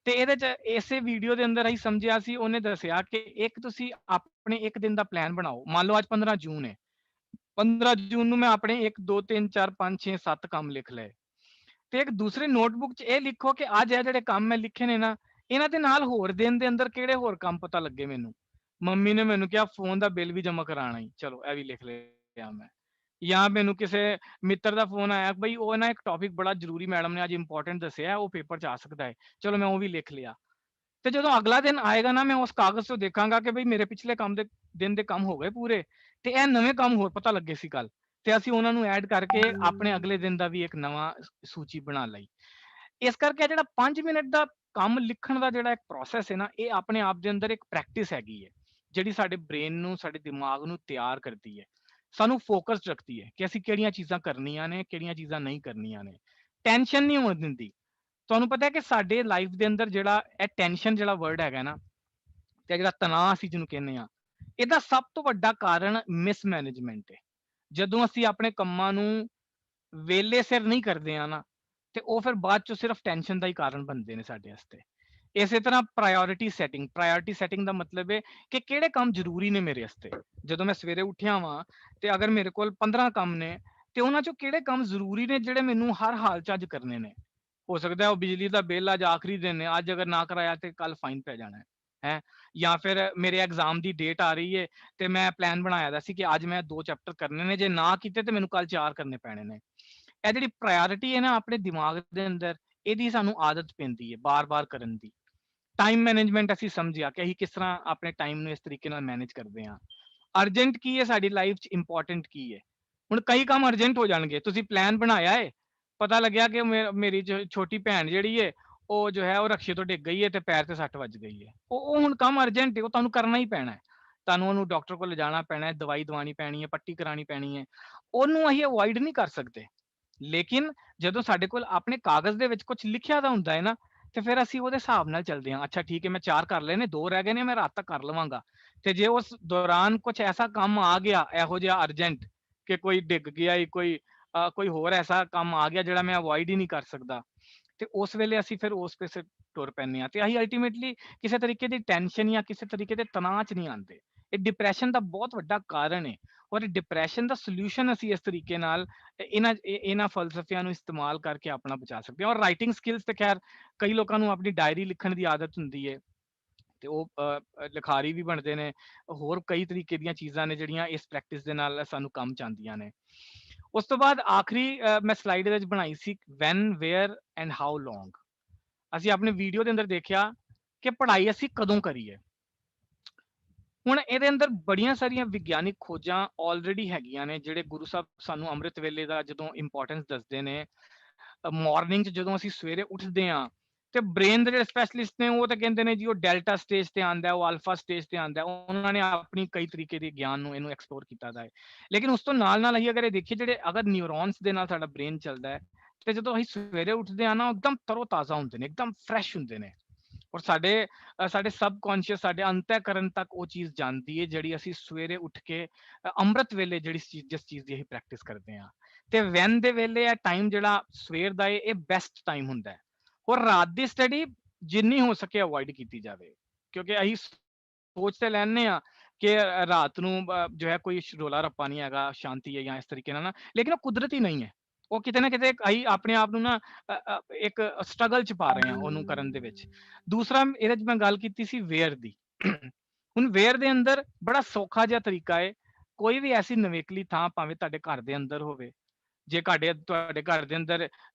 Speaker 3: ਤੇ ਇਹਦੇ 'ਚ ਇਸੇ ਵੀਡੀਓ ਦੇ ਅੰਦਰ ਅਸੀਂ ਸਮਝਿਆ ਸੀ, ਉਹਨੇ ਦੱਸਿਆ ਕਿ ਇੱਕ ਤੁਸੀਂ ਆਪਣੇ ਇੱਕ ਦਿਨ ਦਾ ਪਲਾਨ ਬਣਾਓ। ਮੰਨ ਲਓ ਅੱਜ 15 ਜੂਨ ਹੈ, 15 ਜੂਨ ਨੂੰ ਮੈਂ ਆਪਣੇ 1 2 3 4 5 6 7 ਕੰਮ ਲਿਖ ਲਏ, ਤੇ ਇੱਕ ਦੂਸਰੇ ਨੋਟਬੁੱਕ 'ਚ ਇਹ ਲਿਖੋ ਕਿ ਅੱਜ ਇਹ ਜਿਹੜੇ ਕੰਮ ਮੈਂ ਲਿਖੇ ਨੇ ਨਾ, ਇਹਨਾਂ ਦੇ ਨਾਲ ਹੋਰ ਦਿਨ ਦੇ ਅੰਦਰ ਕਿਹੜੇ ਹੋਰ ਕੰਮ ਪਤਾ ਲੱਗੇ ਮੈਨੂੰ। ਮੰਮੀ ਨੇ ਮੈਨੂੰ ਕਿਹਾ ਫੋਨ ਦਾ ਬਿੱਲ ਵੀ ਜਮ੍ਹਾਂ ਕਰਾਉਣਾ ਹੀ, ਚਲੋ ਇਹ ਵੀ ਲਿਖ ਲਿਆ ਮੈਂ। ਜਾਂ ਮੈਨੂੰ ਕਿਸੇ ਮਿੱਤਰ ਦਾ ਫੋਨ ਆਇਆ, ਬਈ ਉਹ ਨਾ ਇੱਕ ਟੌਪਿਕ ਬੜਾ ਜ਼ਰੂਰੀ ਮੈਡਮ ਨੇ ਅੱਜ ਇੰਪੋਰਟੈਂਟ ਦੱਸਿਆ, ਉਹ ਪੇਪਰ 'ਚ ਆ ਸਕਦਾ ਹੈ, ਚਲੋ ਮੈਂ ਉਹ ਵੀ ਲਿਖ ਲਿਆ। ਤੇ ਜਦੋਂ ਅਗਲਾ ਦਿਨ ਆਏਗਾ ਨਾ, ਮੈਂ ਉਸ ਕਾਗਜ਼ ਤੋਂ ਦੇਖਾਂਗਾ ਕਿ ਬਈ ਮੇਰੇ ਪਿਛਲੇ ਦਿਨ ਦੇ ਕੰਮ ਹੋ ਗਏ ਪੂਰੇ, ਤੇ ਇਹ ਨਵੇਂ ਕੰਮ ਹੋਰ ਪਤਾ ਲੱਗੇ ਸੀ ਕੱਲ, ਤੇ ਅਸੀਂ ਉਹਨਾਂ ਨੂੰ ਐਡ ਕਰਕੇ ਆਪਣੇ ਅਗਲੇ ਦਿਨ ਦਾ ਵੀ ਇੱਕ ਨਵਾਂ ਸੂਚੀ ਬਣਾ ਲਈ। ਇਸ ਕਰਕੇ ਜਿਹੜਾ 5 ਮਿੰਟ ਦਾ ਕੰਮ ਲਿਖਣ ਦਾ ਜਿਹੜਾ ਇੱਕ ਪ੍ਰੋਸੈਸ ਹੈ ਨਾ, ਇਹ ਆਪਣੇ ਆਪ ਦੇ ਅੰਦਰ ਇੱਕ ਪ੍ਰੈਕਟਿਸ ਹੈਗੀ ਹੈ, ਜਿਹੜੀ ਸਾਡੇ ਬ੍ਰੇਨ ਨੂੰ, ਸਾਡੇ ਦਿਮਾਗ ਨੂੰ ਤਿਆਰ ਕਰਦੀ ਹੈ, ਸਾਨੂੰ ਫੋਕਸਡ ਰੱਖਦੀ ਹੈ ਕਿ ਅਸੀਂ ਕਿਹੜੀਆਂ ਚੀਜ਼ਾਂ ਕਰਨੀਆਂ ਨੇ, ਕਿਹੜੀਆਂ ਚੀਜ਼ਾਂ ਨਹੀਂ ਕਰਨੀਆਂ ਨੇ। ਟੈਨਸ਼ਨ ਨਹੀਂ ਹੋਣ ਦਿੰਦੀ। ਤੁਹਾਨੂੰ ਪਤਾ ਹੈ ਕਿ ਸਾਡੇ ਲਾਈਫ ਦੇ ਅੰਦਰ ਜਿਹੜਾ ਇਹ ਟੈਨਸ਼ਨ ਜਿਹੜਾ ਵਰਡ ਹੈਗਾ ਨਾ, ਤੇ ਜਿਹੜਾ ਤਣਾਅ ਅਸੀਂ ਜਿਹਨੂੰ ਕਹਿੰਦੇ ਆ, ਇਹਦਾ ਸਭ ਤੋਂ ਵੱਡਾ ਕਾਰਨ ਮਿਸਮੈਨੇਜਮੈਂਟ ਹੈ। ਜਦੋਂ ਅਸੀਂ ਆਪਣੇ ਕੰਮਾਂ ਨੂੰ ਵੇਲੇ ਸਿਰ ਨਹੀਂ ਕਰਦੇ ਆ ਨਾ, ਤੇ ਉਹ ਫਿਰ ਬਾਅਦ ਚੋਂ ਸਿਰਫ ਟੈਨਸ਼ਨ ਦਾ ਹੀ ਕਾਰਨ ਬਣਦੇ ਨੇ ਸਾਡੇ ਵਾਸਤੇ। ਇਸੇ ਤਰ੍ਹਾਂ ਪ੍ਰਾਇੋਰਟੀ ਸੈਟਿੰਗ ਦਾ ਮਤਲਬ ਹੈ ਕਿ ਕਿਹੜੇ ਕੰਮ ਜ਼ਰੂਰੀ ਨੇ ਮੇਰੇ ਵਾਸਤੇ। ਜਦੋਂ ਮੈਂ ਸਵੇਰੇ ਉੱਠਿਆ ਵਾਂ ਤੇ ਅਗਰ ਮੇਰੇ ਕੋਲ 15 ਕੰਮ ਨੇ ਤੇ ਉਹਨਾਂ ਚੋਂ ਕਿਹੜੇ ਕੰਮ ਜ਼ਰੂਰੀ ਨੇ ਜਿਹੜੇ ਮੈਨੂੰ ਹਰ ਹਾਲ ਚ ਅੱਜ ਕਰਨੇ ਨੇ। ਹੋ ਸਕਦਾ ਹੈ ਉਹ ਬਿਜਲੀ ਦਾ ਬਿੱਲ ਅੱਜ ਆਖਰੀ ਦਿਨ ਹੈ, ਅੱਜ ਅਗਰ ਨਾ ਕਰਾਇਆ ਤੇ ਕੱਲ ਫਾਈਨ ਪੈ ਜਾਣਾ ਹੈ। ਜਾਂ ਫਿਰ ਮੇਰੇ ਐਗਜ਼ਾਮ ਦੀ ਡੇਟ ਆ ਰਹੀ ਹੈ ਤੇ ਮੈਂ ਪਲਾਨ ਬਣਾਇਆ ਦਾ ਸੀ ਕਿ ਅੱਜ ਮੈਂ 2 ਚੈਪਟਰ ਕਰਨੇ ਨੇ, ਜੇ ਨਾ ਕੀਤੇ ਤੇ ਮੈਨੂੰ ਕੱਲ 4 ਕਰਨੇ ਪੈਣੇ ਨੇ। ਇਹ ਜਿਹੜੀ ਪ੍ਰਾਇੋਰਟੀ ਹੈ ਨਾ ਆਪਣੇ ਦਿਮਾਗ ਦੇ ਅੰਦਰ, ਇਹਦੀ ਸਾਨੂੰ ਆਦਤ ਪੈਂਦੀ ਹੈ ਬਾਰ-ਬਾਰ ਕਰਨ ਦੀ। ਟਾਈਮ ਮੈਨੇਜਮੈਂਟ ਅਸੀਂ ਸਮਝਿਆ ਕਿ ਅਸੀਂ ਕਿਸ ਤਰ੍ਹਾਂ ਆਪਣੇ ਟਾਈਮ ਨੂੰ ਇਸ ਤਰੀਕੇ ਨਾਲ ਮੈਨੇਜ ਕਰਦੇ ਹਾਂ। ਅਰਜੈਂਟ ਕੀ ਹੈ ਸਾਡੀ ਲਾਈਫ 'ਚ, ਇੰਪੋਰਟੈਂਟ ਕੀ ਹੈ। ਹੁਣ ਕਈ ਕੰਮ ਅਰਜੈਂਟ ਹੋ ਜਾਣਗੇ, ਤੁਸੀਂ ਪਲਾਨ ਬਣਾਇਆ ਹੈ, ਪਤਾ ਲੱਗਿਆ ਕਿ ਮੇਰੀ ਛੋਟੀ ਭੈਣ ਜਿਹੜੀ ਹੈ ਉਹ ਜੋ ਹੈ ਉਹ ਰਕਸ਼ੇ ਤੋਂ ਡਿੱਗ ਗਈ ਹੈ ਤੇ ਪੈਰ ਤੇ ਸੱਟ ਵੱਜ ਗਈ ਹੈ। ਉਹ ਹੁਣ ਕੰਮ ਅਰਜੈਂਟ ਹੈ, ਉਹ ਤੁਹਾਨੂੰ ਕਰਨਾ ਹੀ ਪੈਣਾ ਹੈ। ਤੁਹਾਨੂੰ ਉਹਨੂੰ ਡਾਕਟਰ ਕੋਲ ਲਿਜਾਣਾ ਪੈਣਾ ਹੈ, ਦਵਾਈ ਦਵਾਉਣੀ ਪੈਣੀ ਹੈ, ਪੱਟੀ ਕਰਾਉਣੀ ਪੈਣੀ ਹੈ। ਉਹਨੂੰ ਅਸੀਂ ਅਵੋਇਡ ਨਹੀਂ ਕਰ ਸਕਦੇ। ਲੇਕਿਨ ਜਦੋਂ ਸਾਡੇ ਕੋਲ ਆਪਣੇ ਕਾਗਜ਼ ਦੇ ਵਿੱਚ ਕੁਝ ਲਿਖਿਆ ਦਾ ਹੁੰਦਾ ਹੈ ਨਾ, ਤੇ ਫਿਰ ਅਸੀਂ ਉਹਦੇ ਹਿਸਾਬ ਨਾਲ ਚੱਲਦੇ ਹਾਂ। ਅੱਛਾ ਠੀਕ ਹੈ, ਮੈਂ 4 ਕਰ ਲਏ ਨੇ, 2 ਰਹਿ ਗਏ ਨੇ, ਮੈਂ ਰਾਤ ਤੱਕ ਕਰ ਲਵਾਂਗਾ। ਤੇ ਜੇ ਉਸ ਦੌਰਾਨ ਕੁਝ ਐਸਾ ਕੰਮ ਆ ਗਿਆ ਇਹੋ ਜਿਹਾ ਅਰਜੈਂਟ ਕਿ ਕੋਈ ਡਿੱਗ ਗਿਆ, ਕੋਈ ਹੋਰ ਐਸਾ ਕੰਮ ਆ ਗਿਆ ਜਿਹੜਾ ਮੈਂ ਅਵੋਇਡ ਹੀ ਨਹੀਂ ਕਰ ਸਕਦਾ, ਤੇ ਉਸ ਵੇਲੇ ਅਸੀਂ ਫਿਰ ਉਸ ਪਾਸੇ ਟੁਰ ਪੈਂਦੇ ਹਾਂ ਤੇ ਅਸੀਂ ਅਲਟੀਮੇਟਲੀ ਕਿਸੇ ਤਰੀਕੇ ਦੀ ਟੈਨਸ਼ਨ ਜਾਂ ਕਿਸੇ ਤਰੀਕੇ ਦੇ ਤਣਾਅ 'ਚ ਨਹੀਂ ਆਉਂਦੇ। ਇਹ ਡਿਪਰੈਸ਼ਨ ਦਾ ਬਹੁਤ ਵੱਡਾ ਕਾਰਨ ਹੈ। ਔਰ ਡਿਪਰੈਸ਼ਨ ਦਾ ਸੋਲੂਸ਼ਨ ਅਸੀਂ ਇਸ ਤਰੀਕੇ ਨਾਲ ਇਹਨਾਂ ਫਲਸਫਿਆਂ ਨੂੰ ਇਸਤੇਮਾਲ ਕਰਕੇ ਆਪਣਾ ਬਚਾ ਸਕਦੇ ਹਾਂ। ਔਰ ਰਾਈਟਿੰਗ ਸਕਿੱਲਸ ਤੇ ਖੈਰ ਕਈ ਲੋਕਾਂ ਨੂੰ ਆਪਣੀ ਡਾਇਰੀ ਲਿਖਣ ਦੀ ਆਦਤ ਹੁੰਦੀ ਹੈ ਤੇ ਉਹ ਲਿਖਾਰੀ ਵੀ ਬਣਦੇ ਨੇ। ਹੋਰ ਕਈ ਤਰੀਕੇ ਦੀਆਂ ਚੀਜ਼ਾਂ ਨੇ ਜਿਹੜੀਆਂ ਇਸ ਪ੍ਰੈਕਟਿਸ ਦੇ ਨਾਲ ਸਾਨੂੰ ਕੰਮ ਚ ਆਉਂਦੀਆਂ ਨੇ। ਉਸ ਤੋਂ ਬਾਅਦ ਆਖਰੀ ਮੈਂ ਸਲਾਈਡ ਦੇ ਵਿੱਚ ਬਣਾਈ ਸੀ when, where and how long. ਅਸੀਂ ਆਪਣੇ ਵੀਡੀਓ ਦੇ ਅੰਦਰ ਦੇਖਿਆ ਕਿ ਪੜ੍ਹਾਈ ਅਸੀਂ ਕਦੋਂ ਕਰੀਏ। ਹੁਣ ਇਹਦੇ ਅੰਦਰ ਬੜੀਆਂ ਸਾਰੀਆਂ ਵਿਗਿਆਨਿਕ ਖੋਜਾਂ ਆਲਰੇਡੀ ਹੈਗੀਆਂ ਨੇ, ਜਿਹੜੇ ਗੁਰੂ ਸਾਹਿਬ ਸਾਨੂੰ ਅੰਮ੍ਰਿਤ ਵੇਲੇ ਦਾ ਜਦੋਂ ਇੰਪੋਰਟੈਂਸ ਦੱਸਦੇ ਨੇ। ਮਾਰਨਿੰਗ 'ਚ ਜਦੋਂ ਅਸੀਂ ਸਵੇਰੇ ਉੱਠਦੇ ਹਾਂ ਤੇ ਬ੍ਰੇਨ ਦੇ ਜਿਹੜੇ ਸਪੈਸ਼ਲਿਸਟ ਨੇ ਉਹ ਤਾਂ ਕਹਿੰਦੇ ਨੇ ਜੀ ਉਹ ਡੈਲਟਾ ਸਟੇਜ ਤੇ ਆਂਦਾ, ਉਹ ਅਲਫਾ ਸਟੇਜ ਤੇ ਆਂਦਾ। ਉਹਨਾਂ ਨੇ ਆਪਣੀ ਕਈ ਤਰੀਕੇ ਦੇ ਗਿਆਨ ਨੂੰ ਇਹਨੂੰ ਐਕਸਪਲੋਰ ਕੀਤਾ ਦਾ ਹੈ। ਲੇਕਿਨ ਉਸ ਤੋਂ ਨਾਲ ਅਸੀਂ ਅਗਰ ਇਹ ਦੇਖੀਏ, ਜਿਹੜੇ ਅਗਰ ਨਿਊਰੋਨਸ ਦੇ ਨਾਲ ਸਾਡਾ ਬ੍ਰੇਨ ਚੱਲਦਾ ਹੈ ਤੇ ਜਦੋਂ ਅਸੀਂ ਸਵੇਰੇ ਉੱਠਦੇ ਹਾਂ ਨਾ, ਇੱਕਦਮ ਤਰੋ ਤਾਜ਼ਾ ਹੁੰਦੇ ਨੇ, ਇੱਕਦਮ ਫਰੈਸ਼ ਹੁੰਦੇ ਨੇ। ਔਰ ਸਾਡੇ ਸਬਕੌਂਸ਼ੀਅਸ, ਸਾਡੇ ਅੰਤःਕਰਨ ਤੱਕ ਉਹ ਚੀਜ਼ ਜਾਂਦੀ ਹੈ ਜਿਹੜੀ ਅਸੀਂ ਸਵੇਰੇ ਉੱਠ ਕੇ ਅੰਮ੍ਰਿਤ ਵੇਲੇ ਜਿਸ ਚੀਜ਼ ਦੀ ਅਸੀਂ ਪ੍ਰੈਕਟਿਸ ਕਰਦੇ ਹਾਂ। ਤੇ ਵੈਨ ਦੇ ਵੇਲੇ ਇਹ ਟਾਈਮ ਜਿਹੜਾ ਸਵੇਰ ਦਾ ਇਹ ਬੈਸਟ ਟਾਈਮ ਹੁੰਦਾ ਹੈ। ਔਰ ਰਾਤ ਦੀ ਸਟੱਡੀ ਜਿੰਨੀ ਹੋ ਸਕੇ ਅਵੋਇਡ ਕੀਤੀ ਜਾਵੇ, ਕਿਉਂਕਿ ਅਸੀਂ ਸੋਚ ਤੇ ਲੈਣੇ ਆ ਕਿ ਰਾਤ ਨੂੰ ਜੋ ਹੈ ਕੋਈ ਰੋਲਾ ਰੱਪਾ ਨਹੀਂ ਹੈਗਾ, ਸ਼ਾਂਤੀ ਹੈ ਜਾਂ ਇਸ ਤਰੀਕੇ ਨਾਲ ਨਾ, ਲੇਕਿਨ ਉਹ ਕੁਦਰਤੀ ਨਹੀਂ ਹੈ। ਉਹ ਕਿਤੇ ਨਾ ਕਿਤੇ ਅਸੀਂ ਆਪਣੇ ਆਪ ਨੂੰ ਨਾ ਇੱਕ ਸਟਰਗਲ ਚ ਪਾ ਰਹੇ ਹਾਂ ਉਹਨੂੰ ਕਰਨ ਦੇ ਵਿੱਚ। ਦੂਸਰਾ ਇਹਦੇ ਚ ਮੈਂ ਗੱਲ ਕੀਤੀ ਸੀ ਵੇਅਰ ਦੀ। ਹੁਣ ਵੇਅਰ ਦੇ ਅੰਦਰ ਬੜਾ ਸੌਖਾ ਜਿਹਾ ਤਰੀਕਾ ਹੈ। ਕੋਈ ਵੀ ਐਸੀ ਨਵੇਕਲੀ ਥਾਂ, ਭਾਵੇਂ ਤੁਹਾਡੇ ਘਰ ਦੇ ਅੰਦਰ ਹੋਵੇ, ਜੇ ਤੁਹਾਡੇ ਘਰ ਦੇ ਅੰਦਰ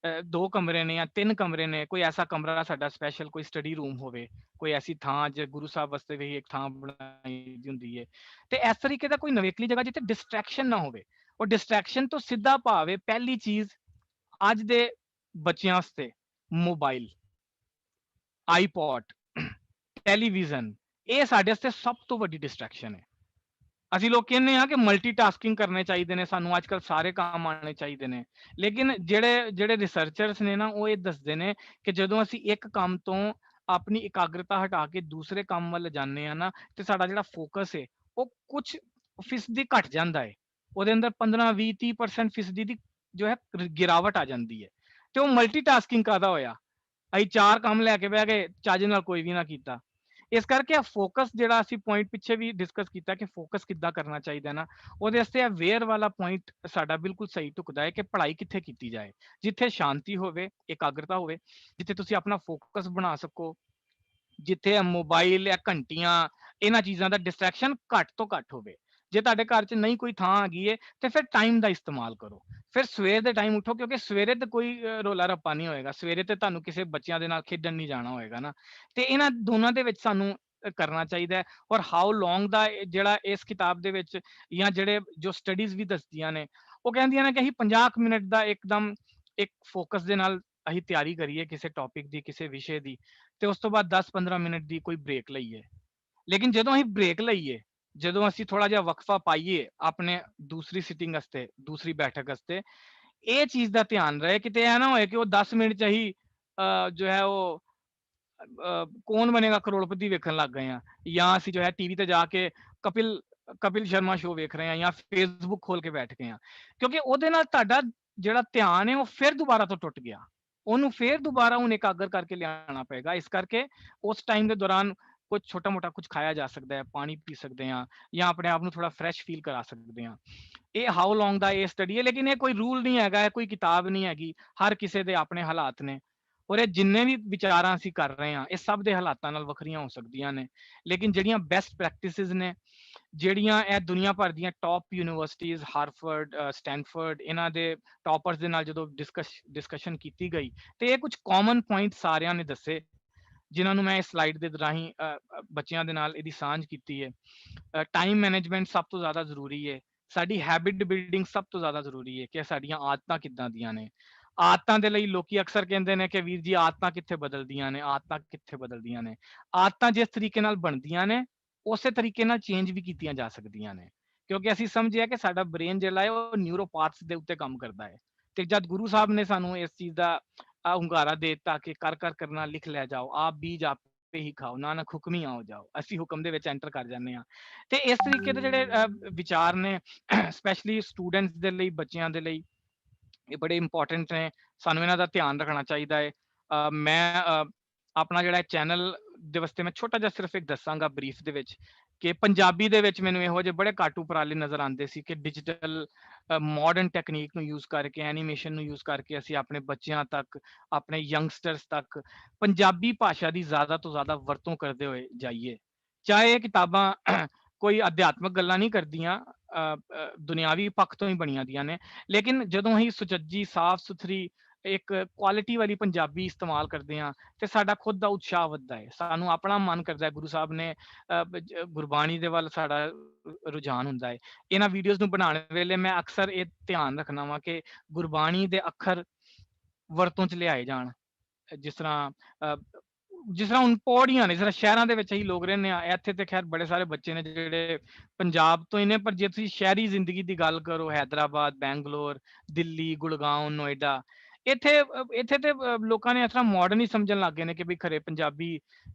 Speaker 3: 2 ਕਮਰੇ ਨੇ ਜਾਂ 3 ਕਮਰੇ ਨੇ, ਕੋਈ ਐਸਾ ਕਮਰਾ ਸਾਡਾ ਸਪੈਸ਼ਲ, ਕੋਈ ਸਟੱਡੀ ਰੂਮ ਹੋਵੇ, ਕੋਈ ਐਸੀ ਥਾਂ ਜੇ ਗੁਰੂ ਸਾਹਿਬ ਵਾਸਤੇ ਵੀ ਇੱਕ ਥਾਂ ਬਣਾਈ ਦੀ ਹੁੰਦੀ ਹੈ, ਤੇ ਇਸ ਤਰੀਕੇ ਦਾ ਕੋਈ ਨਵੇਕਲੀ ਜਗ੍ਹਾ ਜਿੱਥੇ ਡਿਸਟਰੈਕਸ਼ਨ ਨਾ ਹੋਵੇ। ਉਹ ਡਿਸਟਰੈਕਸ਼ਨ ਤੋਂ ਸਿੱਧਾ ਭਾਵ ਹੈ ਪਹਿਲੀ ਚੀਜ਼ ਅੱਜ ਦੇ ਬੱਚਿਆਂ ਵਾਸਤੇ ਮੋਬਾਈਲ, ਆਈਪੌਡ, ਟੈਲੀਵਿਜ਼ਨ, ਇਹ ਸਾਡੇ ਵਾਸਤੇ ਸਭ ਤੋਂ ਵੱਡੀ ਡਿਸਟਰੈਕਸ਼ਨ ਹੈ। ਅਸੀਂ ਲੋਕ ਕਹਿੰਦੇ ਹਾਂ ਕਿ ਮਲਟੀਟਾਸਕਿੰਗ ਕਰਨੇ ਚਾਹੀਦੇ ਨੇ ਸਾਨੂੰ, ਅੱਜ ਕੱਲ ਸਾਰੇ ਕੰਮ ਆਉਣੇ ਚਾਹੀਦੇ ਨੇ। ਲੇਕਿਨ ਜਿਹੜੇ ਰਿਸਰਚਰਸ ਨੇ ਨਾ, ਉਹ ਇਹ ਦੱਸਦੇ ਨੇ ਕਿ ਜਦੋਂ ਅਸੀਂ ਇੱਕ ਕੰਮ ਤੋਂ ਆਪਣੀ ਇਕਾਗਰਤਾ ਹਟਾ ਕੇ ਦੂਸਰੇ ਕੰਮ ਵੱਲ ਜਾਂਦੇ ਆ ਨਾ, ਤੇ ਸਾਡਾ ਜਿਹੜਾ ਫੋਕਸ ਹੈ ਉਹ ਕੁਝ ਫੀਸਦੀ ਘਟ ਜਾਂਦਾ ਹੈ। ਉਹਦੇ ਅੰਦਰ 15, 20, 30% ਫੀਸਦੀ ਦੀ ਜੋ ਹੈ ਗਿਰਾਵਟ ਆ ਜਾਂਦੀ ਹੈ। ਤੇ ਉਹ ਮਲਟੀਟਾਸਕਿੰਗ ਕਾਹਦਾ ਹੋਇਆ? ਅਸੀਂ 4 ਕੰਮ ਲੈ ਕੇ ਬਹਿ ਗਏ, ਚੱਜ ਨਾਲ ਕੋਈ ਵੀ ਨਾ ਕੀਤਾ। ਇਸ ਕਰਕੇ ਆ ਫੋਕਸ, ਜਿਹੜਾ ਅਸੀਂ ਪੁਆਇੰਟ ਪਿੱਛੇ ਵੀ ਡਿਸਕਸ ਕੀਤਾ ਕਿ ਫੋਕਸ ਕਿੱਦਾਂ ਕਰਨਾ ਚਾਹੀਦਾ ਨਾ, ਉਹਦੇ ਵਾਸਤੇ ਇਹ ਵੇਅਰ ਵਾਲਾ ਪੁਆਇੰਟ ਸਾਡਾ ਬਿਲਕੁਲ ਸਹੀ ਢੁਕਦਾ ਹੈ ਕਿ ਪੜ੍ਹਾਈ ਕਿੱਥੇ ਕੀਤੀ ਜਾਏ, ਜਿੱਥੇ ਸ਼ਾਂਤੀ ਹੋਵੇ, ਇਕਾਗਰਤਾ ਹੋਵੇ, ਜਿੱਥੇ ਤੁਸੀਂ ਆਪਣਾ ਫੋਕਸ ਬਣਾ ਸਕੋ, ਜਿੱਥੇ ਮੋਬਾਈਲ ਜਾਂ ਘੰਟੀਆਂ, ਇਹਨਾਂ ਚੀਜ਼ਾਂ ਦਾ ਡਿਸਟਰੈਕਸ਼ਨ ਘੱਟ ਤੋਂ ਘੱਟ ਹੋਵੇ। ਜੇ ਤੁਹਾਡੇ ਘਰ 'ਚ ਨਹੀਂ ਕੋਈ ਥਾਂ ਹੈਗੀ ਹੈ ਤੇ ਫਿਰ ਟਾਈਮ ਦਾ ਇਸਤੇਮਾਲ ਕਰੋ। ਫਿਰ ਸਵੇਰ ਦੇ ਟਾਈਮ ਉੱਠੋ, ਕਿਉਂਕਿ ਸਵੇਰੇ ਤੇ ਕੋਈ ਰੋਲਾ ਰੱਪਾ ਨਹੀਂ ਹੋਏਗਾ, ਸਵੇਰੇ ਤੇ ਤੁਹਾਨੂੰ ਕਿਸੇ ਬੱਚਿਆਂ ਦੇ ਨਾਲ ਖੇਡਣ ਨਹੀਂ ਜਾਣਾ ਹੋਏਗਾ ਨਾ। ਤੇ ਇਹਨਾਂ ਦੋਨਾਂ ਦੇ ਵਿੱਚ ਸਾਨੂੰ ਕਰਨਾ ਚਾਹੀਦਾ ਹੈ। ਔਰ ਹਾਊ ਲੌਂਗ ਦਾ ਜਿਹੜਾ ਇਸ ਕਿਤਾਬ ਦੇ ਵਿੱਚ ਜਾਂ ਜੋ ਸਟੱਡੀਜ਼ ਵੀ ਦੱਸਦੀਆਂ ਨੇ, ਉਹ ਕਹਿੰਦੀਆਂ ਨੇ ਕਿ ਅਸੀਂ 50 ਮਿੰਟ ਦਾ ਇੱਕਦਮ ਇੱਕ ਫੋਕਸ ਦੇ ਨਾਲ ਅਸੀਂ ਤਿਆਰੀ ਕਰੀਏ ਕਿਸੇ ਟੌਪਿਕ ਦੀ, ਕਿਸੇ ਵਿਸ਼ੇ ਦੀ, ਤੇ ਉਸ ਤੋਂ ਬਾਅਦ 10-15 ਮਿੰਟ ਦੀ ਕੋਈ ਬ੍ਰੇਕ ਲਈਏ। ਲੇਕਿਨ ਜਦੋਂ ਅਸੀਂ ਬ੍ਰੇਕ ਲਈਏ, ਜਦੋਂ ਅਸੀਂ ਥੋੜਾ ਜਿਹਾ ਵਕਫਾ ਪਾਈਏ ਆਪਣੇ ਦੂਸਰੀ ਸਿਟਿੰਗ ਵਾਸਤੇ, ਦੂਸਰੀ ਬੈਠਕ ਵਾਸਤੇ, ਇਹ ਚੀਜ਼ ਦਾ ਧਿਆਨ ਰਹੇ ਕਿਤੇ ਇਹ ਨਾ ਹੋਏ ਕਿ ਉਹ 10 ਮਿੰਟ ਚ ਹੀ ਜੋ ਹੈ ਉਹ ਕੌਣ ਬਣੇਗਾ ਕਰੋੜਪਤੀ ਵੇਖਣ ਲੱਗ ਗਏ ਆ, ਜਾਂ ਅਸੀਂ ਜੋ ਹੈ ਟੀਵੀ ਤੇ ਜਾ ਕੇ ਕਪਿਲ ਸ਼ਰਮਾ ਸ਼ੋਅ ਵੇਖ ਰਹੇ ਆ, ਜਾਂ ਫੇਸਬੁੱਕ ਖੋਲ ਕੇ ਬੈਠ ਗਏ ਆ। ਕਿਉਂਕਿ ਉਹਦੇ ਨਾਲ ਤੁਹਾਡਾ ਜਿਹੜਾ ਧਿਆਨ ਹੈ ਉਹ ਫਿਰ ਦੁਬਾਰਾ ਤੋਂ ਟੁੱਟ ਗਿਆ। ਉਹਨੂੰ ਫੇਰ ਦੁਬਾਰਾ ਹੁਣ ਇਕਾਗਰ ਕਰਕੇ ਲਿਆਉਣਾ ਪਏਗਾ। ਇਸ ਕਰਕੇ ਉਸ ਟਾਈਮ ਦੇ ਦੌਰਾਨ ਕੁਝ ਛੋਟਾ ਮੋਟਾ ਕੁਝ ਖਾਇਆ ਜਾ ਸਕਦਾ ਹੈ, ਪਾਣੀ ਪੀ ਸਕਦੇ ਹਾਂ, ਜਾਂ ਆਪਣੇ ਆਪ ਨੂੰ ਥੋੜਾ ਫਰੈਸ਼ ਫੀਲ ਕਰਾ ਸਕਦੇ ਹਾਂ। ਇਹ ਹਾਊ ਲੌਂਗ ਦਾ ਇਹ ਸਟੱਡੀ ਹੈ, ਲੇਕਿਨ ਇਹ ਕੋਈ ਰੂਲ ਨਹੀਂ ਹੈਗਾ, ਕੋਈ ਕਿਤਾਬ ਨਹੀਂ ਹੈਗੀ, ਹਰ ਕਿਸੇ ਦੇ ਆਪਣੇ ਹਾਲਾਤ ਨੇ। ਔਰ ਇਹ ਜਿੰਨੇ ਵੀ ਵਿਚਾਰਾਂ ਅਸੀਂ ਕਰ ਰਹੇ ਹਾਂ, ਇਹ ਸਭ ਦੇ ਹਾਲਾਤਾਂ ਨਾਲ ਵੱਖਰੀਆਂ ਹੋ ਸਕਦੀਆਂ ਨੇ, ਲੇਕਿਨ ਜਿਹੜੀਆਂ ਬੈਸਟ ਪ੍ਰੈਕਟਿਸਿਸ ਨੇ, ਜਿਹੜੀਆਂ ਇਹ ਦੁਨੀਆ ਭਰ ਦੀਆਂ ਟੌਪ ਯੂਨੀਵਰਸਿਟੀਜ਼, ਹਾਰਵਰਡ, ਸਟੈਨਫੋਰਡ, ਇਹਨਾਂ ਦੇ ਟੌਪਰਸ ਦੇ ਨਾਲ ਜਦੋਂ ਡਿਸਕਸ਼ਨ ਕੀਤੀ ਗਈ, ਤੇ ਇਹ ਕੁਝ ਕਾਮਨ ਪੁਆਇੰਟ ਸਾਰਿਆਂ ਨੇ ਦੱਸੇ, ਜਿਨ੍ਹਾਂ ਨੂੰ ਮੈਂ ਇਸ ਸਲਾਈਡ ਦੇ ਰਾਹੀਂ ਬੱਚਿਆਂ ਦੇ ਨਾਲ ਇਹਦੀ ਸਾਂਝ ਕੀਤੀ ਹੈ। ਟਾਈਮ ਮੈਨੇਜਮੈਂਟ ਸਭ ਤੋਂ ਜ਼ਿਆਦਾ ਜ਼ਰੂਰੀ ਹੈ, ਸਾਡੀ ਹੈਬਿਟ ਬਿਲਡਿੰਗ ਸਭ ਤੋਂ ਜ਼ਿਆਦਾ ਜ਼ਰੂਰੀ ਹੈ, ਕਿ ਸਾਡੀਆਂ ਆਦਤਾਂ ਕਿੱਦਾਂ ਦੀਆਂ ਨੇ। ਆਦਤਾਂ ਦੇ ਲਈ ਲੋਕੀ ਅਕਸਰ ਕਹਿੰਦੇ ਨੇ ਕਿ ਵੀਰ ਜੀ ਆਦਤਾਂ ਕਿੱਥੇ ਬਦਲਦੀਆਂ ਨੇ, ਆਦਤਾਂ ਕਿੱਥੇ ਬਦਲਦੀਆਂ ਨੇ। ਆਦਤਾਂ ਜਿਸ ਤਰੀਕੇ ਨਾਲ ਬਣਦੀਆਂ ਨੇ, ਉਸੇ ਤਰੀਕੇ ਨਾਲ ਚੇਂਜ ਵੀ ਕੀਤੀਆਂ ਜਾ ਸਕਦੀਆਂ ਨੇ, ਕਿਉਂਕਿ ਅਸੀਂ ਸਮਝਿਆ ਕਿ ਸਾਡਾ ਬ੍ਰੇਨ ਜਿਹੜਾ ਹੈ ਉਹ ਨਿਊਰੋਪਾਥਸ ਦੇ ਉੱਤੇ ਕੰਮ ਕਰਦਾ ਹੈ। ਤੇ ਜਦ ਗੁਰੂ ਸਾਹਿਬ ਨੇ ਸਾਨੂੰ ਇਸ ਚੀਜ਼ ਦਾ ਹੁੰਗਾਰਾ ਦੇ ਦਿੱਤਾ ਕਿ ਕਰ ਕਰ ਕਰਨਾ ਲਿਖ ਲੈ ਜਾਓ, ਆਪ ਬੀਜ ਆਪੇ ਹੀ ਖਾਓ, ਨਾਨਕ ਹੁਕਮੀ ਆਓ ਜਾਓ, ਅਸੀਂ ਹੁਕਮ ਦੇ ਵਿੱਚ ਐਂਟਰ ਕਰ ਜਾਂਦੇ ਹਾਂ। ਤੇ ਇਸ ਤਰੀਕੇ ਦੇ ਜਿਹੜੇ ਵਿਚਾਰ ਨੇ, ਸਪੈਸ਼ਲੀ ਸਟੂਡੈਂਟਸ ਦੇ ਲਈ, ਬੱਚਿਆਂ ਦੇ ਲਈ, ਇਹ ਬੜੇ ਇੰਪੋਰਟੈਂਟ ਨੇ, ਸਾਨੂੰ ਇਹਨਾਂ ਦਾ ਧਿਆਨ ਰੱਖਣਾ ਚਾਹੀਦਾ ਹੈ। ਮੈਂ ਆਪਣਾ ਜਿਹੜਾ ਚੈਨਲ ਦੇ ਵਾਸਤੇ ਮੈਂ ਛੋਟਾ ਜਿਹਾ ਸਿਰਫ ਇੱਕ ਦੱਸਾਂਗਾ ਬਰੀਫ ਦੇ ਵਿੱਚ, ਕਿ ਪੰਜਾਬੀ ਦੇ ਵਿੱਚ ਮੈਨੂੰ ਇਹੋ ਜਿਹੇ ਬੜੇ ਘੱਟ ਉਪਰਾਲੇ ਨਜ਼ਰ ਆਉਂਦੇ ਸੀ ਕਿ ਡਿਜੀਟਲ ਮਾਡਰਨ ਟੈਕਨੀਕ ਨੂੰ ਯੂਜ਼ ਕਰਕੇ, ਐਨੀਮੇਸ਼ਨ ਨੂੰ ਯੂਜ਼ ਕਰਕੇ ਅਸੀਂ ਆਪਣੇ ਬੱਚਿਆਂ ਤੱਕ, ਆਪਣੇ ਯੰਗਸਟਰਸ ਤੱਕ ਪੰਜਾਬੀ ਭਾਸ਼ਾ ਦੀ ਜ਼ਿਆਦਾ ਤੋਂ ਜ਼ਿਆਦਾ ਵਰਤੋਂ ਕਰਦੇ ਹੋਏ ਜਾਈਏ। ਚਾਹੇ ਇਹ ਕਿਤਾਬਾਂ ਕੋਈ ਅਧਿਆਤਮਕ ਗੱਲਾਂ ਨਹੀਂ ਕਰਦੀਆਂ, ਦੁਨਿਆਵੀ ਪੱਖ ਤੋਂ ਹੀ ਬਣੀਆਂ ਦੀਆਂ ਨੇ, ਲੇਕਿਨ ਜਦੋਂ ਅਸੀਂ ਸੁਚੱਜੀ, ਸਾਫ਼ ਸੁਥਰੀ, ਇੱਕ ਕੁਆਲਿਟੀ ਵਾਲੀ ਪੰਜਾਬੀ ਇਸਤੇਮਾਲ ਕਰਦੇ ਹਾਂ, ਤੇ ਸਾਡਾ ਖੁਦ ਦਾ ਉਤਸ਼ਾਹ ਵੱਧਦਾ ਹੈ, ਸਾਨੂੰ ਆਪਣਾ ਮਨ ਕਰਦਾ ਹੈ। ਗੁਰੂ ਸਾਹਿਬ ਨੇ ਗੁਰਬਾਣੀ ਦੇ ਵੱਲ ਸਾਡਾ ਰੁਝਾਨ ਹੁੰਦਾ ਹੈ। ਇਹਨਾਂ ਵੀਡੀਓਜ਼ ਨੂੰ ਬਣਾਉਣ ਵੇਲੇ ਮੈਂ ਅਕਸਰ ਇਹ ਧਿਆਨ ਰੱਖਣਾ ਵਾ ਕਿ ਗੁਰਬਾਣੀ ਦੇ ਅੱਖਰ ਵਰਤੋਂ ਚ ਲਿਆਏ ਜਾਣ। ਜਿਸ ਤਰ੍ਹਾਂ ਹੁਣ ਪੌੜੀਆਂ ਨੇ, ਜਿਸ ਤਰ੍ਹਾਂ ਸ਼ਹਿਰਾਂ ਦੇ ਵਿੱਚ ਹੀ ਲੋਕ ਰਹਿੰਦੇ ਆ, ਇੱਥੇ ਤੇ ਖੈਰ ਬੜੇ ਸਾਰੇ ਬੱਚੇ ਨੇ ਜਿਹੜੇ ਪੰਜਾਬ ਤੋਂ ਹੀ ਨੇ, ਪਰ ਜੇ ਤੁਸੀਂ ਸ਼ਹਿਰੀ ਜ਼ਿੰਦਗੀ ਦੀ ਗੱਲ ਕਰੋ, ਹੈਦਰਾਬਾਦ, ਬੈਂਗਲੋਰ, ਦਿੱਲੀ, ਗੁੜਗਾਉਂ, ਨੋਇਡਾ, ਇੱਥੇ ਤੇ ਲੋਕਾਂ ਨੇ ਇਸ ਤਰ੍ਹਾਂ ਮਾਡਰਨ ਹੀ ਸਮਝਣ ਲੱਗ ਗਏ ਨੇ ਕਿ ਵੀ ਖਰੇ ਪੰਜਾਬੀ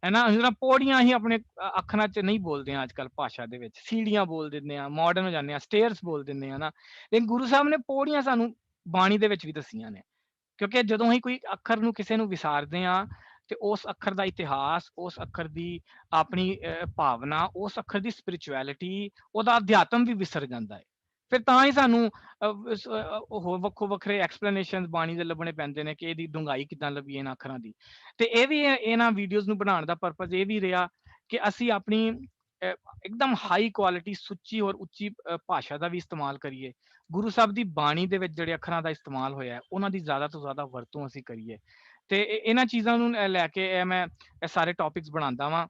Speaker 3: ਹੈ ਨਾ, ਜਿਹੜਾ ਪੌੜੀਆਂ ਹੀ ਆਪਣੇ ਅੱਖਰਾਂ ਚ ਨਹੀਂ ਬੋਲਦੇ ਆ ਅੱਜ ਕੱਲ੍ਹ ਭਾਸ਼ਾ ਦੇ ਵਿੱਚ, ਸੀੜੀਆਂ ਬੋਲ ਦਿੰਦੇ ਆ, ਮਾਡਰਨ ਹੋ ਜਾਂਦੇ ਆ, ਸਟੇਅਰਸ ਬੋਲ ਦਿੰਦੇ ਆ ਨਾ। ਲੇਕਿਨ ਗੁਰੂ ਸਾਹਿਬ ਨੇ ਪੌੜੀਆਂ ਸਾਨੂੰ ਬਾਣੀ ਦੇ ਵਿੱਚ ਵੀ ਦੱਸੀਆਂ ਨੇ, ਕਿਉਂਕਿ ਜਦੋਂ ਅਸੀਂ ਕੋਈ ਅੱਖਰ ਨੂੰ ਕਿਸੇ ਨੂੰ ਵਿਸਾਰਦੇ ਆ, ਤੇ ਉਸ ਅੱਖਰ ਦਾ ਇਤਿਹਾਸ, ਉਸ ਅੱਖਰ ਦੀ ਆਪਣੀ ਭਾਵਨਾ, ਉਸ ਅੱਖਰ ਦੀ ਸਪਿਰਿਚੁਅਲਿਟੀ, ਉਹਦਾ ਅਧਿਆਤਮ ਵੀ ਵਿਸਰ ਜਾਂਦਾ ਹੈ। ਫਿਰ ਤਾਂ ਹੀ ਸਾਨੂੰ ਹੋਰ ਵੱਖੋ ਵੱਖਰੇ ਐਕਸਪਲੇਨੇਸ਼ਨ ਬਾਣੀ ਦੇ ਲੱਭਣੇ ਪੈਂਦੇ ਨੇ ਕਿ ਇਹਦੀ ਡੂੰਘਾਈ ਕਿੱਦਾਂ ਲੱਭੀਏ ਇਹਨਾਂ ਅੱਖਰਾਂ ਦੀ। ਤੇ ਇਹ ਵੀ ਇਹਨਾਂ ਵੀਡੀਓਜ਼ ਨੂੰ ਬਣਾਉਣ ਦਾ ਪਰਪਸ ਇਹ ਵੀ ਰਿਹਾ ਕਿ ਅਸੀਂ ਆਪਣੀ ਇੱਕਦਮ ਹਾਈ ਕੁਆਲਿਟੀ, ਸੁੱਚੀ ਔਰ ਉੱਚੀ ਭਾਸ਼ਾ ਦਾ ਵੀ ਇਸਤੇਮਾਲ ਕਰੀਏ। ਗੁਰੂ ਸਾਹਿਬ ਦੀ ਬਾਣੀ ਦੇ ਵਿੱਚ ਜਿਹੜੇ ਅੱਖਰਾਂ ਦਾ ਇਸਤੇਮਾਲ ਹੋਇਆ, ਉਹਨਾਂ ਦੀ ਜ਼ਿਆਦਾ ਤੋਂ ਜ਼ਿਆਦਾ ਵਰਤੋਂ ਅਸੀਂ ਕਰੀਏ। ਤੇ ਇਹਨਾਂ ਚੀਜ਼ਾਂ ਨੂੰ ਲੈ ਕੇ ਮੈਂ ਇਹ ਸਾਰੇ ਟੌਪਿਕਸ ਬਣਾਉਂਦਾ ਵਾਂ।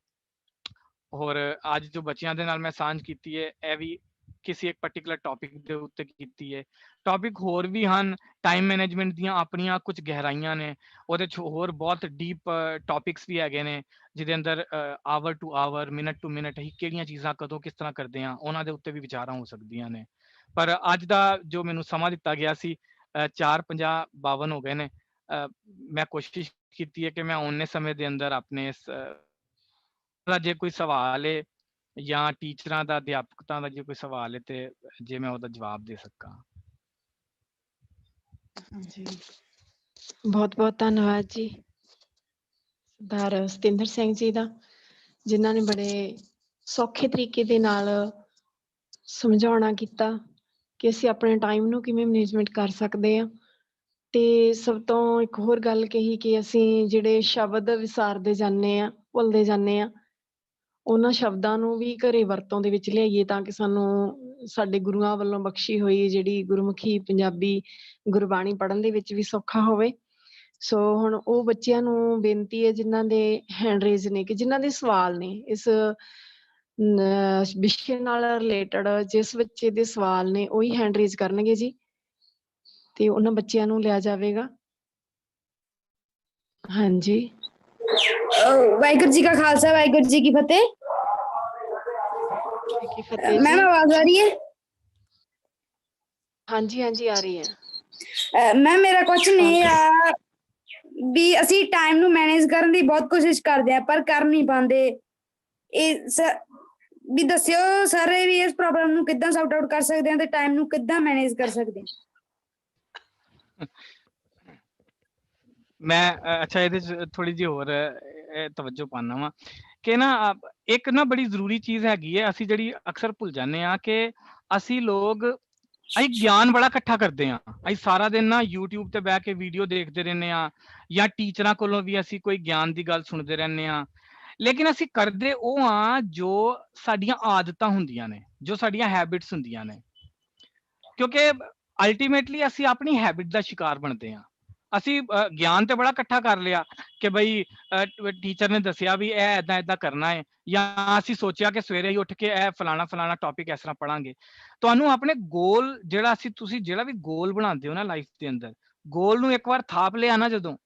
Speaker 3: ਔਰ ਅੱਜ ਜੋ ਬੱਚਿਆਂ ਦੇ ਨਾਲ ਮੈਂ ਸਾਂਝ ਕੀਤੀ ਹੈ, ਇਹ ਵੀ ਕਿਸੇ ਇੱਕ ਪਾਰਟਿਕੂਲਰ ਟੌਪਿਕ ਦੇ ਉੱਤੇ ਕੀਤੀ ਹੈ। ਟੌਪਿਕ ਹੋਰ ਵੀ ਹਨ, ਟਾਈਮ ਮੈਨੇਜਮੈਂਟ ਦੀਆਂ ਆਪਣੀਆਂ ਕੁਝ ਗਹਿਰਾਈਆਂ ਨੇ, ਉਹਦੇ 'ਚ ਹੋਰ ਬਹੁਤ ਡੀਪ ਟੌਪਿਕਸ ਵੀ ਹੈਗੇ ਨੇ, ਜਿਹਦੇ ਅੰਦਰ hour to hour, minute to minute ਅਸੀਂ ਕਿਹੜੀਆਂ ਚੀਜ਼ਾਂ ਕਦੋਂ ਕਿਸ ਤਰ੍ਹਾਂ ਕਰਦੇ ਹਾਂ, ਉਹਨਾਂ ਦੇ ਉੱਤੇ ਵੀ ਵਿਚਾਰਾਂ ਹੋ ਸਕਦੀਆਂ ਨੇ। ਪਰ ਅੱਜ ਦਾ ਜੋ ਮੈਨੂੰ ਸਮਾਂ ਦਿੱਤਾ ਗਿਆ ਸੀ, 4:50-52 ਹੋ ਗਏ ਨੇ। ਮੈਂ ਕੋਸ਼ਿਸ਼ ਕੀਤੀ ਹੈ ਕਿ ਮੈਂ ਓਨੇ ਸਮੇਂ ਦੇ ਅੰਦਰ ਆਪਣੇ ਜੇ ਕੋਈ ਸਵਾਲ ਹੈ ਜਾਂ ਟੀਚਰਾਂ ਦਾ, ਅਧਿਆਪਕਾਂ ਦਾ ਜੇ ਕੋਈ ਸਵਾਲ ਹੈ, ਤੇ ਜੇ ਮੈਂ ਉਹਦਾ ਜਵਾਬ ਦੇ ਸਕਾਂ।
Speaker 1: ਜੀ ਬਹੁਤ ਬਹੁਤ ਧੰਨਵਾਦ ਜੀ ਸਰਦਾਰ ਸਤਿੰਦਰ ਸਿੰਘ ਜੀ ਦਾ, ਜਿਨ੍ਹਾਂ ਨੇ ਬੜੇ ਸੌਖੇ ਤਰੀਕੇ ਦੇ ਨਾਲ ਸਮਝਾਉਣਾ ਕੀਤਾ ਕਿ ਅਸੀਂ ਆਪਣੇ ਟਾਈਮ ਨੂੰ ਕਿਵੇਂ ਮੈਨੇਜਮੈਂਟ ਕਰ ਸਕਦੇ ਹਾਂ। ਤੇ ਸਭ ਤੋਂ ਇੱਕ ਹੋਰ ਗੱਲ ਕਹੀ ਕਿ ਅਸੀਂ ਜਿਹੜੇ ਸ਼ਬਦ ਵਿਸਾਰਦੇ ਜਾਂਦੇ ਆ, ਭੁੱਲਦੇ ਜਾਂਦੇ ਆ, ਉਹਨਾਂ ਸ਼ਬਦਾਂ ਨੂੰ ਵੀ ਘਰੇ ਵਰਤੋਂ ਦੇ ਵਿੱਚ ਲਿਆਈਏ, ਤਾਂ ਕਿ ਸਾਨੂੰ ਸਾਡੇ ਗੁਰੂਆਂ ਵੱਲੋਂ ਬਖਸ਼ੀ ਹੋਈ ਜਿਹੜੀ ਗੁਰਮੁਖੀ ਪੰਜਾਬੀ ਗੁਰਬਾਣੀ ਪੜ੍ਹਨ ਦੇ ਵਿੱਚ ਵੀ ਸੌਖਾ ਹੋਵੇ। ਸੋ ਹੁਣ ਉਹ ਬੱਚਿਆਂ ਨੂੰ ਬੇਨਤੀ ਹੈ ਜਿਨ੍ਹਾਂ ਦੇ ਹੈਂਡ ਰੇਜ਼ ਨੇ, ਕਿ ਜਿਨ੍ਹਾਂ ਦੇ ਸਵਾਲ ਨੇ ਇਸ ਵਿਸ਼ੇ ਨਾਲ ਰਿਲੇਟਡ, ਜਿਸ ਬੱਚੇ ਦੇ ਸਵਾਲ ਨੇ ਉਹੀ ਹੈਂਡ ਰੇਜ਼ ਕਰਨਗੇ ਜੀ, ਤੇ ਉਹਨਾਂ ਬੱਚਿਆਂ ਨੂੰ ਲਿਆ ਜਾਵੇਗਾ। ਹਾਂਜੀ,
Speaker 5: ਵਾਹਿਗੁਰੂ ਜੀ ਕਾ ਖਾਲਸਾ, ਵਾਹਿਗੁਰੂ ਜੀ ਕੀ ਫਤਿਹ। ਮੈਮ ਆਵਾਜ਼ ਆ ਰਹੀ ਹੈ?
Speaker 1: ਹਾਂਜੀ ਹਾਂਜੀ ਆ ਰਹੀ ਹੈ।
Speaker 5: ਮੈਮ ਮੇਰਾ ਕੁਐਸਚਨ ਇਹ ਆ ਵੀ ਅਸੀਂ ਟਾਈਮ ਨੂੰ ਮੈਨੇਜ ਕਰਨ ਦੀ ਬਹੁਤ ਕੋਸ਼ਿਸ਼ ਕਰਦੇ ਆ, ਪਰ ਕਰ ਨਹੀਂ ਪਾਉਂਦੇ। ਇਹ ਵੀ ਦੱਸਿਓ ਸਰ, ਵੀ ਇਸ ਪ੍ਰੋਬਲਮ ਨੂੰ ਕਿੱਦਾਂ ਸੌਟ ਆਊਟ ਕਰ ਸਕਦੇ ਹਾਂ ਤੇ ਟਾਈਮ ਨੂੰ ਕਿੱਦਾਂ ਮੈਨੇਜ ਕਰ ਸਕਦੇ ਹਾਂ।
Speaker 3: ਮੈਂ ਅੱਛਾ ਇਹਦੇ ਚ ਥੋੜੀ ਜਿਹੀ ਹੋਰ ਤਵੱਜੋ ਪਾਣਾ ਵਾ ਕਿ ਨਾ ਇੱਕ ਨਾ ਬੜੀ ਜ਼ਰੂਰੀ ਚੀਜ਼ ਹੈਗੀ ਹੈ, ਅਸੀਂ ਜਿਹੜੀ ਅਕਸਰ ਭੁੱਲ ਜਾਂਦੇ ਆ ਕਿ ਅਸੀਂ ਲੋਕ ਅਸੀਂ ਗਿਆਨ ਬੜਾ ਇਕੱਠਾ ਕਰਦੇ ਆ। ਅਸੀਂ ਸਾਰਾ ਦਿਨ ਨਾ YouTube ਤੇ ਬਹਿ ਕੇ ਵੀਡੀਓ ਦੇਖਦੇ ਰਹਿੰਦੇ ਆ, ਜਾਂ ਟੀਚਰਾਂ ਕੋਲੋਂ ਵੀ ਅਸੀਂ ਕੋਈ ਗਿਆਨ ਦੀ ਗੱਲ ਸੁਣਦੇ ਰਹਿੰਦੇ ਆ, ਲੇਕਿਨ ਅਸੀਂ ਕਰਦੇ ਉਹ ਆ ਜੋ ਸਾਡੀਆਂ ਆਦਤਾਂ ਹੁੰਦੀਆਂ ਨੇ, ਜੋ ਸਾਡੀਆਂ ਹੈਬਿਟਸ ਹੁੰਦੀਆਂ ਨੇ, ਕਿਉਂਕਿ ਅਲਟੀਮੇਟਲੀ ਅਸੀਂ ਆਪਣੀ ਹੈਬਿਟ ਦਾ ਸ਼ਿਕਾਰ ਬਣਦੇ ਆ। ਅਸੀਂ ਗਿਆਨ ਤੇ ਬੜਾ ਇਕੱਠਾ ਕਰ ਲਿਆ ਕਿ ਬਈ ਟੀਚਰ ਨੇ ਦੱਸਿਆ ਵੀ ਇਹ ਏਦਾਂ ਏਦਾਂ ਕਰਨਾ ਹੈ, ਜਾਂ ਅਸੀਂ ਸੋਚਿਆ ਕਿ ਸਵੇਰੇ ਹੀ ਉੱਠ ਕੇ ਇਹ ਫਲਾਣਾ ਟੌਪਿਕ ਇਸ ਤਰ੍ਹਾਂ ਪੜਾਂਗੇ। ਤੁਹਾਨੂੰ ਆਪਣੇ ਗੋਲ ਜਿਹੜਾ ਤੁਸੀਂ ਜਿਹੜਾ ਵੀ ਗੋਲ ਬਣਾਉਂਦੇ ਹੋ ਨਾ ਲਾਈਫ ਦੇ ਅੰਦਰ, ਗੋਲ ਨੂੰ ਇੱਕ ਵਾਰ ਥਾਪ ਲਿਆ ਨਾ, ਜਦੋਂ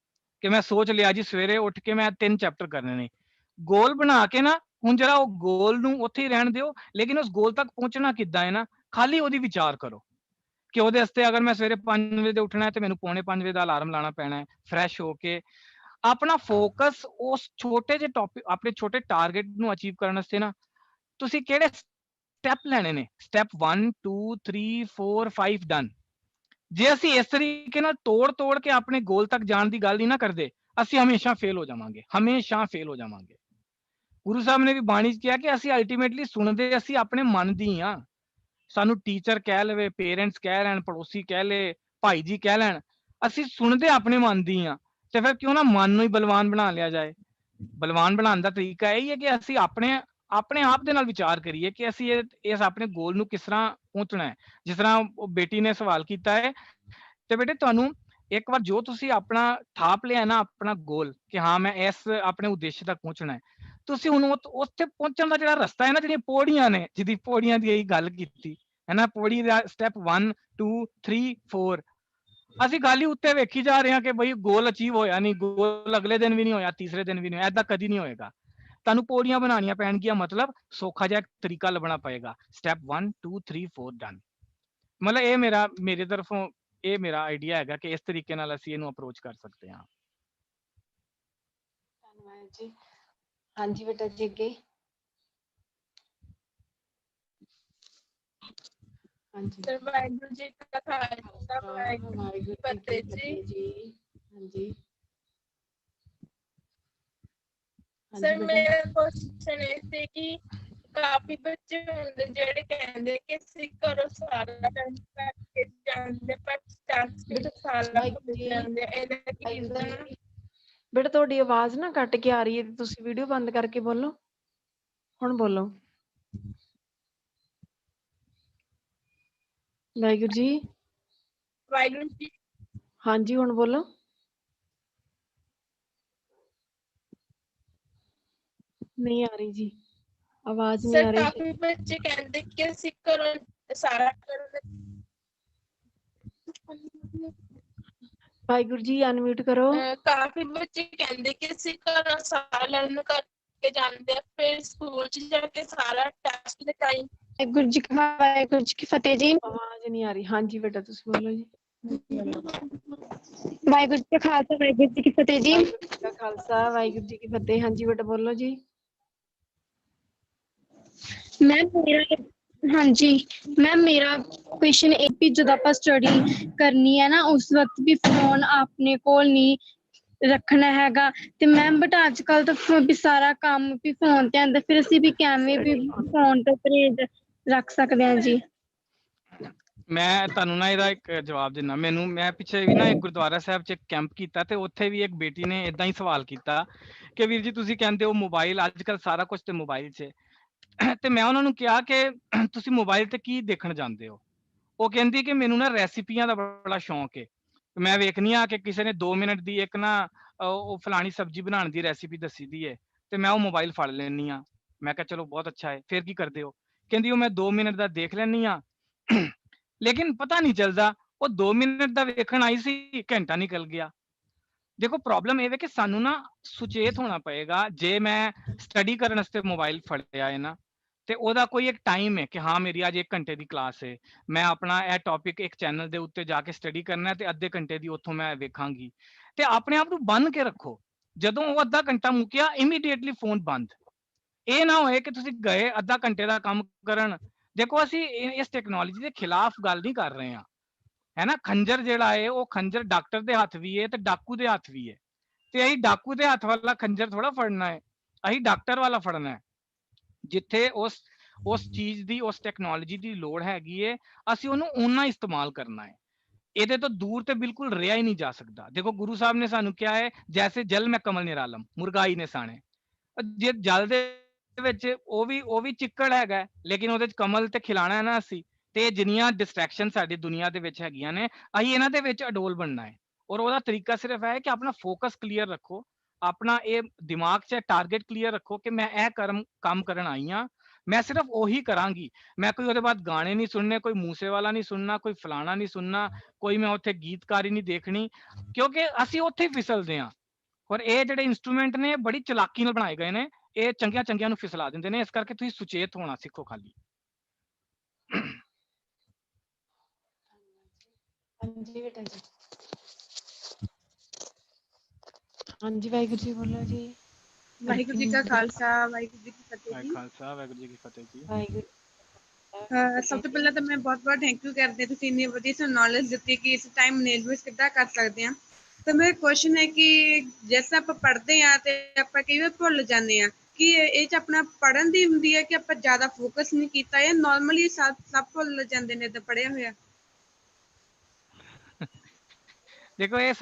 Speaker 3: ਕਿ ਮੈਂ ਸੋਚ ਲਿਆ ਜੀ ਸਵੇਰੇ ਉੱਠ ਕੇ ਮੈਂ 3 ਚੈਪਟਰ ਕਰਨੇ ਨੇ, ਗੋਲ ਬਣਾ ਕੇ ਨਾ ਹੁਣ ਜਿਹੜਾ ਉਹ ਗੋਲ ਨੂੰ ਉੱਥੇ ਹੀ ਰਹਿਣ ਦਿਓ, ਲੇਕਿਨ ਉਸ ਗੋਲ ਤੱਕ ਪਹੁੰਚਣਾ ਕਿੱਦਾਂ ਹੈ ਨਾ, ਖਾਲੀ ਉਹਦੀ ਵਿਚਾਰ ਕਰੋ ਕਿ ਉਹਦੇ ਵਾਸਤੇ ਅਗਰ ਮੈਂ ਸਵੇਰੇ 5 ਵਜੇ ਤੇ ਉੱਠਣਾ ਹੈ ਤੇ ਮੈਨੂੰ 4:45 ਵਜੇ ਦਾ ਅਲਾਰਮ ਲਾਣਾ ਪੈਣਾ ਹੈ, ਫਰੈਸ਼ ਹੋ ਕੇ ਆਪਣਾ ਫੋਕਸ ਉਸ ਛੋਟੇ ਜਿਹੇ ਟੌਪਿਕ, ਆਪਣੇ ਛੋਟੇ ਟਾਰਗੇਟ ਨੂੰ ਅਚੀਵ ਕਰਨ ਵਾਸਤੇ ਨਾ ਤੁਸੀਂ ਕਿਹੜੇ ਸਟੈਪ ਲੈਣੇ ਨੇ, ਸਟੈਪ 1 2 3 4 5 ਡਨ। ਜੇ ਅਸੀਂ ਇਸ ਤਰੀਕੇ ਨਾਲ ਤੋੜ ਕੇ ਆਪਣੇ ਗੋਲ ਤੱਕ ਜਾਣ ਦੀ ਗੱਲ ਨਹੀਂ ਨਾ ਕਰਦੇ, ਅਸੀਂ ਹਮੇਸ਼ਾ ਫੇਲ ਹੋ ਜਾਵਾਂਗੇ, ਹਮੇਸ਼ਾ ਫੇਲ ਹੋ ਜਾਵਾਂਗੇ। ਗੁਰੂ ਸਾਹਿਬ ਨੇ ਵੀ ਬਾਣੀ 'ਚ ਕਿਹਾ ਕਿ ਅਸੀਂ ਅਲਟੀਮੇਟਲੀ ਸੁਣਦੇ ਅਸੀਂ ਆਪਣੇ ਮਨ ਦੀ ਆ। ਸਾਨੂੰ ਟੀਚਰ ਕਹਿ ਲਵੇ, ਪੇਰੈਂਟਸ ਕਹਿ ਲੈਣ, ਪੜੋਸੀ ਕਹਿ ਲੇ, ਭਾਈ ਜੀ ਕਹਿ ਲੈਣ, ਅਸੀਂ ਸੁਣਦੇ ਆਪਣੇ ਮਨ ਦੀ ਆ। ਤੇ ਫਿਰ ਕਿਉਂ ਨਾ ਮਨ ਨੂੰ ਹੀ ਬਲਵਾਨ ਬਣਾ ਲਿਆ ਜਾਏ। ਬਲਵਾਨ ਬਣਾਉਣ ਦਾ ਤਰੀਕਾ ਇਹ ਹੀ ਹੈ ਕਿ ਅਸੀਂ ਆਪਣੇ ਆਪ ਦੇ ਨਾਲ ਵਿਚਾਰ ਕਰੀਏ ਕਿ ਅਸੀਂ ਇਸ ਆਪਣੇ ਗੋਲ ਨੂੰ ਕਿਸ ਤਰ੍ਹਾਂ ਪਹੁੰਚਣਾ ਹੈ। ਜਿਸ ਤਰ੍ਹਾਂ ਉਹ ਬੇਟੀ ਨੇ ਸਵਾਲ ਕੀਤਾ ਹੈ, ਤੇ ਬੇਟੇ ਤੁਹਾਨੂੰ ਇੱਕ ਵਾਰ ਜੋ ਤੁਸੀਂ ਆਪਣਾ ਥਾਪ ਲਿਆ ਨਾ ਆਪਣਾ ਗੋਲ ਕਿ ਹਾਂ ਮੈਂ ਇਸ ਆਪਣੇ ਉਦੇਸ਼ ਤੱਕ ਪਹੁੰਚਣਾ ਹੈ, ਤੁਸੀਂ ਹੁਣ ਉੱਥੇ ਪਹੁੰਚਣ ਦਾ ਜਿਹੜਾ ਰਸਤਾ ਹੈ ਨਾ, ਜਿਹੜੀਆਂ ਪੌੜੀਆਂ ਨੇ, ਜਿਹਦੀ ਪੌੜੀਆਂ ਦੀ ਇਹੀ ਗੱਲ ਕੀਤੀ ਹੈ ਨਾ, ਪੌੜੀ ਦਾ ਸਟੈਪ 1 2 3 4, ਅਸੀਂ ਗੱਲ ਹੀ ਉੱਤੇ ਵੇਖੀ ਜਾ ਰਹੇ ਹਾਂ ਕਿ ਬਈ ਗੋਲ ਅਚੀਵ ਹੋਇਆ ਨਹੀਂ, ਗੋਲ ਅਗਲੇ ਦਿਨ ਵੀ ਨਹੀਂ ਹੋਇਆ, ਤੀਸਰੇ ਦਿਨ ਵੀ ਨਹੀਂ ਹੋਇਆ, ਏਦਾਂ ਕਦੀ ਨਹੀਂ ਹੋਏਗਾ। ਤੁਹਾਨੂੰ ਪੌੜੀਆਂ ਬਣਾਉਣੀਆਂ ਪੈਣਗੀਆਂ, ਮਤਲਬ ਸੌਖਾ ਜਿਹਾ ਤਰੀਕਾ ਲੱਭਣਾ ਪਏਗਾ, ਸਟੈਪ 1 2 3 4 ਡਨ। ਮਤਲਬ ਇਹ ਮੇਰੀ ਤਰਫੋਂ ਇਹ ਮੇਰਾ ਆਈਡੀਆ ਹੈਗਾ ਕਿ ਇਸ ਤਰੀਕੇ ਨਾਲ ਅਸੀਂ ਇਹਨੂੰ ਅਪਰੋਚ ਕਰ ਸਕਦੇ ਹਾਂ।
Speaker 1: ਧੰਨਵਾਦ ਜੀ। ਹਾਂਜੀ ਬੇਟਾ ਜੀ ਅੱਗੇ। ਹਾਂਜੀ
Speaker 6: ਸਰ ਵਾਹਿਗੁਰੂ ਜੀ ਕਾ ਖਾਲਸਾ ਵਾਹਿਗੁਰੂ ਜੀ ਕੀ ਫਤਿਹ
Speaker 1: ਜੀ। ਹਾਂਜੀ
Speaker 6: ਸਰ ਮੇਰਾ ਕੁਐਸਚਨ ਇਹ ਸੀ ਕਿ ਕਾਫੀ ਬੱਚੇ ਹੁੰਦੇ ਜਿਹੜੇ ਕਹਿੰਦੇ ਕਿ ਅਸੀਂ ਘਰੋਂ ਸਾਰਾ ਟਾਈਮ ਕਰਕੇ ਜਾਂਦੇ ਪਰ ਟਾਸਕ ਸਾਰਾ ਭੁੱਲ ਜਾਂਦੇ, ਇਹਦਾ ਕੀ ਰੀਜ਼ਨ ਹੈ?
Speaker 1: ਬੇਟਾ ਤੁਹਾਡੀ ਆਵਾਜ਼ ਨਾ ਕੱਟ ਕੇ ਆ ਰਹੀ ਹੈ, ਤੁਸੀਂ ਵੀਡੀਓ ਬੰਦ ਕਰਕੇ ਬੋਲੋ, ਹੁਣ ਬੋਲੋ। ਵਾਹਿਗੁਰੂ ਜੀ।
Speaker 6: ਵਾਹਿਗੁਰੂ ਜੀ।
Speaker 1: ਹਾਂਜੀ ਹੁਣ ਬੋਲੋ। ਨਹੀਂ ਆ ਰਹੀ ਜੀ, ਆਵਾਜ਼ ਨਹੀਂ ਆ
Speaker 6: ਸਰ
Speaker 1: ਰਹੀ।
Speaker 6: ਕਾਫੀ ਬੱਚੇ ਕਹਿੰਦੇ ਕਿ ਅਸੀਂ ਘਰੋਂ ਸਾਰਾ
Speaker 1: ਵਾਹਿਗੁਰੂ ਜੀ ਅਨਮਿਊਟ ਕਰੋ।
Speaker 6: ਕਾਫੀ ਬੱਚੇ ਕਹਿੰਦੇ ਕਿ ਅਸੀਂ ਘਰੋਂ ਸਾਰਾ ਲਰਨ ਕਰਕੇ ਜਾਂਦੇ ਆ, ਫਿਰ ਸਕੂਲ 'ਚ ਜਾ ਕੇ ਸਾਰਾ ਟੈਸਟ ਦੇ ਟਾਈਮ।
Speaker 7: ਵਾਹਿਗੁਰੂ ਜੀ ਕਾ ਵਾਹਿਗੁਰੂ ਜੀ ਕੀ ਫਤਿਹ ਜੀ।
Speaker 1: ਆਵਾਜ਼ ਨਹੀਂ ਆ ਰਹੀ। ਹਾਂਜੀ ਬੇਟਾ ਤੁਸੀਂ ਬੋਲੋ ਜੀ।
Speaker 7: ਵਾਹਿਗੁਰੂ ਜੀ ਕਾ ਖਾਲਸਾ ਵਾਹਿਗੁਰੂ ਜੀ ਕੀ ਫਤਿਹ ਜੀ।
Speaker 1: ਵਾਹਿਗੁਰੂ ਜੀ ਕਾ ਖਾਲਸਾ ਵਾਹਿਗੁਰੂ ਜੀ ਕੀ ਫਤਿਹ। ਹਾਂਜੀ ਬੇਟਾ ਬੋਲੋ ਜੀ।
Speaker 7: ਮੇਰਾ ਕੁਐਸਚਨ ਇਹ ਵੀ ਜਦੋਂ ਆਪਾਂ ਸਟੱਡੀ ਕਰਨੀ ਹੈ ਨਾ ਉਸ ਵਕਤ ਵੀ ਫੋਨ ਆਪਣੇ ਕੋਲ ਨਹੀਂ ਰੱਖਣਾ ਹੈਗਾ, ਤੇ ਮੈਮ ਬਟ ਅੱਜ ਕੱਲ ਤਾਂ ਵੀ ਸਾਰਾ ਕੰਮ ਵੀ ਫੋਨ ਤੇ ਆਉਂਦਾ, ਫਿਰ ਅਸੀਂ ਵੀ ਕਿਵੇਂ ਵੀ ਫੋਨ ਤੋਂ ਪਰਹੇਜ਼ ਰੱਖ ਸਕਦੇ ਹਾਂ ਜੀ?
Speaker 3: ਮੈਂ ਤੁਹਾਨੂੰ ਨਾ ਇਹਦਾ ਇੱਕ ਜਵਾਬ ਦਿੰਦਾ। ਮੈਂ ਪਿੱਛੇ ਵੀ ਨਾ ਇੱਕ ਗੁਰਦੁਆਰਾ ਸਾਹਿਬ 'ਚ ਇੱਕ ਕੈਂਪ ਕੀਤਾ, ਤੇ ਉੱਥੇ ਵੀ ਇੱਕ ਬੇਟੀ ਨੇ ਏਦਾਂ ਹੀ ਸਵਾਲ ਕੀਤਾ ਕਿ ਵੀਰ ਜੀ ਤੁਸੀਂ ਕਹਿੰਦੇ ਹੋ ਮੋਬਾਈਲ, ਅੱਜ ਕੱਲ ਸਾਰਾ ਕੁਝ ਤੇ ਮੋਬਾਈਲ 'ਚ, ਤੇ ਮੈਂ ਉਹਨਾਂ ਨੂੰ ਕਿਹਾ ਕਿ ਤੁਸੀਂ ਮੋਬਾਈਲ ਤੇ ਕੀ ਦੇਖਣ ਜਾਂਦੇ ਹੋ? ਉਹ ਕਹਿੰਦੀ ਕਿ ਮੈਨੂੰ ਨਾ ਰੈਸਿਪੀਆਂ ਦਾ ਬੜਾ ਸ਼ੌਂਕ ਹੈ, ਮੈਂ ਵੇਖਨੀ ਆ ਕਿ ਕਿਸੇ ਨੇ 2 ਮਿੰਟ ਦੀ ਇੱਕ ਨਾ ਉਹ ਫਲਾਣੀ ਸਬਜ਼ੀ ਬਣਾਉਣ ਦੀ ਰੈਸਿਪੀ ਦੱਸੀ ਦੀ ਹੈ, ਤੇ ਮੈਂ ਉਹ ਮੋਬਾਈਲ ਫੜ ਲੈਣੀ ਆ। ਮੈਂ ਕਿਹਾ ਚਲੋ ਬਹੁਤ ਅੱਛਾ ਹੈ, ਫਿਰ ਕੀ ਕਰਦੇ ਹੋ? ਕਹਿੰਦੀ ਉਹ ਮੈਂ 2 ਮਿੰਟ ਦਾ ਦੇਖ ਲੈਣੀ ਆ, ਲੇਕਿਨ ਪਤਾ ਨਹੀਂ ਚੱਲਦਾ ਉਹ 2 ਮਿੰਟ ਦਾ ਵੇਖਣ ਆਈ ਸੀ, ਘੰਟਾ ਨਿਕਲ ਗਿਆ। ਦੇਖੋ ਪ੍ਰੋਬਲਮ ਇਹ ਹੈ ਕਿ ਸਾਨੂੰ ਨਾ ਸੁਚੇਤ ਹੋਣਾ ਪਏਗਾ। ਜੇ ਮੈਂ ਸਟੱਡੀ ਕਰਨ ਵਾਸਤੇ ਮੋਬਾਈਲ ਫੜਿਆ ਹੈ ਨਾ, ਤੇ ਉਹਦਾ ਕੋਈ ਇੱਕ ਟਾਈਮ ਹੈ ਕਿ ਹਾਂ ਮੇਰੀ ਅੱਜ 1 ਘੰਟੇ ਦੀ ਕਲਾਸ ਹੈ, ਮੈਂ ਆਪਣਾ ਇਹ ਟੌਪਿਕ ਇੱਕ ਚੈਨਲ ਦੇ ਉੱਤੇ ਜਾ ਕੇ ਸਟੱਡੀ ਕਰਨਾ, ਤੇ ਅੱਧੇ ਘੰਟੇ ਦੀ ਉੱਥੋਂ ਮੈਂ ਵੇਖਾਂਗੀ। ਤੇ ਆਪਣੇ ਆਪ ਨੂੰ ਬੰਨ ਕੇ ਰੱਖੋ, ਜਦੋਂ ਉਹ ਅੱਧਾ ਘੰਟਾ ਮੁੱਕਿਆ ਇਮੀਡੀਏਟਲੀ ਫੋਨ ਬੰਦ। ਇਹ ਨਾ ਹੋਏ ਕਿ ਤੁਸੀਂ ਗਏ ਅੱਧਾ ਘੰਟੇ ਦਾ ਕੰਮ ਕਰਨ। ਦੇਖੋ ਅਸੀਂ ਇਸ ਟੈਕਨੋਲੋਜੀ ਦੇ ਖਿਲਾਫ ਗੱਲ ਨਹੀਂ ਕਰ ਰਹੇ ਹਾਂ, है ना। खंजर ਜਿਹੜਾ है वो खंजर डॉक्टर ਦੇ ਹੱਥ ਵੀ ਹੈ ਤੇ ਡਾਕੂ ਦੇ ਹੱਥ ਵੀ ਹੈ, ਤੇ ਅਸੀਂ ਡਾਕੂ ਦੇ ਹੱਥ ਵਾਲਾ ਖੰਜਰ ਥੋੜਾ ਫੜਨਾ ਹੈ, ਅਸੀਂ ਡਾਕਟਰ ਵਾਲਾ ਫੜਨਾ ਹੈ। ਜਿੱਥੇ ਉਸ ਚੀਜ਼ ਦੀ, ਉਸ ਟੈਕਨੋਲੋਜੀ ਦੀ ਲੋੜ ਹੈਗੀ ਹੈ, ਅਸੀਂ ਉਹਨੂੰ ਓਨਾ ਇਸਤੇਮਾਲ ਕਰਨਾ ਹੈ। ਇਹਦੇ ਤੋਂ ਦੂਰ ਤੇ ਬਿਲਕੁਲ ਰਿਹਾ ਹੀ ਨਹੀਂ ਜਾ ਸਕਦਾ। ਦੇਖੋ ਗੁਰੂ ਸਾਹਿਬ ਨੇ ਸਾਨੂੰ ਕਿਹਾ ਹੈ, ਜੈਸੇ ਜਲ ਮੈਂ ਕਮਲ ਨਿਰਾਲਮ, ਮੁਰਗਾਈ ਨੇ ਸਾਣੇ। ਜੇ ਜਲ ਦੇ ਵਿੱਚ ਉਹ ਵੀ ਚਿੱਕੜ ਹੈਗਾ, ਲੇਕਿਨ ਉਹਦੇ ਚ ਕਮਲ ਤੇ ਖਿਲਾਣਾ ਹੈ ਨਾ ਅਸੀਂ। ਤੇ ਜਿੰਨੀਆਂ ਡਿਸਟਰੈਕਸ਼ਨ ਸਾਡੀ ਦੁਨੀਆ ਦੇ ਵਿੱਚ ਹੈਗੀਆਂ ਨੇ, ਅਸੀਂ ਇਹਨਾਂ ਦੇ ਵਿੱਚ ਅਡੋਲ ਬਣਨਾ ਹੈ। ਔਰ ਉਹਦਾ ਤਰੀਕਾ ਸਿਰਫ ਹੈ ਕਿ ਆਪਣਾ ਫੋਕਸ ਕਲੀਅਰ ਰੱਖੋ, ਆਪਣਾ ਇਹ ਦਿਮਾਗ 'ਚ ਟਾਰਗੇਟ ਕਲੀਅਰ ਰੱਖੋ ਕਿ ਮੈਂ ਇਹ ਕੰਮ ਕਰਨ ਆਈ ਹਾਂ, ਮੈਂ ਸਿਰਫ ਉਹੀ ਕਰਾਂਗੀ। ਮੈਂ ਕੋਈ ਉਹਦੇ ਬਾਅਦ ਗਾਣੇ ਨਹੀਂ ਸੁਣਨੇ, ਕੋਈ ਮੂਸੇਵਾਲਾ ਨਹੀਂ ਸੁਣਨਾ, ਕੋਈ ਫਲਾਣਾ ਨਹੀਂ ਸੁਣਨਾ, ਕੋਈ ਮੈਂ ਉੱਥੇ ਗੀਤਕਾਰੀ ਨਹੀਂ ਦੇਖਣੀ, ਕਿਉਂਕਿ ਅਸੀਂ ਉੱਥੇ ਹੀ ਫਿਸਲਦੇ ਹਾਂ। ਔਰ ਇਹ ਜਿਹੜੇ ਇੰਸਟਰੂਮੈਂਟ ਨੇ ਬੜੀ ਚਲਾਕੀ ਨਾਲ ਬਣਾਏ ਗਏ ਨੇ, ਇਹ ਚੰਗੀਆਂ ਨੂੰ ਫਿਸਲਾ ਦਿੰਦੇ ਨੇ। ਇਸ ਕਰਕੇ ਤੁਸੀਂ ਸੁਚੇਤ ਹੋਣਾ ਸਿੱਖੋ ਖਾਲੀ।
Speaker 1: ਹਾਂਜੀ ਬੇਟਾ ਜੀ। ਹਾਂਜੀ ਵਾਹਿਗੁਰੂ ਜੀ ਬੋਲੋ ਜੀ।
Speaker 8: ਵਾਹਿਗੁਰੂ ਜੀ ਕਾ ਖਾਲਸਾ, ਵਾਹਿਗੁਰੂ ਜੀ ਕੀ ਫਤਿਹ ਜੀ।
Speaker 3: ਖਾਲਸਾ, ਵਾਹਿਗੁਰੂ ਜੀ ਕੀ ਫਤਿਹ ਜੀ।
Speaker 1: ਵਾਹਿਗੁਰੂ
Speaker 8: ਸਭ ਤੋਂ ਪਹਿਲਾਂ ਤਾਂ ਮੈਂ ਬਹੁਤ ਥੈਂਕ ਯੂ ਕਰਦੇ, ਤੁਸੀਂ ਇੰਨੀ ਵਧੀਆ ਸਾਨੂੰ ਨੌਲੇਜ ਦਿੱਤੀ ਕਿ ਇਸ ਟਾਈਮ ਮੈਨੇਜਮੈਂਟ ਕਿੱਦਾਂ ਕਰ ਸਕਦੇ ਹਾਂ। ਤਾਂ ਮੇਰਾ ਕੁਐਸਚਨ ਹੈ ਕਿ ਜੈਸੇ ਆਪਾਂ ਪੜ੍ਹਦੇ ਹਾਂ ਤੇ ਆਪਾਂ ਕਈ ਵਾਰ ਭੁੱਲ ਜਾਂਦੇ ਹਾਂ, ਕਿ ਇਹ 'ਚ ਆਪਣਾ ਪੜ੍ਹਨ ਦੀ ਹੁੰਦੀ ਹੈ ਕਿ ਆਪਾਂ ਜ਼ਿਆਦਾ ਫੋਕਸ ਨਹੀਂ ਕੀਤਾ, ਜਾਂ ਨੋਰਮਲੀ ਸਭ ਭੁੱਲ ਜਾਂਦੇ ਨੇ ਏਦਾਂ ਪੜ੍ਹਿਆ ਹੋਇਆ?
Speaker 3: ਦੇਖੋ ਇਹ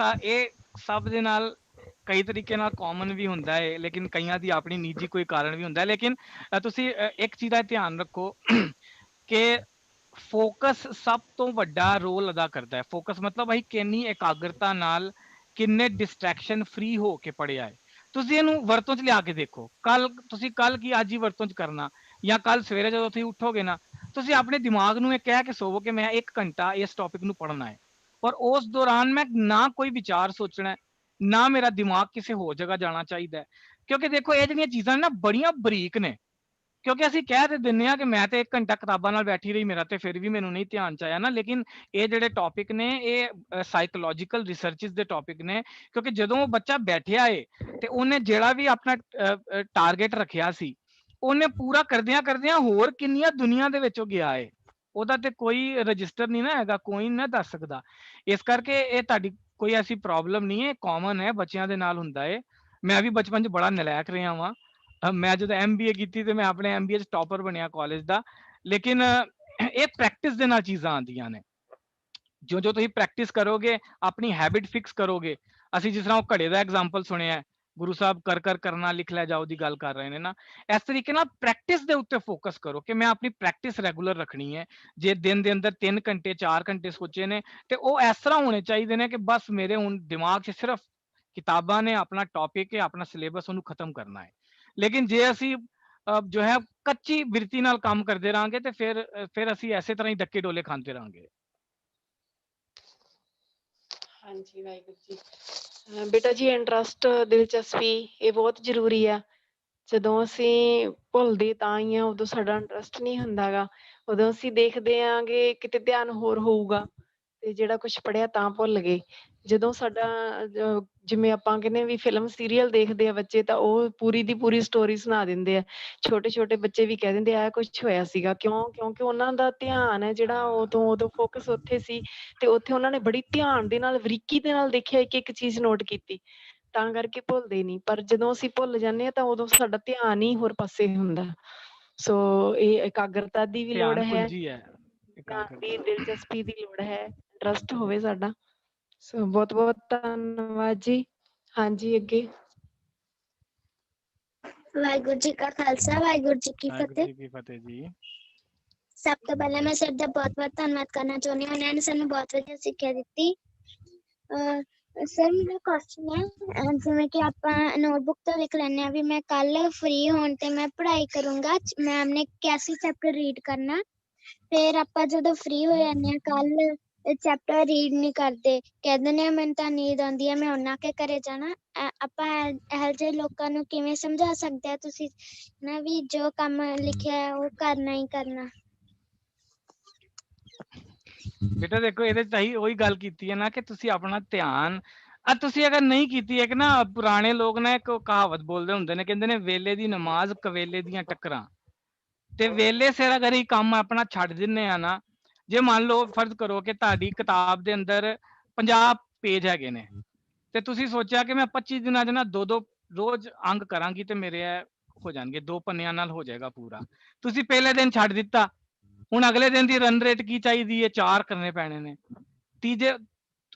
Speaker 3: ਸਭ ਦੇ ਨਾਲ ਕਈ ਤਰੀਕੇ ਨਾਲ ਕਾਮਨ ਵੀ ਹੁੰਦਾ ਹੈ, ਲੇਕਿਨ ਕਈਆਂ ਦੀ ਆਪਣੀ ਨਿੱਜੀ ਕੋਈ ਕਾਰਨ ਵੀ ਹੁੰਦਾ ਹੈ। ਲੇਕਿਨ ਤੁਸੀਂ ਇੱਕ ਚੀਜ਼ ਦਾ ਧਿਆਨ ਰੱਖੋ ਕਿ ਫੋਕਸ ਸਭ ਤੋਂ ਵੱਡਾ ਰੋਲ ਅਦਾ ਕਰਦਾ ਹੈ। ਫੋਕਸ ਮਤਲਬ ਅਸੀਂ ਕਿੰਨੀ ਇਕਾਗਰਤਾ ਨਾਲ, ਕਿੰਨੇ ਡਿਸਟਰੈਕਸ਼ਨ ਫ੍ਰੀ ਹੋ ਕੇ ਪੜ੍ਹਿਆ ਹੈ। ਤੁਸੀਂ ਇਹਨੂੰ ਵਰਤੋਂ 'ਚ ਲਿਆ ਕੇ ਦੇਖੋ। ਤੁਸੀਂ ਕੱਲ ਕੀ ਅੱਜ ਹੀ ਵਰਤੋਂ 'ਚ ਕਰਨਾ, ਜਾਂ ਕੱਲ ਸਵੇਰੇ ਜਦੋਂ ਤੁਸੀਂ ਉੱਠੋਗੇ ਨਾ, ਤੁਸੀਂ ਆਪਣੇ ਦਿਮਾਗ ਨੂੰ ਇਹ ਕਹਿ ਕੇ ਸੋਵੋ ਕਿ ਮੈਂ 1 ਘੰਟਾ ਇਸ ਟੌਪਿਕ ਨੂੰ ਪੜ੍ਹਨਾ ਹੈ, ਔਰ ਉਸ ਦੌਰਾਨ ਮੈਂ ਨਾ ਕੋਈ ਵਿਚਾਰ ਸੋਚਣਾ, ਨਾ ਮੇਰਾ ਦਿਮਾਗ ਕਿਸੇ ਹੋਰ ਜਗ੍ਹਾ ਜਾਣਾ ਚਾਹੀਦਾ। ਕਿਉਂਕਿ ਦੇਖੋ ਇਹ ਜਿਹੜੀਆਂ ਚੀਜ਼ਾਂ ਨਾ ਬੜੀਆਂ ਬਰੀਕ ਨੇ, ਕਿਉਂਕਿ ਅਸੀਂ ਕਹਿ ਤੇ ਦਿੰਦੇ ਹਾਂ ਕਿ ਮੈਂ ਤੇ 1 ਘੰਟਾ ਕਿਤਾਬਾਂ ਨਾਲ ਬੈਠੀ ਰਹੀ, ਮੇਰਾ ਤੇ ਫਿਰ ਵੀ ਮੈਨੂੰ ਨਹੀਂ ਧਿਆਨ ਚ ਆਇਆ ਨਾ। ਲੇਕਿਨ ਇਹ ਜਿਹੜੇ ਟੌਪਿਕ ਨੇ, ਇਹ ਸਾਈਕੋਲੋਜੀਕਲ ਰਿਸਰਚਿਸ ਦੇ ਟੌਪਿਕ ਨੇ। ਕਿਉਂਕਿ ਜਦੋਂ ਉਹ ਬੱਚਾ ਬੈਠਿਆ ਏ ਤੇ ਉਹਨੇ ਜਿਹੜਾ ਵੀ ਆਪਣਾ ਟਾਰਗੇਟ ਰੱਖਿਆ ਸੀ, ਉਹਨੇ ਪੂਰਾ ਕਰਦਿਆਂ ਹੋਰ ਕਿੰਨੀਆਂ ਦੁਨੀਆ ਦੇ ਵਿੱਚ ਉਹ ਗਿਆ ਏ, ਉਹਦਾ ਤੇ ਕੋਈ ਰਜਿਸਟਰ ਨਹੀਂ ਨਾ ਹੈਗਾ, ਕੋਈ ਨਾ ਦੱਸ ਸਕਦਾ। ਇਸ ਕਰਕੇ ਇਹ ਤੁਹਾਡੀ ਕੋਈ ਐਸੀ ਪ੍ਰੋਬਲਮ ਨਹੀਂ ਹੈ, ਕਾਮਨ ਹੈ, ਬੱਚਿਆਂ ਦੇ ਨਾਲ ਹੁੰਦਾ ਏ। ਮੈਂ ਵੀ ਬਚਪਨ 'ਚ ਬੜਾ ਨਲਾਇਕ ਰਿਹਾ ਵਾਂ। ਮੈਂ ਜਦੋਂ MBA ਕੀਤੀ ਤੇ ਮੈਂ ਆਪਣੇ MBA 'ਚ ਟੌਪਰ ਬਣਿਆ ਕਾਲਜ ਦਾ। ਲੇਕਿਨ ਇਹ ਪ੍ਰੈਕਟਿਸ ਦੇ ਨਾਲ ਚੀਜ਼ਾਂ ਆਉਂਦੀਆਂ ਨੇ। ਜੋ ਤੁਸੀਂ ਪ੍ਰੈਕਟਿਸ ਕਰੋਗੇ, ਆਪਣੀ ਹੈਬਿਟ ਫਿਕਸ ਕਰੋਗੇ। ਅਸੀਂ ਜਿਸ ਤਰ੍ਹਾਂ ਉਹ ਘੜੇ ਦਾ ਐਗਜ਼ਾਮਪਲ ਸੁਣਿਆ, ਗੁਰੂ ਸਾਹਿਬ ਕਰ ਕਰਨਾ ਲਿਖ ਲੈ ਜਾਓ ਦੀ ਗੱਲ ਕਰ ਰਹੇ ਨੇ ਨਾ, ਇਸ ਤਰੀਕੇ ਨਾਲ ਪ੍ਰੈਕਟਿਸ ਦੇ ਉੱਤੇ ਫੋਕਸ ਕਰੋ ਕਿ ਮੈਂ ਆਪਣੀ ਪ੍ਰੈਕਟਿਸ ਰੈਗੂਲਰ ਰੱਖਣੀ ਹੈ। ਜੇ ਦਿਨ ਦੇ ਅੰਦਰ 3 ਘੰਟੇ 4 ਘੰਟੇ ਸੋਚੇ ਨੇ, ਤੇ ਉਹ ਇਸ ਤਰ੍ਹਾਂ ਹੋਣੇ ਚਾਹੀਦੇ ਨੇ ਕਿ ਬਸ ਮੇਰੇ ਹੁਣ ਦਿਮਾਗ 'ਚ ਸਿਰਫ ਕਿਤਾਬਾਂ ਨੇ, ਆਪਣਾ ਟੌਪਿਕ ਹੈ, ਆਪਣਾ ਸਿਲੇਬਸ, ਉਹਨੂੰ ਖਤਮ ਕਰਨਾ ਹੈ। ਲੇਕਿਨ ਜੇ ਅਸੀਂ ਜੋ ਹੈ ਕੱਚੀ ਬਿਰਤੀ ਨਾਲ ਕੰਮ ਕਰਦੇ ਰਹਾਂਗੇ ਤੇ ਫਿਰ ਅਸੀਂ ਐਸੇ ਤਰ੍ਹਾਂ ਹੀ ਧੱਕੇ ਡੋਲੇ ਖਾਂਦੇ ਰਹਾਂਗੇ।
Speaker 1: ਹਾਂਜੀ ਵਾਹਿਗੁਰੂ ਜੀ। ਬੇਟਾ ਜੀ ਇੰਟਰਸਟ, ਦਿਲਚਸਪੀ ਇਹ ਬਹੁਤ ਜ਼ਰੂਰੀ ਆ। ਜਦੋਂ ਅਸੀਂ ਭੁੱਲਦੇ ਤਾਂ ਹੀ ਆ, ਉਦੋਂ ਸਾਡਾ ਇੰਟਰਸਟ ਨਹੀਂ ਹੁੰਦਾ ਗਾ। ਉਦੋਂ ਅਸੀਂ ਦੇਖਦੇ ਆਂਗੇ ਕਿਤੇ ਧਿਆਨ ਹੋਰ ਹੋਊਗਾ, ਤੇ ਜਿਹੜਾ ਕੁਛ ਪੜ੍ਹਿਆ ਤਾਂ ਭੁੱਲ ਗਏ। ਜਦੋਂ ਸਾਡਾ ਜਿਵੇਂ ਆਪਾਂ ਕਹਿੰਦੇ ਵੀ ਫਿਲਮ ਸੀਰੀਅਲ ਦੇਖਦੇ ਆ ਬੱਚੇ, ਤਾਂ ਉਹ ਪੂਰੀ ਦੀ ਪੂਰੀ ਸਟੋਰੀ ਸੁਣਾ ਦਿੰਦੇ ਆ। ਛੋਟੇ ਬੱਚੇ ਵੀ ਕਹਿ ਦਿੰਦੇ ਆ ਕੁਛ ਹੋਇਆ ਸੀਗਾ, ਕਿਉਂਕਿ ਉਹਨਾਂ ਦਾ ਧਿਆਨ ਹੈ ਜਿਹੜਾ ਉਦੋਂ ਫੋਕਸ ਉੱਥੇ ਸੀ, ਤੇ ਉੱਥੇ ਉਹਨਾਂ ਨੇ ਬੜੀ ਧਿਆਨ ਦੇ ਨਾਲ, ਬਰੀਕੀ ਦੇ ਨਾਲ ਦੇਖਿਆ, ਇੱਕ ਚੀਜ਼ ਨੋਟ ਕੀਤੀ, ਤਾਂ ਕਰਕੇ ਭੁੱਲਦੇ ਨਹੀਂ। ਪਰ ਜਦੋਂ ਅਸੀਂ ਭੁੱਲ ਜਾਂਦੇ ਹਾਂ ਤਾਂ ਉਦੋਂ ਸਾਡਾ ਧਿਆਨ ਹੀ ਹੋਰ ਪਾਸੇ ਹੁੰਦਾ। ਸੋ ਇਹ ਇਕਾਗਰਤਾ ਦੀ ਵੀ ਲੋੜ
Speaker 3: ਧਿਆਨ
Speaker 1: ਹੈ,
Speaker 3: ਪੂੰਜੀ ਹੈ,
Speaker 1: ਧਿਆਨ ਦੀ, ਦਿਲਚਸਪੀ ਦੀ ਲੋੜ ਹੈ, ਇੰਟਰਸਟ ਹੋਵੇ ਸਾਡਾ। ਸੋ ਬਹੁਤ ਧੰਨਵਾਦ ਜੀ। ਹਾਂਜੀ ਅੱਗੇ।
Speaker 9: ਵਾਹਿਗੁਰੂ ਜੀ ਕਾ ਖਾਲਸਾ, ਵਾਹਿਗੁਰੂ ਜੀ ਕੀ
Speaker 3: ਵਾਹਿਗੁਰੂ
Speaker 9: ਫਤਿਹ।
Speaker 3: ਜੀ ਕੀ ਫਤਿਹ ਜੀ।
Speaker 9: ਸਭ ਤੋਂ ਪਹਿਲਾਂ ਮੈਂ ਸਰ ਦਾ ਬਹੁਤ ਧੰਨਵਾਦ ਕਰਨਾ ਚਾਹੁੰਦੀ ਹਾਂ, ਉਹਨਾਂ ਨੇ ਸਾਨੂੰ ਬਹੁਤ ਵਧੀਆ ਸਿੱਖਿਆ ਦਿੱਤੀ। ਸਰ ਮੇਰਾ ਕੁਐਸਚਨ ਹੈ, ਜਿਵੇਂ ਕਿ ਆਪਾਂ ਨੋਟਬੁੱਕ ਤੋਂ ਲਿਖ ਲੈਂਦੇ ਹਾਂ ਵੀ ਮੈਂ ਕੱਲ ਫ੍ਰੀ ਹੋਣ ਤੇ ਮੈਂ ਪੜ੍ਹਾਈ ਕਰੂੰਗਾ, ਮੈਮ ਨੇ ਕੈਸੀ ਚੈਪਟਰ ਰੀਡ ਕਰਨਾ। ਫਿਰ ਆਪਾਂ ਜਦੋਂ ਫ੍ਰੀ ਹੋ ਜਾਂਦੇ ਹਾਂ, ਕੱਲ ਚੈਪਟਰ ਰੀਡ ਨਹੀਂ ਕਰਦੇ, ਕਹਿ ਦਿੰਦੇ ਹਾਂ ਮੈਨੂੰ ਤਾਂ ਨੀਂਦ ਆਉਂਦੀ ਹੈ, ਮੈਂ ਉਹਨਾਂ ਕੇ ਘਰੇ ਜਾਣਾ। ਆਪਾਂ ਇਹੋ ਜਿਹੇ ਲੋਕਾਂ ਨੂੰ ਕਿਵੇਂ ਸਮਝਾ ਸਕਦੇ ਆ ਤੁਸੀਂ ਨਾ, ਵੀ ਜੋ ਕੰਮ ਲਿਖਿਆ ਹੈ ਉਹ ਕਰਨਾ ਹੀ ਕਰਨਾ।
Speaker 3: ਬੇਟਾ ਦੇਖੋ, ਇਹਦੇ 'ਚ ਅਸੀਂ ਉਹੀ ਗੱਲ ਕੀਤੀ ਹੈ ਨਾ ਕਿ ਤੁਸੀਂ ਆਪਣਾ ਧਿਆਨ, ਤੁਸੀਂ ਅਗਰ ਨਹੀਂ ਕੀਤੀ ਹੈ ਕਿ ਨਾ, ਪੁਰਾਣੇ ਲੋਕ ਨਾ ਇੱਕ ਕਹਾਵਤ ਬੋਲਦੇ ਹੁੰਦੇ ਨੇ, ਕਹਿੰਦੇ ਨੇ ਵੇਲੇ ਦੀ ਨਮਾਜ਼ ਕਵੇਲੇ ਦੀਆਂ ਟੱਕਰਾਂ। ਤੇ ਵੇਲੇ ਸਿਰ ਅਗਰ ਇਹ ਕੰਮ ਆਪਣਾ ਛੱਡ ਦਿੰਦੇ ਆ ਨਾ, ਜੇ ਮੰਨ ਲਓ ਫਰਜ਼ ਕਰੋ ਕਿ ਤੁਹਾਡੀ ਕਿਤਾਬ ਦੇ ਅੰਦਰ 50 ਪੇਜ ਹੈਗੇ ਨੇ ਤੇ ਤੁਸੀਂ ਸੋਚਿਆ ਕਿ ਮੈਂ 25 ਦਿਨਾਂ 'ਚ ਨਾ 2-2 ਰੋਜ਼ ਅੰਗ ਕਰਾਂਗੀ ਤੇ ਮੇਰੇ ਇਹ ਹੋ ਜਾਣਗੇ, 2 ਪੰਨਿਆਂ ਨਾਲ ਹੋ ਜਾਏਗਾ ਪੂਰਾ। ਤੁਸੀਂ ਪਹਿਲੇ ਦਿਨ ਛੱਡ ਦਿੱਤਾ, ਹੁਣ ਅਗਲੇ ਦਿਨ ਦੀ ਰਨ ਰੇਟ ਕੀ ਚਾਹੀਦੀ ਹੈ? 4 ਕਰਨੇ ਪੈਣੇ ਨੇ। ਤੀਜੇ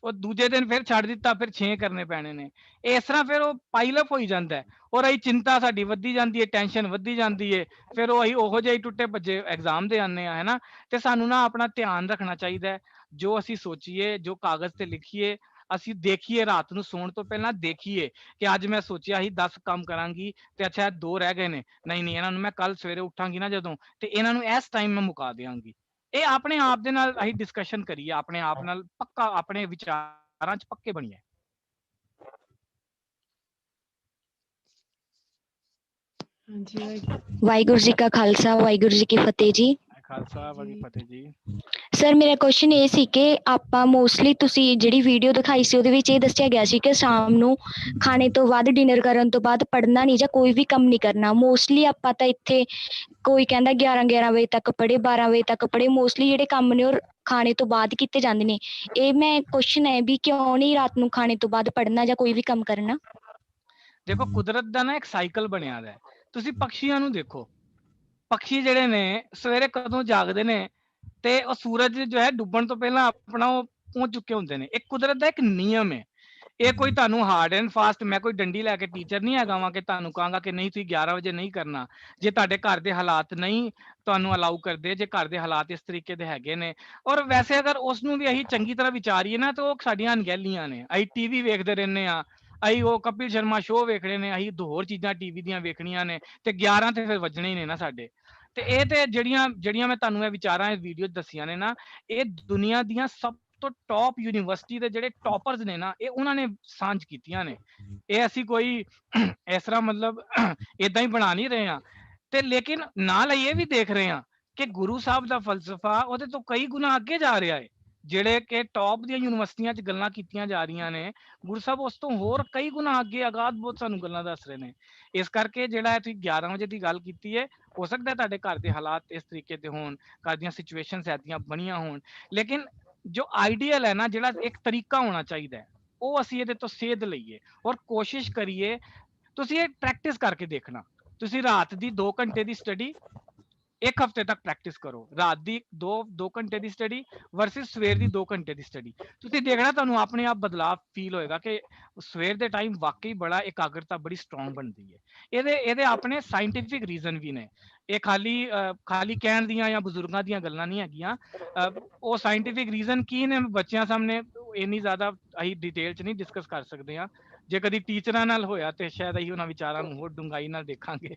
Speaker 3: ਉਹ ਦੂਜੇ ਦਿਨ ਫਿਰ ਛੱਡ ਦਿੱਤਾ, ਫਿਰ 6 ਕਰਨੇ ਪੈਣੇ ਨੇ। ਇਸ ਤਰ੍ਹਾਂ ਫਿਰ ਉਹ ਪਾਈਲਅਪ ਹੋਈ ਜਾਂਦਾ ਹੈ ਔਰ ਅਸੀਂ ਚਿੰਤਾ ਸਾਡੀ ਵੱਧਦੀ ਜਾਂਦੀ ਹੈ, ਟੈਨਸ਼ਨ ਵੱਧਦੀ ਜਾਂਦੀ ਹੈ, ਫਿਰ ਉਹ ਅਸੀਂ ਉਹੋ ਜਿਹੇ ਟੁੱਟੇ ਭੱਜੇ ਐਗਜ਼ਾਮ ਦੇ ਆਉਂਦੇ ਆ, ਹੈ ਨਾ। ਤੇ ਸਾਨੂੰ ਨਾ ਆਪਣਾ ਧਿਆਨ ਰੱਖਣਾ ਚਾਹੀਦਾ ਹੈ, ਜੋ ਅਸੀਂ ਸੋਚੀਏ, ਜੋ ਕਾਗਜ਼ ਤੇ ਲਿਖੀਏ, ਅਸੀਂ ਦੇਖੀਏ, ਰਾਤ ਨੂੰ ਸੌਣ ਤੋਂ ਪਹਿਲਾਂ ਦੇਖੀਏ ਕਿ ਅੱਜ ਮੈਂ ਸੋਚਿਆ ਸੀ 10 ਕੰਮ ਕਰਾਂਗੀ ਤੇ ਅੱਛਾ 2 ਰਹਿ ਗਏ ਨੇ, ਨਹੀਂ ਇਹਨਾਂ ਨੂੰ ਮੈਂ ਕੱਲ ਸਵੇਰੇ ਉੱਠਾਂਗੀ ਨਾ ਜਦੋਂ, ਤੇ ਇਹਨਾਂ ਨੂੰ ਇਸ ਟਾਈਮ ਮੈਂ ਮੁਕਾ ਦਿਆਂਗੀ। ਇਹ ਆਪਣੇ ਆਪ ਦੇ ਨਾਲ ਅਸੀਂ ਡਿਸਕਸ਼ਨ ਕਰੀਏ, ਆਪਣੇ ਆਪ ਨਾਲ ਪੱਕਾ, ਆਪਣੇ ਵਿਚਾਰਾਂ 'ਚ ਪੱਕੇ ਬਣੀਏ।
Speaker 1: ਹਾਂਜੀ
Speaker 9: ਵਾਹਿਗੁਰੂ ਜੀ ਕਾ ਖਾਲਸਾ, ਵਾਹਿਗੁਰੂ ਜੀ ਕੀ ਫਤਿਹ ਜੀ।
Speaker 3: ਖਾਲਸਾ ਵਾਹਿਗੁਰੂ ਫਤਿਹ ਜੀ।
Speaker 9: ਸਰ ਮੇਰਾ ਕੁਐਸਚਨ ਇਹ ਸੀ ਕਿ ਆਪਾਂ ਮੋਸਟਲੀ ਤੁਸੀਂ ਜਿਹੜੀ ਵੀਡੀਓ ਦਿਖਾਈ ਸੀ ਉਹਦੇ ਵਿੱਚ ਇਹ ਦੱਸਿਆ ਗਿਆ ਸੀ ਕਿ ਸ਼ਾਮ ਨੂੰ ਖਾਣੇ ਤੋਂ ਬਾਅਦ, ਡਿਨਰ ਕਰਨ ਤੋਂ ਬਾਅਦ ਪੜ੍ਹਨਾ ਨਹੀਂ ਜਾਂ ਕੋਈ ਵੀ ਕੰਮ ਨਹੀਂ ਕਰਨਾ। ਮੋਸਟਲੀ ਆਪਾਂ ਤਾਂ ਇੱਥੇ ਕੋਈ ਕਹਿੰਦਾ 11 ਵਜੇ ਤੱਕ ਪੜ੍ਹੇ, 12 ਵਜੇ ਤੱਕ ਪੜ੍ਹੇ। ਮੋਸਟਲੀ ਜਿਹੜੇ ਕੰਮ ਨੇ ਉਹ ਖਾਣੇ ਤੋਂ ਬਾਅਦ ਕੀਤੇ ਜਾਂਦੇ ਨੇ। ਇਹ ਮੈਂ ਕੁਐਸਚਨ ਹੈ ਵੀ ਕਿਉਂ ਨਹੀਂ ਰਾਤ ਨੂੰ ਖਾਣੇ ਤੋਂ ਬਾਅਦ ਪੜ੍ਹਨਾ ਜਾਂ ਕੋਈ ਵੀ ਕੰਮ ਕਰਨਾ?
Speaker 3: ਦੇਖੋ ਕੁਦਰਤ ਦਾ ਨਾ ਇੱਕ ਸਾਈਕਲ ਬਣਿਆ ਹੈ। ਤੁਸੀਂ ਪੰਛੀਆਂ ਨੂੰ ਦੇਖੋ, ਪੰਛੀ ਜਿਹੜੇ ਨੇ ਸਵੇਰੇ ਕਦੋਂ ਜਾਗਦੇ ਨੇ ਤੇ ਉਹ ਸੂਰਜ ਜੋ ਹੈ ਡੁੱਬਣ ਤੋਂ ਪਹਿਲਾਂ ਆਪਣਾ ਉਹ ਪਹੁੰਚ ਚੁੱਕੇ ਹੁੰਦੇ ਨੇ। ਇੱਕ ਕੁਦਰਤ ਦਾ ਇੱਕ ਨਿਯਮ ਹੈ। ਇਹ ਕੋਈ ਤੁਹਾਨੂੰ ਹਾਰਡ ਐਂਡ ਫਾਸਟ, ਮੈਂ ਕੋਈ ਡੰਡੀ ਲੈ ਕੇ ਟੀਚਰ ਨਹੀਂ ਹੈਗਾ ਵਾਂ ਕਿ ਤੁਹਾਨੂੰ ਕਹਾਂਗਾ ਕਿ ਨਹੀਂ ਤੁਸੀਂ 11 ਵਜੇ ਨਹੀਂ ਕਰਨਾ। ਜੇ ਤੁਹਾਡੇ ਘਰ ਦੇ ਹਾਲਾਤ ਨਹੀਂ ਤੁਹਾਨੂੰ ਅਲਾਉ ਕਰਦੇ, ਜੇ ਘਰ ਦੇ ਹਾਲਾਤ ਇਸ ਤਰੀਕੇ ਦੇ ਹੈਗੇ ਨੇ, ਔਰ ਵੈਸੇ ਅਗਰ ਉਸ ਨੂੰ ਵੀ ਅਸੀਂ ਚੰਗੀ ਤਰ੍ਹਾਂ ਵਿਚਾਰੀਏ ਨਾ ਤਾਂ ਉਹ ਸਾਡੀਆਂ ਅਣਗਹਿਲੀਆਂ ਨੇ। ਅਸੀਂ ਟੀਵੀ ਵੇਖਦੇ ਰਹਿੰਦੇ ਆ, ਅਸੀਂ ਉਹ ਕਪਿਲ ਸ਼ਰਮਾ ਸ਼ੋਅ ਵੇਖਣੇ ਨੇ, ਅਸੀਂ ਹੋਰ ਚੀਜ਼ਾਂ ਟੀਵੀ ਦੀਆਂ ਵੇਖਣੀਆਂ ਨੇ ਤੇ 11 ਤੇ ਫਿਰ ਵੱਜਣੇ ਹੀ ਨੇ ਨਾ ਸਾਡੇ। ਤੇ ਇਹ ਤੇ ਜਿਹੜੀਆਂ ਮੈਂ ਤੁਹਾਨੂੰ ਇਹ ਵਿਚਾਰਾਂ ਇਹ ਵੀਡੀਓ ਦੱਸੀਆਂ ਨੇ ਨਾ, ਇਹ ਦੁਨੀਆ ਦੀਆਂ ਸਭ ਤੋਂ ਟੌਪ ਯੂਨੀਵਰਸਿਟੀ ਦੇ ਜਿਹੜੇ ਟੌਪਰਸ ਨੇ ਨਾ, ਇਹ ਉਹਨਾਂ ਨੇ ਸਾਂਝ ਕੀਤੀਆਂ ਨੇ। ਇਹ ਅਸੀਂ ਕੋਈ ਇਸ ਤਰ੍ਹਾਂ ਮਤਲਬ ਇਦਾਂ ਹੀ ਬਣਾ ਨਹੀਂ ਰਹੇ ਹਾਂ। ਤੇ ਲੇਕਿਨ ਨਾਲ ਇਹ ਵੀ ਦੇਖ ਰਹੇ ਹਾਂ ਕਿ ਗੁਰੂ ਸਾਹਿਬ ਦਾ ਫਲਸਫਾ ਉਹਦੇ ਤੋਂ ਕਈ ਗੁਣਾ ਅੱਗੇ ਜਾ ਰਿਹਾ ਹੈ। ਜਿਹੜੇ ਕਿ ਟੌਪ ਦੀਆਂ ਯੂਨੀਵਰਸਿਟੀਆਂ 'ਚ ਗੱਲਾਂ ਕੀਤੀਆਂ ਜਾ ਰਹੀਆਂ ਨੇ, ਗੁਰੂ ਸਾਹਿਬ ਉਸ ਤੋਂ ਹੋਰ ਕਈ ਗੁਣਾ ਅੱਗੇ ਅਗਾਧ ਬਹੁਤ ਸਾਨੂੰ ਗੱਲਾਂ ਦੱਸ ਰਹੇ ਨੇ। ਇਸ ਕਰਕੇ ਜਿਹੜਾ ਤੁਸੀਂ 11 ਵਜੇ ਦੀ ਗੱਲ ਕੀਤੀ ਹੈ, ਹੋ ਸਕਦਾ ਤੁਹਾਡੇ ਘਰ ਦੇ ਹਾਲਾਤ ਇਸ ਤਰੀਕੇ ਦੇ ਹੋਣ, ਘਰ ਦੀਆਂ ਸਿਚੁਏਸ਼ਨਸ ਐਦੀਆਂ ਬਣੀਆਂ ਹੋਣ, ਲੇਕਿਨ ਜੋ ਆਈਡੀਅਲ ਹੈ ਨਾ, ਜਿਹੜਾ ਇੱਕ ਤਰੀਕਾ ਹੋਣਾ ਚਾਹੀਦਾ ਹੈ, ਉਹ ਅਸੀਂ ਇਹਦੇ ਤੋਂ ਸੇਧ ਲਈਏ ਔਰ ਕੋਸ਼ਿਸ਼ ਕਰੀਏ। ਤੁਸੀਂ ਇਹ ਪ੍ਰੈਕਟਿਸ ਕਰਕੇ ਦੇਖਣਾ, ਤੁਸੀਂ ਰਾਤ ਦੀ 2 ਘੰਟੇ ਦੀ ਸਟੱਡੀ 1 ਹਫ਼ਤੇ ਤੱਕ ਪ੍ਰੈਕਟਿਸ ਕਰੋ। ਰਾਤ ਦੀ 2 ਘੰਟੇ ਦੀ ਸਟੱਡੀ ਵਰਸਸ ਸਵੇਰ ਦੀ 2 ਘੰਟੇ ਦੀ ਸਟੱਡੀ। ਤੁਸੀਂ ਦੇਖਣਾ ਤੁਹਾਨੂੰ ਆਪਣੇ ਆਪ ਬਦਲਾਅ ਫੀਲ ਹੋਏਗਾ ਕਿ ਸਵੇਰ ਦੇ ਟਾਈਮ ਵਾਕਈ ਬੜਾ ਇਕਾਗਰਤਾ ਬੜੀ ਸਟਰੋਂਗ ਬਣਦੀ ਹੈ। ਇਹਦੇ ਆਪਣੇ ਸਾਇੰਟੀਫਿਕ ਰੀਜ਼ਨ ਵੀ ਨੇ। ਇਹ ਖਾਲੀ ਕਹਿਣ ਦੀਆਂ ਜਾਂ ਬਜ਼ੁਰਗਾਂ ਦੀਆਂ ਗੱਲਾਂ ਨਹੀਂ ਹੈਗੀਆਂ। ਉਹ ਸਾਇੰਟੀਫਿਕ ਰੀਜ਼ਨ ਕੀ ਨੇ ਬੱਚਿਆਂ ਸਾਹਮਣੇ ਇੰਨੀ ਜ਼ਿਆਦਾ ਅਸੀਂ ਡਿਟੇਲ 'ਚ ਨਹੀਂ ਡਿਸਕਸ ਕਰ ਸਕਦੇ ਹਾਂ। ਜੇ ਕਦੀ ਟੀਚਰਾਂ ਨਾਲ ਹੋਇਆ ਤੇ ਸ਼ਾਇਦ ਅਸੀਂ ਉਹਨਾਂ ਵਿਚਾਰਾਂ ਨੂੰ ਹੋਰ ਡੂੰਘਾਈ ਨਾਲ ਦੇਖਾਂਗੇ।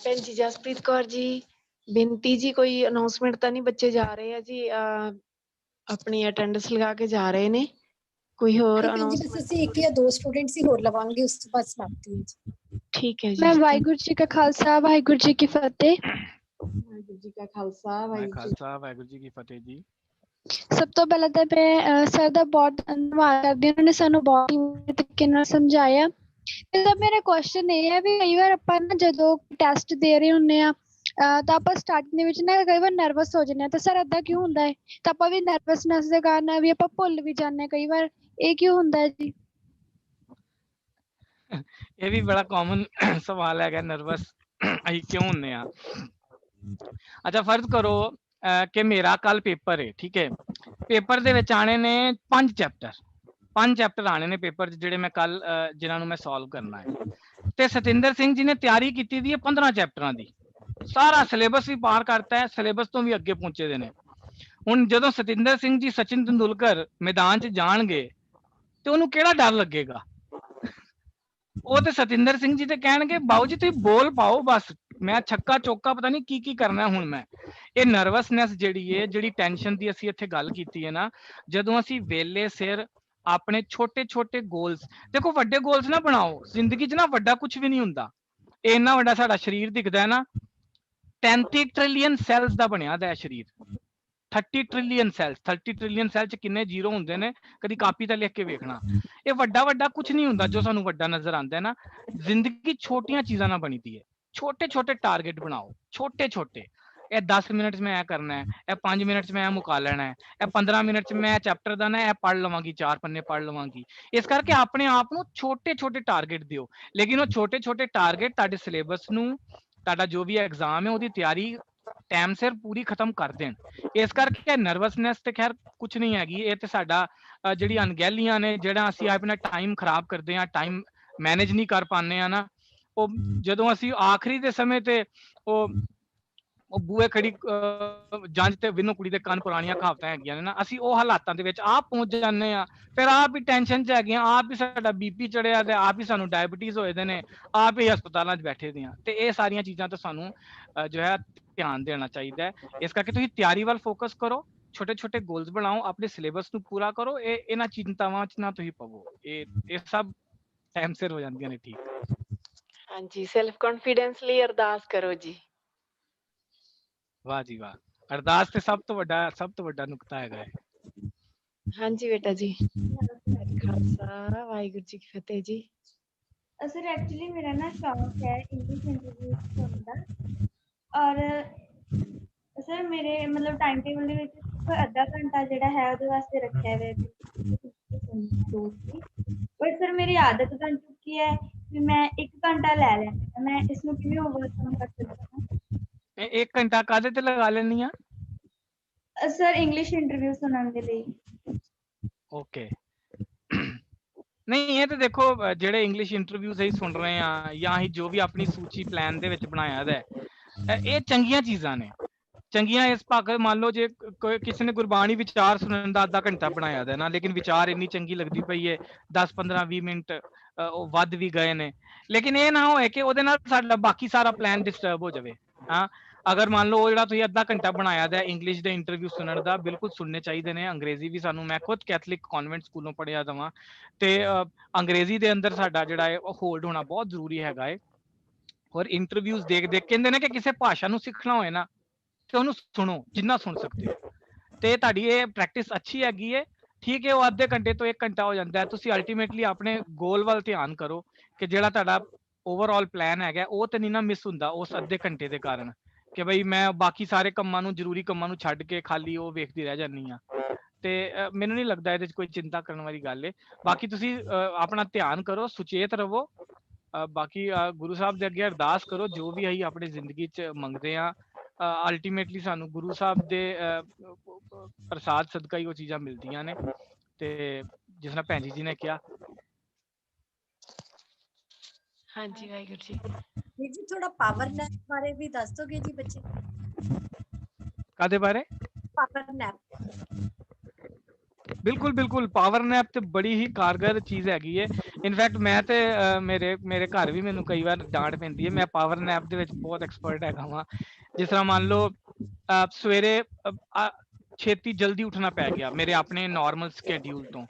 Speaker 1: ਭੈਣ ਜੀ ਜਸਪ੍ਰੀਤ ਕੌਰ ਜੀ, ਬੇਨਤੀ ਜੀ, ਕੋਈ ਅਨਾਉਂਸਮੈਂਟ ਤਾਂ ਨਹੀਂ? ਬੱਚੇ ਜਾ ਰਹੇ ਆ ਜੀ, ਆਪਣੀ ਅਟੈਂਡੈਂਸ ਲਗਾ ਕੇ ਜਾ ਰਹੇ ਨੇ। ਕੋਈ ਹੋਰ
Speaker 10: ਬਸ ਅਸੀਂ 1 ਜਾਂ 2 ਸਟੂਡੈਂਟਸ ਹੀ ਹੋਰ ਲਵਾਂਗੇ, ਉਸ ਤੋਂ ਬਾਅਦ ਸਮਾਪਤੀ ਹੈ ਜੀ।
Speaker 1: ਠੀਕ ਹੈ ਜੀ।
Speaker 7: ਮੈਂ ਵਾਹਿਗੁਰੂ ਜੀ ਕਾ ਖਾਲਸਾ, ਵਾਹਿਗੁਰੂ ਜੀ ਕੀ ਫਤਿਹ।
Speaker 1: ਵਾਹਿਗੁਰੂ ਜੀ ਕਾ ਖਾਲਸਾ,
Speaker 3: ਵਾਹਿਗੁਰੂ ਜੀ ਕੀ ਫਤਿਹ ਜੀ।
Speaker 7: ਸਭ ਤੋਂ ਪਹਿਲਾਂ ਤਾਂ ਮੈਂ ਸਰ ਦਾ ਬਹੁਤ ਧੰਨਵਾਦ ਕਰਦੀ ਹਾਂ, ਉਹਨਾਂ ਨੇ ਸਾਨੂੰ ਬਹੁਤ ਹੀ ਤਰੀਕੇ ਨਾਲ ਸਮਝਾਇਆ। ਤੇ ਮੇਰਾ ਕੁਐਸਚਨ ਇਹ ਹੈ ਵੀ ਕਈ ਵਾਰ ਆਪਾਂ ਨਾ ਜਦੋਂ ਟੈਸਟ ਦੇ ਰਹੇ ਹੁੰਦੇ ਆ ਤਾਂ ਆਪਾਂ ਸਟਾਰਟਿੰਗ ਦੇ ਵਿੱਚ ਨਾ ਕਈ ਵਾਰ ਨਰਵਸ ਹੋ ਜਾਂਦੇ ਆ। ਤਾਂ ਸਰ ਏਦਾਂ ਕਿਉਂ ਹੁੰਦਾ ਹੈ? ਤਾਂ ਆਪਾਂ ਵੀ ਨਰਵਸਨੈਸ ਦੇ ਕਾਰਨ ਵੀ ਆਪਾਂ ਭੁੱਲ ਵੀ ਜਾਂਦੇ ਹਾਂ ਕਈ ਵਾਰ, ਇਹ ਕਿਉਂ ਹੁੰਦਾ ਹੈ ਜੀ?
Speaker 3: ਇਹ ਵੀ ਬੜਾ ਕਾਮਨ ਸਵਾਲ ਹੈਗਾ, ਨਰਵਸ ਅਸੀਂ ਕਿਉਂ ਹੁੰਦੇ ਆ। ਅੱਛਾ ਫਰਜ਼ ਕਰੋ ਕਿ ਮੇਰਾ ਕੱਲ ਪੇਪਰ ਹੈ, ਠੀਕ ਹੈ। ਪੇਪਰ ਦੇ ਵਿੱਚ ਆਣੇ ਨੇ 5 ਚੈਪਟਰ ਆਣੇ ਨੇ ਪੇਪਰ 'ਚ, ਜਿਹੜੇ ਮੈਂ ਕੱਲ ਜਿਨ੍ਹਾਂ ਨੂੰ ਮੈਂ ਸੋਲਵ ਕਰਨਾ ਹੈ। ਤੇ ਸਤਿੰਦਰ ਸਿੰਘ ਜੀ ਨੇ ਤਿਆਰੀ ਕੀਤੀ ਦੀ ਹੈ 15 ਚੈਪਟਰਾਂ ਦੀ, ਸਾਰਾ ਸਿਲੇਬਸ ਵੀ ਪਾਰ ਕਰਤਾ ਹੈ, ਸਿਲੇਬਸ ਤੋਂ ਵੀ ਅੱਗੇ ਪਹੁੰਚੇ ਦੇ ਨੇ। ਹੁਣ ਜਦੋਂ ਸਤਿੰਦਰ ਸਿੰਘ ਜੀ ਸਚਿਨ ਤੰਦੁਲਕਰ ਮੈਦਾਨ 'ਚ ਜਾਣਗੇ ਤੇ ਉਹਨੂੰ ਕਿਹੜਾ ਡਰ ਲੱਗੇਗਾ? ਉਹ ਤੇ ਸਤਿੰਦਰ ਸਿੰਘ ਜੀ ਤੇ ਕਹਿਣਗੇ ਬਾਊ ਜੀ ਤੁਸੀਂ ਬੋਲ ਪਾਓ, ਬਸ ਮੈਂ ਛੱਕਾ ਚੌਕਾ ਪਤਾ ਨਹੀਂ ਕੀ ਕਰਨਾ ਹੁਣ ਮੈਂ। ਇਹ ਨਰਵਸਨੈਸ ਜਿਹੜੀ ਹੈ, ਜਿਹੜੀ ਟੈਨਸ਼ਨ ਦੀ ਅਸੀਂ ਇੱਥੇ ਗੱਲ ਕੀਤੀ ਹੈ ਨਾ, ਜਦੋਂ ਅਸੀਂ ਵੇਲੇ ਸਿਰ ਆਪਣੇ ਛੋਟੇ ਗੋਲਸ, ਦੇਖੋ ਵੱਡੇ ਗੋਲਸ ਨਾ ਬਣਾਓ ਜ਼ਿੰਦਗੀ 'ਚ, ਨਾ ਵੱਡਾ ਕੁਝ ਵੀ ਨਹੀਂ ਹੁੰਦਾ। ਇਹ ਇੰਨਾ ਵੱਡਾ ਸਾਡਾ ਸਰੀਰ ਦਿਖਦਾ ਹੈ ਨਾ, 33 ਟ੍ਰਿਲੀਅਨ ਸੈਲਸ ਦਾ ਬਣਿਆ ਦਾ ਹੈ ਸਰੀਰ। 30 ਟ੍ਰਿਲੀਅਨ ਸੈਲ 'ਚ ਕਿੰਨੇ ਜ਼ੀਰੋ ਹੁੰਦੇ ਨੇ, ਕਦੀ ਕਾਪੀ ਤੇ ਲਿਖ ਕੇ ਵੇਖਣਾ। ਇਹ ਵੱਡਾ ਕੁਝ ਨਹੀਂ ਹੁੰਦਾ ਜੋ ਸਾਨੂੰ ਵੱਡਾ ਨਜ਼ਰ ਆਉਂਦਾ ਹੈ ਨਾ। ਜ਼ਿੰਦਗੀ ਛੋਟੀਆਂ ਚੀਜ਼ਾਂ ਨਾਲ ਬਣੀ ਦੀ ਹੈ, छोटे छोटे टारगेट बनाओ, छोटे छोटे। ਇਹ 10 ਮਿੰਟ 'ਚ ਮੈਂ ਇਹ ਕਰਨਾ ਹੈ, ਇਹ 5 ਮਿੰਟ 'ਚ ਮੈਂ ਇਹ ਮੁਕਾ ਲੈਣਾ ਹੈ, ਇਹ 15 ਮਿੰਟ 'ਚ ਮੈਂ ਚੈਪਟਰ ਦਾ ਨਾ ਇਹ ਪੜ੍ਹ ਲਵਾਂਗੀ, 4 ਪੰਨੇ ਪੜ੍ਹ ਲਵਾਂਗੀ। ਇਸ ਕਰਕੇ ਆਪਣੇ ਆਪ ਨੂੰ ਛੋਟੇ ਛੋਟੇ ਟਾਰਗੇਟ ਦਿਓ, ਲੇਕਿਨ ਉਹ ਛੋਟੇ ਛੋਟੇ ਟਾਰਗੇਟ ਤੁਹਾਡੇ ਸਿਲੇਬਸ ਨੂੰ, ਤੁਹਾਡਾ ਜੋ ਵੀ ਐਗਜ਼ਾਮ ਹੈ ਉਹਦੀ ਤਿਆਰੀ ਟਾਈਮ ਸਿਰ ਪੂਰੀ ਖਤਮ ਕਰ ਦੇਣ। ਇਸ ਕਰਕੇ ਨਰਵਸਨੈਸ ਤੇ ਖੈਰ ਕੁਝ ਨਹੀਂ ਹੈਗੀ, ਇਹ ਤੇ ਸਾਡਾ ਜਿਹੜੀ ਅਣਗਹਿਲੀਆਂ ਨੇ, ਜਿਹੜਾ ਅਸੀਂ ਆਪਣਾ ਟਾਈਮ ਖਰਾਬ ਕਰਦੇ ਹਾਂ, ਟਾਈਮ ਮੈਨੇਜ ਨਹੀਂ ਕਰ ਪਾਉਂਦੇ ਆ ਨਾ, ਉਹ ਜਦੋਂ ਅਸੀਂ ਆਖਰੀ ਦੇ ਸਮੇਂ ਤੇ ਉਹ ਬੂਹੇ ਖੜੀ ਜੰਜ ਤੇ ਵਿਨੋ ਕੁੜੀ ਦੇ ਕੰਨ ਪੁਰਾਣੀਆਂ ਕਹਾਵਤਾਂ ਹੈਗੀਆਂ ਨੇ ਨਾ, ਅਸੀਂ ਉਹ ਹਾਲਾਤਾਂ ਦੇ ਵਿੱਚ ਆਪ ਪਹੁੰਚ ਜਾਂਦੇ ਆ, ਫਿਰ ਆਪ ਹੀ ਟੈਨਸ਼ਨ 'ਚ ਹੈਗੇ ਆ, ਆਪ ਹੀ ਸਾਡਾ BP ਚੜਿਆ ਤੇ ਆਪ ਹੀ ਸਾਨੂੰ ਡਾਇਬਟੀਜ਼ ਹੋਏ ਦੇ ਨੇ, ਆਪ ਹੀ ਹਸਪਤਾਲਾਂ 'ਚ ਬੈਠੇ ਦੇ ਆ। ਤੇ ਇਹ ਸਾਰੀਆਂ ਚੀਜ਼ਾਂ ਤੋਂ ਸਾਨੂੰ ਜੋ ਹੈ ਧਿਆਨ ਦੇਣਾ ਚਾਹੀਦਾ ਹੈ। ਇਸ ਕਰਕੇ ਤੁਸੀਂ ਤਿਆਰੀ ਵੱਲ ਫੋਕਸ ਕਰੋ, ਛੋਟੇ ਛੋਟੇ ਗੋਲਸ ਬਣਾਓ, ਆਪਣੇ ਸਿਲੇਬਸ ਨੂੰ ਪੂਰਾ ਕਰੋ, ਇਹਨਾਂ ਚਿੰਤਾਵਾਂ 'ਚ ਨਾ ਤੁਸੀਂ ਪਵੋ, ਇਹ ਸਭ ਟਾਈਮ ਸਿਰ ਹੋ ਜਾਂਦੀਆਂ ਨੇ ਠੀਕ।
Speaker 1: ਹਾਂਜੀ, ਸੈਲਫ ਕੌਨਫੀਡੈਂਸ ਲਈ ਅਰਦਾਸ ਕਰੋ ਜੀ।
Speaker 3: ਵਾਹ ਜੀ ਵਾਹ, ਅਰਦਾਸ ਤੇ ਸਭ ਤੋਂ ਵੱਡਾ ਨੁਕਤਾ ਹੈਗਾ ਹੈ।
Speaker 1: ਹਾਂਜੀ ਬੇਟਾ ਜੀ। ਖਾਲਸਾ ਵਾਹਿਗੁਰੂ ਜੀ ਕੀ ਫਤਿਹ ਜੀ।
Speaker 11: सर एक्चुअली मेरा ना शौक है इंग्लिश इंटरव्यू सुनने का, और सर मेरे मतलब टाइम टेबल ਦੇ ਵਿੱਚ ਸਿਰਫ ਅੱਧਾ ਘੰਟਾ ਜਿਹੜਾ ਹੈ ਉਹਦੇ ਵਾਸਤੇ ਰੱਖਿਆ ਹੋਇਆ ਹੈ। ਪਰ ਸਰ ਮੇਰੀ ਆਦਤ ਬਣ ਚੁੱਕੀ ਹੈ ਕਿ ਮੈਂ 1 ਘੰਟਾ ਲੈ ਲੈਂਦੀ ਹਾਂ, ਮੈਂ ਇਸ ਨੂੰ ਕਿਵੇਂ ਓਵਰਕਮ ਕਰ ਸਕਦਾ ਹਾਂ?
Speaker 3: 1 ਘੰਟਾ ਕਾਹਦੇ ਤੇ ਲਗਾ ਲੈਣੀ ਆ?
Speaker 11: ਸਰ ਇੰਗਲਿਸ਼ ਇੰਟਰਵਿਊ ਸੁਣਨ ਦੇ ਲਈ।
Speaker 3: ਓਕੇ, ਨਹੀਂ ਇਹ ਤੇ ਦੇਖੋ ਜਿਹੜੇ ਇੰਗਲਿਸ਼ ਇੰਟਰਵਿਊਜ਼ ਅਸੀਂ ਸੁਣ ਰਹੇ ਆ ਜਾਂ ਅਸੀਂ ਜੋ ਵੀ ਆਪਣੀ ਸੂਚੀ ਪਲਾਨ ਦੇ ਵਿੱਚ ਬਣਾਇਆ ਹੈ, ਇਹ ਚੰਗੀਆਂ ਚੀਜ਼ਾਂ ਨੇ, ਚੰਗੀਆਂ। ਇਸ ਭਾਗ ਮੰਨ ਲਓ ਜੇ ਕਿਸੇ ਨੇ ਗੁਰਬਾਣੀ ਵਿਚਾਰ ਸੁਣਨ ਦਾ ਅੱਧਾ ਘੰਟਾ ਬਣਾਇਆ ਦਾ ਨਾ, ਲੇਕਿਨ ਵਿਚਾਰ ਇੰਨੀ ਚੰਗੀ ਲੱਗਦੀ ਪਈ ਹੈ 10 15 20 ਮਿੰਟ ਉਹ ਵੱਧ ਵੀ ਗਏ ਨੇ, ਲੇਕਿਨ ਇਹ ਨਾ ਹੋਏ ਕਿ ਉਹਦੇ ਨਾਲ ਸਾਡਾ ਬਾਕੀ ਸਾਰਾ ਪਲਾਨ ਡਿਸਟਰਬ ਹੋ ਜਾਵੇ। ਹਾਂ, ਅਗਰ ਮੰਨ ਲਓ ਉਹ ਜਿਹੜਾ ਤੁਸੀਂ ਅੱਧਾ ਘੰਟਾ ਬਣਾਇਆ ਦਾ ਇੰਗਲਿਸ਼ ਦੇ ਇੰਟਰਵਿਊ ਸੁਣਨ ਦਾ, ਬਿਲਕੁਲ ਸੁਣਨੇ ਚਾਹੀਦੇ ਨੇ। ਅੰਗਰੇਜ਼ੀ ਵੀ ਸਾਨੂੰ, ਮੈਂ ਖੁਦ ਕੈਥਲਿਕ ਕਨਵੈਂਟ ਸਕੂਲੋਂ ਪੜ੍ਹਿਆ ਦਵਾਂ, ਤੇ ਅੰਗਰੇਜ਼ੀ ਦੇ ਅੰਦਰ ਸਾਡਾ ਜਿਹੜਾ ਹੈ ਉਹ ਹੋਲਡ ਹੋਣਾ ਬਹੁਤ ਜ਼ਰੂਰੀ ਹੈਗਾ ਹੈ। ਔਰ ਇੰਟਰਵਿਊਜ਼ ਦੇਖ ਕਹਿੰਦੇ ਨੇ ਕਿ ਕਿਸੇ ਭਾਸ਼ਾ ਨੂੰ ਸਿੱਖਣਾ ਹੋਏ ਨਾ ਤੇ ਉਹਨੂੰ ਸੁਣੋ, ਜਿੰਨਾ ਸੁਣ ਸਕਦੇ ਹੋ, ਤੇ ਤੁਹਾਡੀ ਇਹ ਪ੍ਰੈਕਟਿਸ ਅੱਛੀ ਹੈਗੀ ਹੈ। ਠੀਕ ਹੈ, ਉਹ ਅੱਧੇ ਘੰਟੇ ਤੋਂ 1 ਘੰਟਾ ਹੋ ਜਾਂਦਾ ਹੈ। ਤੁਸੀਂ ਅਲਟੀਮੇਟਲੀ ਆਪਣੇ ਗੋਲ ਵੱਲ ਧਿਆਨ ਕਰੋ ਕਿ ਜਿਹੜਾ ਤੁਹਾਡਾ ਓਵਰਆਲ ਪਲਾਨ ਹੈਗਾ ਉਹ ਤੇ ਨਹੀਂ ਨਾ ਮਿਸ ਹੁੰਦਾ ਉਸ ਅੱਧੇ ਘੰਟੇ ਦੇ ਕਾਰਨ, ਕਿ ਬਈ ਮੈਂ ਬਾਕੀ ਸਾਰੇ ਕੰਮਾਂ ਨੂੰ, ਜ਼ਰੂਰੀ ਕੰਮਾਂ ਨੂੰ ਛੱਡ ਕੇ ਖਾਲੀ ਉਹ ਵੇਖਦੀ ਰਹਿ ਜਾਂਦੀ ਆ। ਤੇ ਮੈਨੂੰ ਨਹੀਂ ਲੱਗਦਾ ਇਹਦੇ 'ਚ ਕੋਈ ਚਿੰਤਾ ਕਰਨ ਵਾਲੀ ਗੱਲ ਹੈ। ਬਾਕੀ ਤੁਸੀਂ ਆਪਣਾ ਧਿਆਨ ਕਰੋ, ਸੁਚੇਤ ਰਹੋ। ਬਾਕੀ ਗੁਰੂ ਸਾਹਿਬ ਦੇ ਅੱਗੇ ਅਰਦਾਸ ਕਰੋ, ਜੋ ਵੀ ਅਸੀਂ ਆਪਣੀ ਜ਼ਿੰਦਗੀ 'ਚ ਮੰਗਦੇ ਆ ਅਲਟੀਮੇਟਲੀ ਸਾਨੂੰ ਗੁਰੂ ਸਾਹਿਬ ਦੇ ਪ੍ਰਸਾਦ ਸਦਕਾ ਹੀ ਉਹ ਚੀਜ਼ਾਂ ਮਿਲਦੀਆਂ ਨੇ। ਤੇ ਜਿਸ ਤਰ੍ਹਾਂ ਭੈਣ ਜੀ ਨੇ ਕਿਹਾ।
Speaker 1: ਹਾਂਜੀ ਵਾਹਿਗੁਰੂ ਜੀ।
Speaker 10: ਵੀਰ ਜੀ ਥੋੜਾ ਪਾਵਰ ਨੈਪ ਬਾਰੇ ਵੀ ਦੱਸ ਦੋਗੇ ਜੀ ਬੱਚੇ?
Speaker 3: ਕਾਦੇ ਬਾਰੇ?
Speaker 10: Power nap.
Speaker 3: ਬਿਲਕੁਲ ਬਿਲकुल, ਪਾਵਰ ਨੈਪ ਤੇ ਬੜੀ ਹੀ ਕਾਰਗਰ ਚੀਜ਼ ਹੈਗੀ ਹੈ। ਇਨਫੈਕਟ ਮੈਂ ਤੇ ਮੇਰੇ ਘਰ ਵੀ ਮੈਨੂੰ ਕਈ ਵਾਰ ਡਾਂਟ ਪੈਂਦੀ ਹੈ, ਮੈਂ ਪਾਵਰ ਨੈਪ ਦੇ ਵਿੱਚ ਬਹੁਤ ਐਕਸਪਰਟ ਹੈਗਾ ਵਾਂ। ਜਿਸ ਤਰ੍ਹਾਂ ਮੰਨ ਲਓ ਸਵੇਰੇ ਛੇਤੀ ਜਲਦੀ ਉੱਠਣਾ ਪੈ ਗਿਆ ਮੇਰੇ ਆਪਣੇ ਨਾਰਮਲ ਸਕੇਡਿਊਲ ਤੋਂ,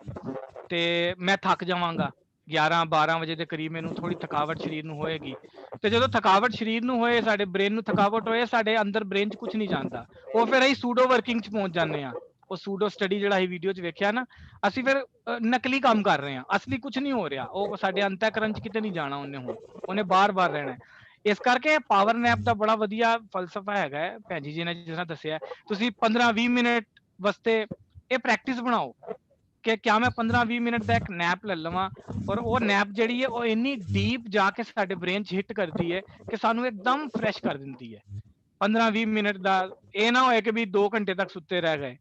Speaker 3: ਤੇ ਮੈਂ ਥੱਕ ਜਾਵਾਂਗਾ 11-12 ਵਜੇ ਦੇ ਕਰੀਬ, ਮੈਨੂੰ ਥੋੜੀ ਥਕਾਵਟ ਸਰੀਰ ਨੂੰ ਹੋਏਗੀ। ਤੇ ਜਦੋਂ ਥਕਾਵਟ ਸਰੀਰ ਨੂੰ ਹੋਏ, ਸਾਡੇ ਬ੍ਰੇਨ ਨੂੰ ਥਕਾਵਟ ਹੋਏ, ਸਾਡੇ ਅੰਦਰ ਬ੍ਰੇਨ 'ਚ ਕੁਝ ਨਹੀਂ ਜਾਂਦਾ, ਉਹ ਫਿਰ ਅਸੀਂ ਸੂਡੋ ਵਰਕਿੰਗ 'ਚ ਪਹੁੰਚ ਜਾਂਦੇ ਆ। ਉਹ ਸੂਡੋ ਸਟੱਡੀ ਜਿਹੜਾ ਅਸੀਂ ਵੀਡੀਓ 'ਚ ਵੇਖਿਆ ਨਾ, ਅਸੀਂ ਫਿਰ ਨਕਲੀ ਕੰਮ ਕਰ ਰਹੇ ਹਾਂ, ਅਸਲੀ ਕੁਝ ਨਹੀਂ ਹੋ ਰਿਹਾ। ਉਹ ਸਾਡੇ ਅੰਤःਕਰਨ 'ਚ ਕਿਤੇ ਨਹੀਂ ਜਾਣਾ ਉਹਨੇ ਬਾਰ-ਬਾਰ ਰਹਿਣਾ। ਇਸ ਕਰਕੇ ਪਾਵਰ ਨੈਪ ਦਾ ਬੜਾ ਵਧੀਆ ਫਲਸਫਾ ਹੈਗਾ ਹੈ। ਭੈਣ ਜੀ ਨੇ ਜਿਸ ਤਰ੍ਹਾਂ ਦੱਸਿਆ, ਤੁਸੀਂ 15-20 ਮਿੰਟ ਵਾਸਤੇ ਇਹ ਪ੍ਰੈਕਟਿਸ ਬਣਾਓ ਕਿ ਕਿਆ ਮੈਂ 15-20 ਮਿੰਟ ਦਾ ਇੱਕ ਨੈਪ ਲੈ ਲਵਾਂ, ਔਰ ਉਹ ਨੈਪ ਜਿਹੜੀ ਹੈ ਉਹ ਇੰਨੀ ਡੀਪ ਜਾ ਕੇ ਸਾਡੇ ਬ੍ਰੇਨ 'ਚ ਹਿੱਟ ਕਰਦੀ ਹੈ ਕਿ ਸਾਨੂੰ ਇੱਕਦਮ ਫਰੈਸ਼ ਕਰ ਦਿੰਦੀ ਹੈ। 15-20 ਮਿੰਟ ਦਾ, ਇਹ ਨਾ ਹੋਏ ਕਿ ਵੀ 2 ਘੰਟੇ ਤੱਕ ਸੁੱਤੇ ਰਹਿ ਗਏ,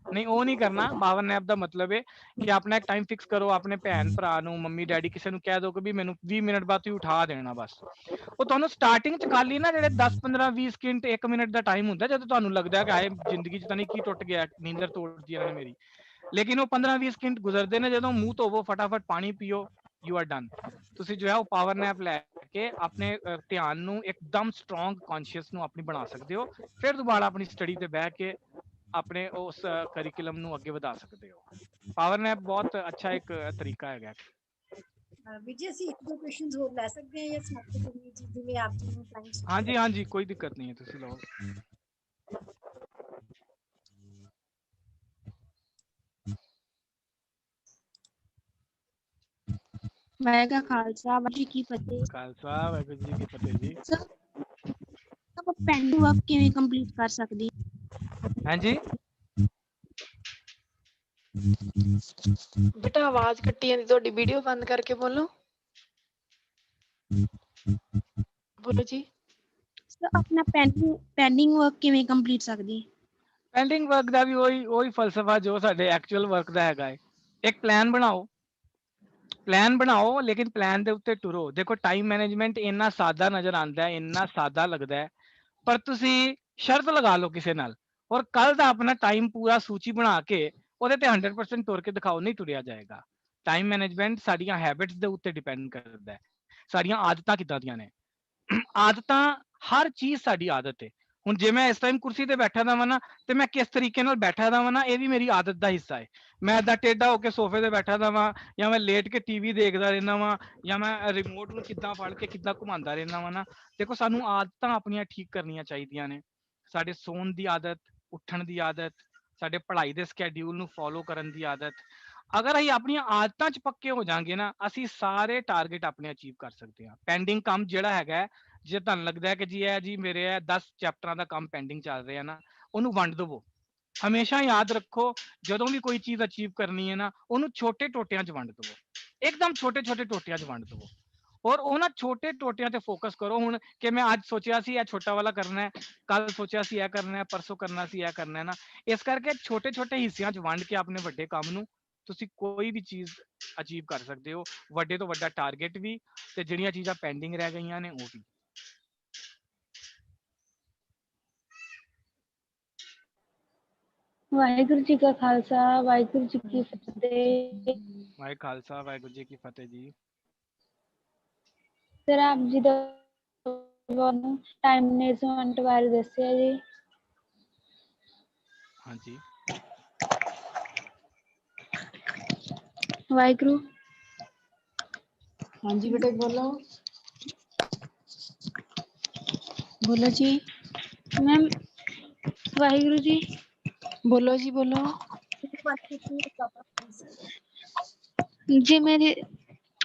Speaker 3: ਨਹੀਂ ਉਹ ਨਹੀਂ ਕਰਨਾ। ਪਾਵਰ ਨੈਪ ਦਾ ਮਤਲਬ ਹੈ ਕਿ ਆਪਣਾ ਇੱਕ ਟਾਈਮ ਫਿਕਸ ਕਰੋ, ਆਪਣੇ ਭੈਣ ਭਰਾ ਨੂੰ, ਮੰਮੀ ਡੈਡੀ ਕਿਸੇ ਨੂੰ ਕਹਿ ਦਿਓ ਕਿ ਵੀ ਮੈਨੂੰ 20 ਮਿੰਟ ਬਾਅਦ ਤੁਸੀਂ ਉਠਾ ਦੇਣਾ ਬਸ। ਉਹ ਤੁਹਾਨੂੰ ਸਟਾਰਟਿੰਗ 'ਚ ਖਾਲੀ ਨਾ ਜਿਹੜੇ 10-15-20 ਸਕਿੰਟ 1 ਮਿੰਟ ਦਾ ਟਾਈਮ ਹੁੰਦਾ ਜਦੋਂ ਤੁਹਾਨੂੰ ਲੱਗਦਾ ਕਿ ਆਏ ਜ਼ਿੰਦਗੀ 'ਚ ਤਾਂ ਨਹੀਂ ਕੀ ਟੁੱਟ ਗਿਆ, ਨੀਂਦਰ ਤੋੜਦੀ ਇਹਨਾਂ ਨੇ ਮੇਰੀ, ਲੇਕਿਨ ਉਹ 15-20 ਸਕਿੰਟ ਗੁਜ਼ਰਦੇ ਨੇ ਜਦੋਂ ਮੂੰਹ ਧੋਵੋ, ਫਟਾਫਟ ਪਾਣੀ ਪੀਓ, ਯੂ ਆਰ ਡਨ। ਤੁਸੀਂ ਜੋ ਹੈ ਉਹ ਪਾਵਰ ਨੈਪ ਲੈ ਕੇ ਆਪਣੇ ਧਿਆਨ ਨੂੰ ਇੱਕਦਮ ਸਟਰੋਂਗ ਕੌਨਸ਼ੀਅਸ ਨੂੰ ਆਪਣੀ ਬਣਾ ਸਕਦੇ ਹੋ। ਫਿਰ ਦੁਬਾਰਾ ਆਪਣੀ ਸਟੱਡੀ ਤੇ ਬਹਿ ਕੇ ਆਪਣੇ ਉਸ ਕਰਿਕੂਲਮ ਨੂੰ ਅੱਗੇ ਵਧਾ ਸਕਦੇ ਹੋ। ਪਾਵਰ ਨੈਪ ਬਹੁਤ ਅੱਛਾ ਇੱਕ ਤਰੀਕਾ ਹੈਗਾ।
Speaker 10: ਵੀਰ ਜੀ ਅਸੀਂ 1-2 ਕੁਐਸਚਨਸ ਹੋਰ ਲੈ ਸਕਦੇ ਹਾਂ ਜਾਂ ਸਮਾਪਤ ਕਰੀਏ ਜੀ, ਜਿਵੇਂ ਆਪ ਜੀ ਨੂੰ ਟਾਈਮ?
Speaker 3: ਹਾਂਜੀ ਹਾਂਜੀ, ਕੋਈ ਦਿੱਕਤ ਨਹੀਂ ਹੈ, ਤੁਸੀਂ ਲਓ।
Speaker 12: ਵਾਹਿਗੁਰੂ ਖਾਲਸਾ ਵਾਹਿਗੁਰੂ ਜੀ ਕੀ ਫਤਿਹ।
Speaker 3: ਖਾਲਸਾ ਵਾਹਿਗੁਰੂ ਜੀ ਕੀ ਫਤਿਹ ਜੀ।
Speaker 12: ਪੈਂਡਿੰਗ ਵਰਕ ਕਿਵੇਂ ਕੰਪਲੀਟ ਕਰ ਸਕਦੀ
Speaker 3: ਹਾਂਜੀ
Speaker 1: ਬੇਟਾ ਆਵਾਜ਼ ਕੱਟੀ ਜਾਂਦੀ ਤੁਹਾਡੀ, ਵੀਡੀਓ ਬੰਦ ਕਰਕੇ ਬੋਲੋ। ਬੋਲੋ ਜੀ।
Speaker 12: ਸਰ ਆਪਣਾ ਪੈਂਡਿੰਗ ਵਰਕ ਕਿਵੇਂ ਕੰਪਲੀਟ ਸਕਦੀ
Speaker 3: ਪੈਂਡਿੰਗ ਵਰਕ ਦਾ ਵੀ ਉਹੀ ਫਲਸਫਾ ਜੋ ਸਾਡੇ ਐਕਚੁਅਲ ਵਰਕ ਦਾ ਹੈਗਾ ਹੈ। ਇੱਕ ਪਲਾਨ ਬਣਾਓ ਲੇਕਿਨ ਪਲਾਨ ਦੇ ਉੱਤੇ ਟੁਰੋ। ਦੇਖੋ ਟਾਈਮ ਮੈਨੇਜਮੈਂਟ ਇੰਨਾ ਸਾਦਾ ਨਜ਼ਰ ਆਉਂਦਾ ਹੈ, ਇੰਨਾ ਸਾਦਾ ਲੱਗਦਾ ਹੈ, ਪਰ ਤੁਸੀਂ ਸ਼ਰਤ ਲਗਾ ਲਓ ਕਿਸੇ ਨਾਲ ਔਰ ਕੱਲ ਦਾ ਆਪਣਾ ਟਾਈਮ ਪੂਰਾ ਸੂਚੀ ਬਣਾ ਕੇ ਉਹਦੇ ਤੇ 100% ਤੁਰ ਕੇ ਦਿਖਾਓ, ਨਹੀਂ ਤੁਰਿਆ ਜਾਏਗਾ। ਟਾਈਮ ਮੈਨੇਜਮੈਂਟ ਸਾਡੀਆਂ ਹੈਬਿਟਸ ਦੇ ਉੱਤੇ ਡਿਪੈਂਡ ਕਰਦਾ ਹੈ, ਸਾਡੀਆਂ ਆਦਤਾਂ ਕਿੱਦਾਂ ਦੀਆਂ ਨੇ। ਆਦਤਾਂ ਹਰ ਚੀਜ਼ ਸਾਡੀ ਆਦਤ ਹੈ। ਹੁਣ ਜੇ ਮੈਂ ਇਸ ਟਾਈਮ ਕੁਰਸੀ ਤੇ ਬੈਠਾ ਦਾ ਵਾਂ ਨਾ ਤੇ ਮੈਂ ਕਿਸ ਤਰੀਕੇ ਨਾਲ ਬੈਠਾ ਦਾ ਵਾਂ ਨਾ, ਇਹ ਵੀ ਮੇਰੀ ਆਦਤ ਦਾ ਹਿੱਸਾ ਹੈ। ਮੈਂ ਏਦਾਂ ਟੇਢਾ ਹੋ ਕੇ ਸੋਫੇ ਤੇ ਬੈਠਾ ਦਾ ਵਾਂ, ਜਾਂ ਮੈਂ ਲੇਟ ਕੇ ਟੀਵੀ ਦੇਖਦਾ ਰਹਿੰਦਾ ਵਾਂ, ਜਾਂ ਮੈਂ ਰਿਮੋਟ ਨੂੰ ਕਿੱਦਾਂ ਫੜ ਕੇ ਕਿੱਦਾਂ ਘੁਮਾਉਂਦਾ ਰਹਿੰਦਾ ਵਾਂ ਨਾ। ਦੇਖੋ ਸਾਨੂੰ ਆਦਤਾਂ ਆਪਣੀਆਂ ਠੀਕ ਕਰਨੀਆਂ ਚਾਹੀਦੀਆਂ ਨੇ। ਸਾਡੇ ਸੌਣ ਦੀ ਆਦਤ, ਉੱਠਣ ਦੀ ਆਦਤ, ਸਾਡੇ ਪੜ੍ਹਾਈ ਦੇ ਸਕੇਡਿਊਲ ਨੂੰ ਫੋਲੋ ਕਰਨ ਦੀ ਆਦਤ। ਅਗਰ ਅਸੀਂ ਆਪਣੀਆਂ ਆਦਤਾਂ 'ਚ ਪੱਕੇ ਹੋ ਜਾਾਂਗੇ ਨਾ, ਅਸੀਂ ਸਾਰੇ ਟਾਰਗੇਟ ਆਪਣੇ ਅਚੀਵ ਕਰ ਸਕਦੇ ਹਾਂ। ਪੈਂਡਿੰਗ ਕੰਮ ਜਿਹੜਾ ਹੈਗਾ, ਜੇ ਤੁਹਾਨੂੰ ਲੱਗਦਾ ਹੈ ਕਿ ਜੀ ਮੇਰੇ 10 ਚੈਪਟਰਾਂ ਦਾ ਕੰਮ ਪੈਂਡਿੰਗ ਚੱਲ ਰਿਹਾ ਨਾ, ਉਹਨੂੰ ਵੰਡ ਦੇਵੋ। ਹਮੇਸ਼ਾ ਯਾਦ ਰੱਖੋ, ਜਦੋਂ ਵੀ ਕੋਈ ਚੀਜ਼ ਅਚੀਵ ਕਰਨੀ ਹੈ ਨਾ, ਉਹਨੂੰ ਛੋਟੇ ਟੋਟਿਆਂ 'ਚ ਵੰਡ ਦੇਵੋ, ਇੱਕਦਮ ਛੋਟੇ ਛੋਟੇ ਟੋਟਿਆਂ 'ਚ ਵੰਡ ਦੇਵੋ ਔਰ ਉਹਨਾਂ ਛੋਟੇ ਟੋਟਿਆਂ ਤੇ ਫੋਕਸ ਕਰੋ। ਹੁਣ ਕਿ ਮੈਂ ਅੱਜ ਸੋਚਿਆ ਸੀ ਇਹ ਛੋਟਾ ਵਾਲਾ ਕਰਨਾ ਹੈ, ਕੱਲ ਸੋਚਿਆ ਸੀ ਇਹ ਕਰਨਾ ਹੈ, ਪਰਸੋਂ ਕਰਨਾ ਸੀ ਇਹ ਕਰਨਾ ਹੈ ਨਾ। ਇਸ ਕਰਕੇ ਛੋਟੇ ਛੋਟੇ ਹਿੱਸਿਆਂ 'ਚ ਵੰਡ ਕੇ ਆਪਣੇ ਵੱਡੇ ਕੰਮ ਨੂੰ ਤੁਸੀਂ ਕੋਈ ਵੀ ਚੀਜ਼ ਅਚੀਵ ਕਰ ਸਕਦੇ ਹੋ, ਵੱਡੇ ਤੋਂ ਵੱਡਾ ਟਾਰਗੇਟ ਵੀ, ਤੇ ਜਿਹੜੀਆਂ ਚੀਜ਼ਾਂ ਪੈਂਡਿੰਗ ਰਹਿ ਗਈਆਂ ਨੇ ਉਹ ਵੀ।
Speaker 7: ਵਾਹਿਗੁਰੂ ਜੀ ਕਾ ਖਾਲਸਾ, ਵਾਹਿਗੁਰੂ ਜੀ ਕੀ ਫਤਿਹ।
Speaker 3: ਵਾਹਿ ਖਾਲਸਾ, ਵਾਹਿਗੁਰੂ ਜੀ ਕੀ ਫਤਿਹ ਜੀ।
Speaker 7: ਸਰ ਆਪ ਜੀ ਦਾ ਟਾਈਮ ਮੈਨੇਜਮੈਂਟ ਬਾਰੇ ਦੱਸਿਆ ਜੀ।
Speaker 3: ਹਾਂਜੀ
Speaker 7: ਵਾਹਿਗੁਰੂ।
Speaker 1: ਹਾਂਜੀ ਬੇਟੇ ਬੋਲੋ। ਬੋਲੋ ਜੀ।
Speaker 7: ਮੈਮ ਵਾਹਿਗੁਰੂ ਜੀ।
Speaker 1: ਬੋਲੋ ਜੀ ਬੋਲੋ।
Speaker 7: ਜਿਵੇਂ